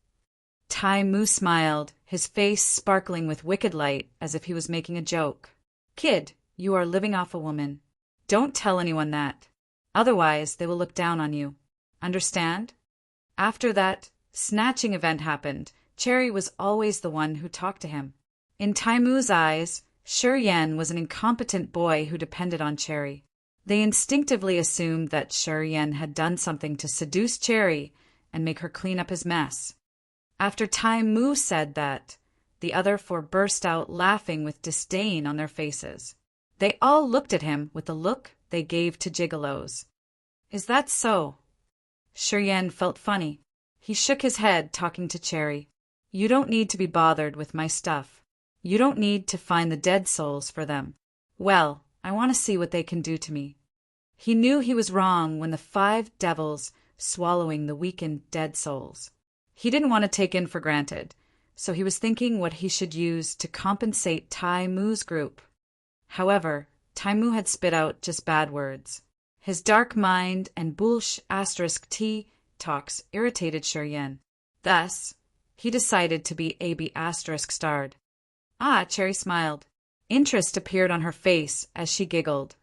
Tai Mu smiled, his face sparkling with wicked light as if he was making a joke. Kid, you are living off a woman. Don't tell anyone that. Otherwise, they will look down on you. Understand? After that snatching event happened, Cherry was always the one who talked to him. In Tai Mu's eyes, Shi Yan was an incompetent boy who depended on Cherry. They instinctively assumed that Shi Yan had done something to seduce Cherry and make her clean up his mess. After Tai Mu said that, the other 4 burst out laughing with disdain on their faces. They all looked at him with the look they gave to gigolos. Is that so? Shi Yan felt funny. He shook his head, talking to Cherry. You don't need to be bothered with my stuff. You don't need to find the dead souls for them. Well, I want to see what they can do to me. He knew he was wrong when the 5 devils swallowing the weakened dead souls. He didn't want to take in for granted, so he was thinking what he should use to compensate Tai Mu's group. However, Tai Mu had spit out just bad words. His dark mind and *T talks irritated Shi Yan. Thus, he decided to be AB****. Cherry smiled. Interest appeared on her face as she giggled,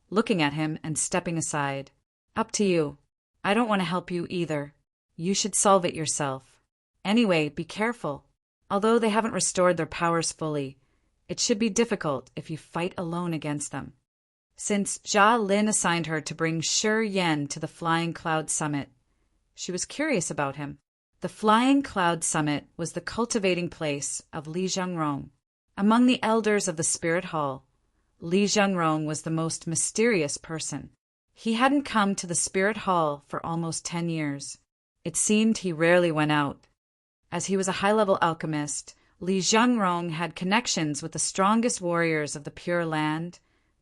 looking at him and stepping aside. Up to you. I don't want to help you either. You should solve it yourself. Anyway, be careful. Although they haven't restored their powers fully, it should be difficult if you fight alone against them. Since Jia Lin assigned her to bring Shi Yan to the Flying Cloud Summit, she was curious about him. The Flying Cloud Summit was the cultivating place of Li Zhengrong. Among the elders of the Spirit Hall, Li Zhengrong was the most mysterious person. He hadn't come to the Spirit Hall for almost 10 years. It seemed he rarely went out. As he was a high-level alchemist, Li Zhengrong had connections with the strongest warriors of the Pure Land,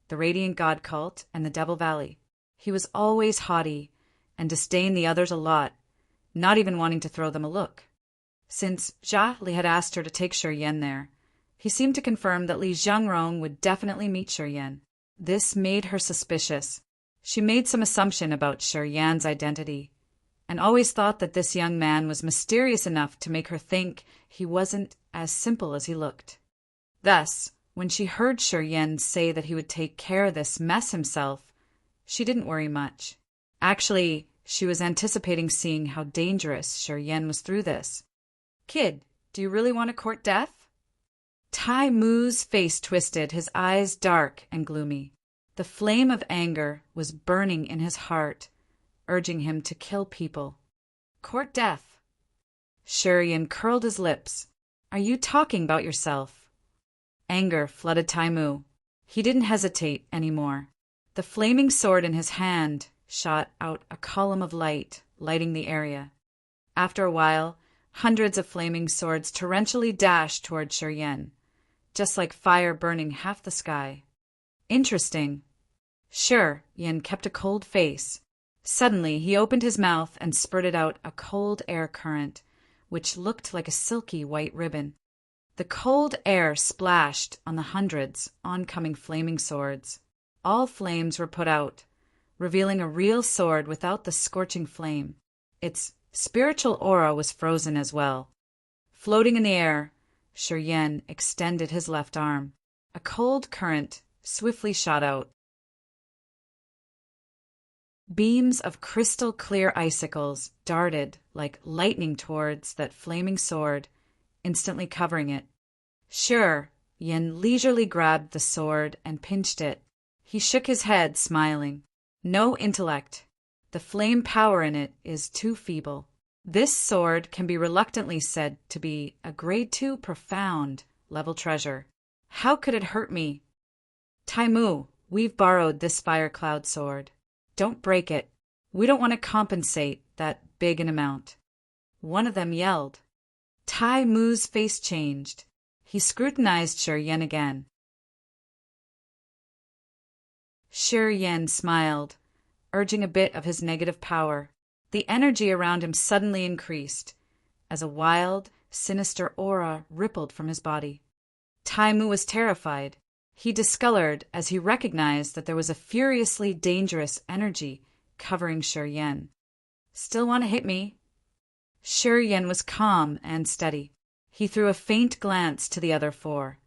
the Radiant God Cult, and the Devil Valley. He was always haughty and disdained the others a lot, not even wanting to throw them a look. Since Jia Li had asked her to take Shi Yan there, he seemed to confirm that Li Zhengrong would definitely meet Shi Yan. This made her suspicious. She made some assumption about Shi Yan's identity, and always thought that this young man was mysterious enough to make her think he wasn't as simple as he looked. Thus, when she heard Shi Yan say that he would take care of this mess himself, she didn't worry much. Actually, she was anticipating seeing how dangerous Shi Yan was through this. Kid, do you really want to court death? Tai Mu's face twisted, his eyes dark and gloomy. The flame of anger was burning in his heart, urging him to kill people. Court death. Shi Yan curled his lips. Are you talking about yourself? Anger flooded Tai Mu. He didn't hesitate anymore. The flaming sword in his hand shot out a column of light, lighting the area. After a while, hundreds of flaming swords torrentially dashed toward Shi Yan, just like fire burning half the sky. Interesting. Shi Yan kept a cold face. Suddenly, he opened his mouth and spurted out a cold air current, which looked like a silky white ribbon. The cold air splashed on the hundreds oncoming flaming swords. all flames were put out, revealing a real sword without the scorching flame. Its spiritual aura was frozen as well. Floating in the air, Shi Yan extended his left arm. A cold current swiftly shot out. Beams of crystal-clear icicles darted like lightning towards that flaming sword, instantly covering it. Shi Yan leisurely grabbed the sword and pinched it. He shook his head, smiling. No intellect. The flame power in it is too feeble. This sword can be reluctantly said to be a grade 2 profound level treasure. How could it hurt me? Taimu, we've borrowed this fire cloud sword. Don't break it. We don't want to compensate that big an amount. One of them yelled. Taimu's face changed. He scrutinized Shi Yan again. Shi Yan smiled, urging a bit of his negative power. The energy around him suddenly increased, as a wild, sinister aura rippled from his body. Taimu was terrified. He discolored as he recognized that there was a furiously dangerous energy covering Shi Yan. Still want to hit me? Shi Yan was calm and steady. He threw a faint glance to the other four,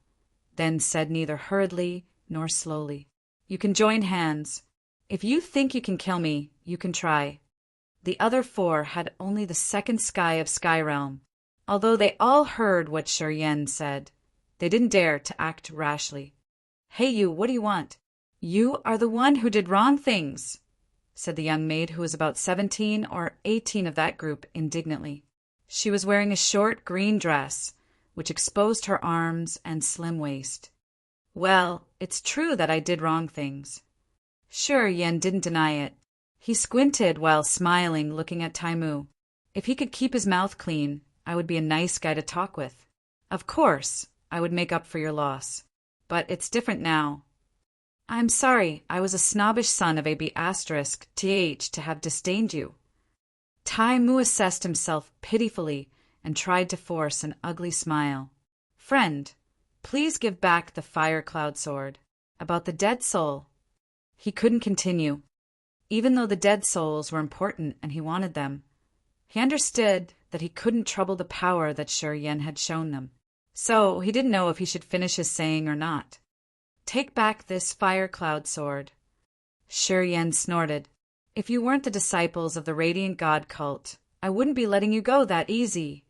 then said neither hurriedly nor slowly, You can join hands. If you think you can kill me, you can try. The other four had only the second sky of Sky Realm. Although they all heard what Shi Yan said, they didn't dare to act rashly. Hey you, what do you want? You are the one who did wrong things, said the young maid who was about 17 or 18 of that group indignantly. She was wearing a short green dress, which exposed her arms and slim waist. Well, it's true that I did wrong things. Shi Yan didn't deny it. He squinted while smiling, looking at Taimu. If he could keep his mouth clean, I would be a nice guy to talk with. Of course, I would make up for your loss. But it's different now. I'm sorry, I was a snobbish son of a B***th to have disdained you. Taimu assessed himself pitifully and tried to force an ugly smile. Friend, please give back the fire cloud sword. About the dead soul. He couldn't continue. Even though the dead souls were important and he wanted them, he understood that he couldn't trouble the power that Shi Yan had shown them. So he didn't know if he should finish his saying or not. Take back this fire cloud sword. Shi Yan snorted. If you weren't the disciples of the Radiant God cult, I wouldn't be letting you go that easy.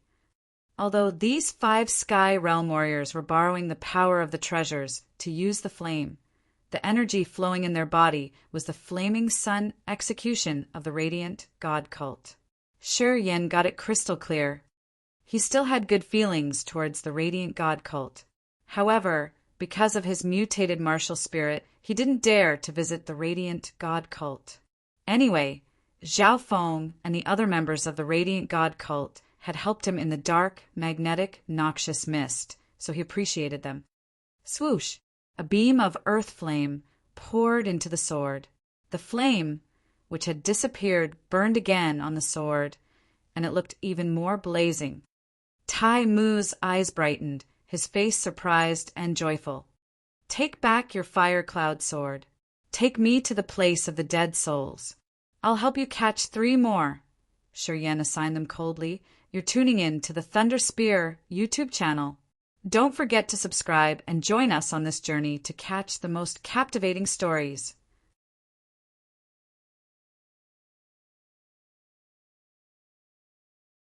Although these 5 Sky Realm warriors were borrowing the power of the treasures to use the flame, the energy flowing in their body was the flaming sun execution of the Radiant God cult. Shi Yan got it crystal clear. He still had good feelings towards the Radiant God cult. However, because of his mutated martial spirit, he didn't dare to visit the Radiant God cult. Anyway, Zhao Feng and the other members of the Radiant God cult had helped him in the dark, magnetic, noxious mist, so he appreciated them. Swoosh! A beam of earth flame poured into the sword. The flame, which had disappeared, burned again on the sword, and it looked even more blazing. Taimu's eyes brightened, his face surprised and joyful. Take back your fire cloud sword. Take me to the place of the dead souls. I'll help you catch 3 more. Shi Yan assigned them coldly. You're tuning in to the Thunder Spear YouTube channel. Don't forget to subscribe and join us on this journey to catch the most captivating stories.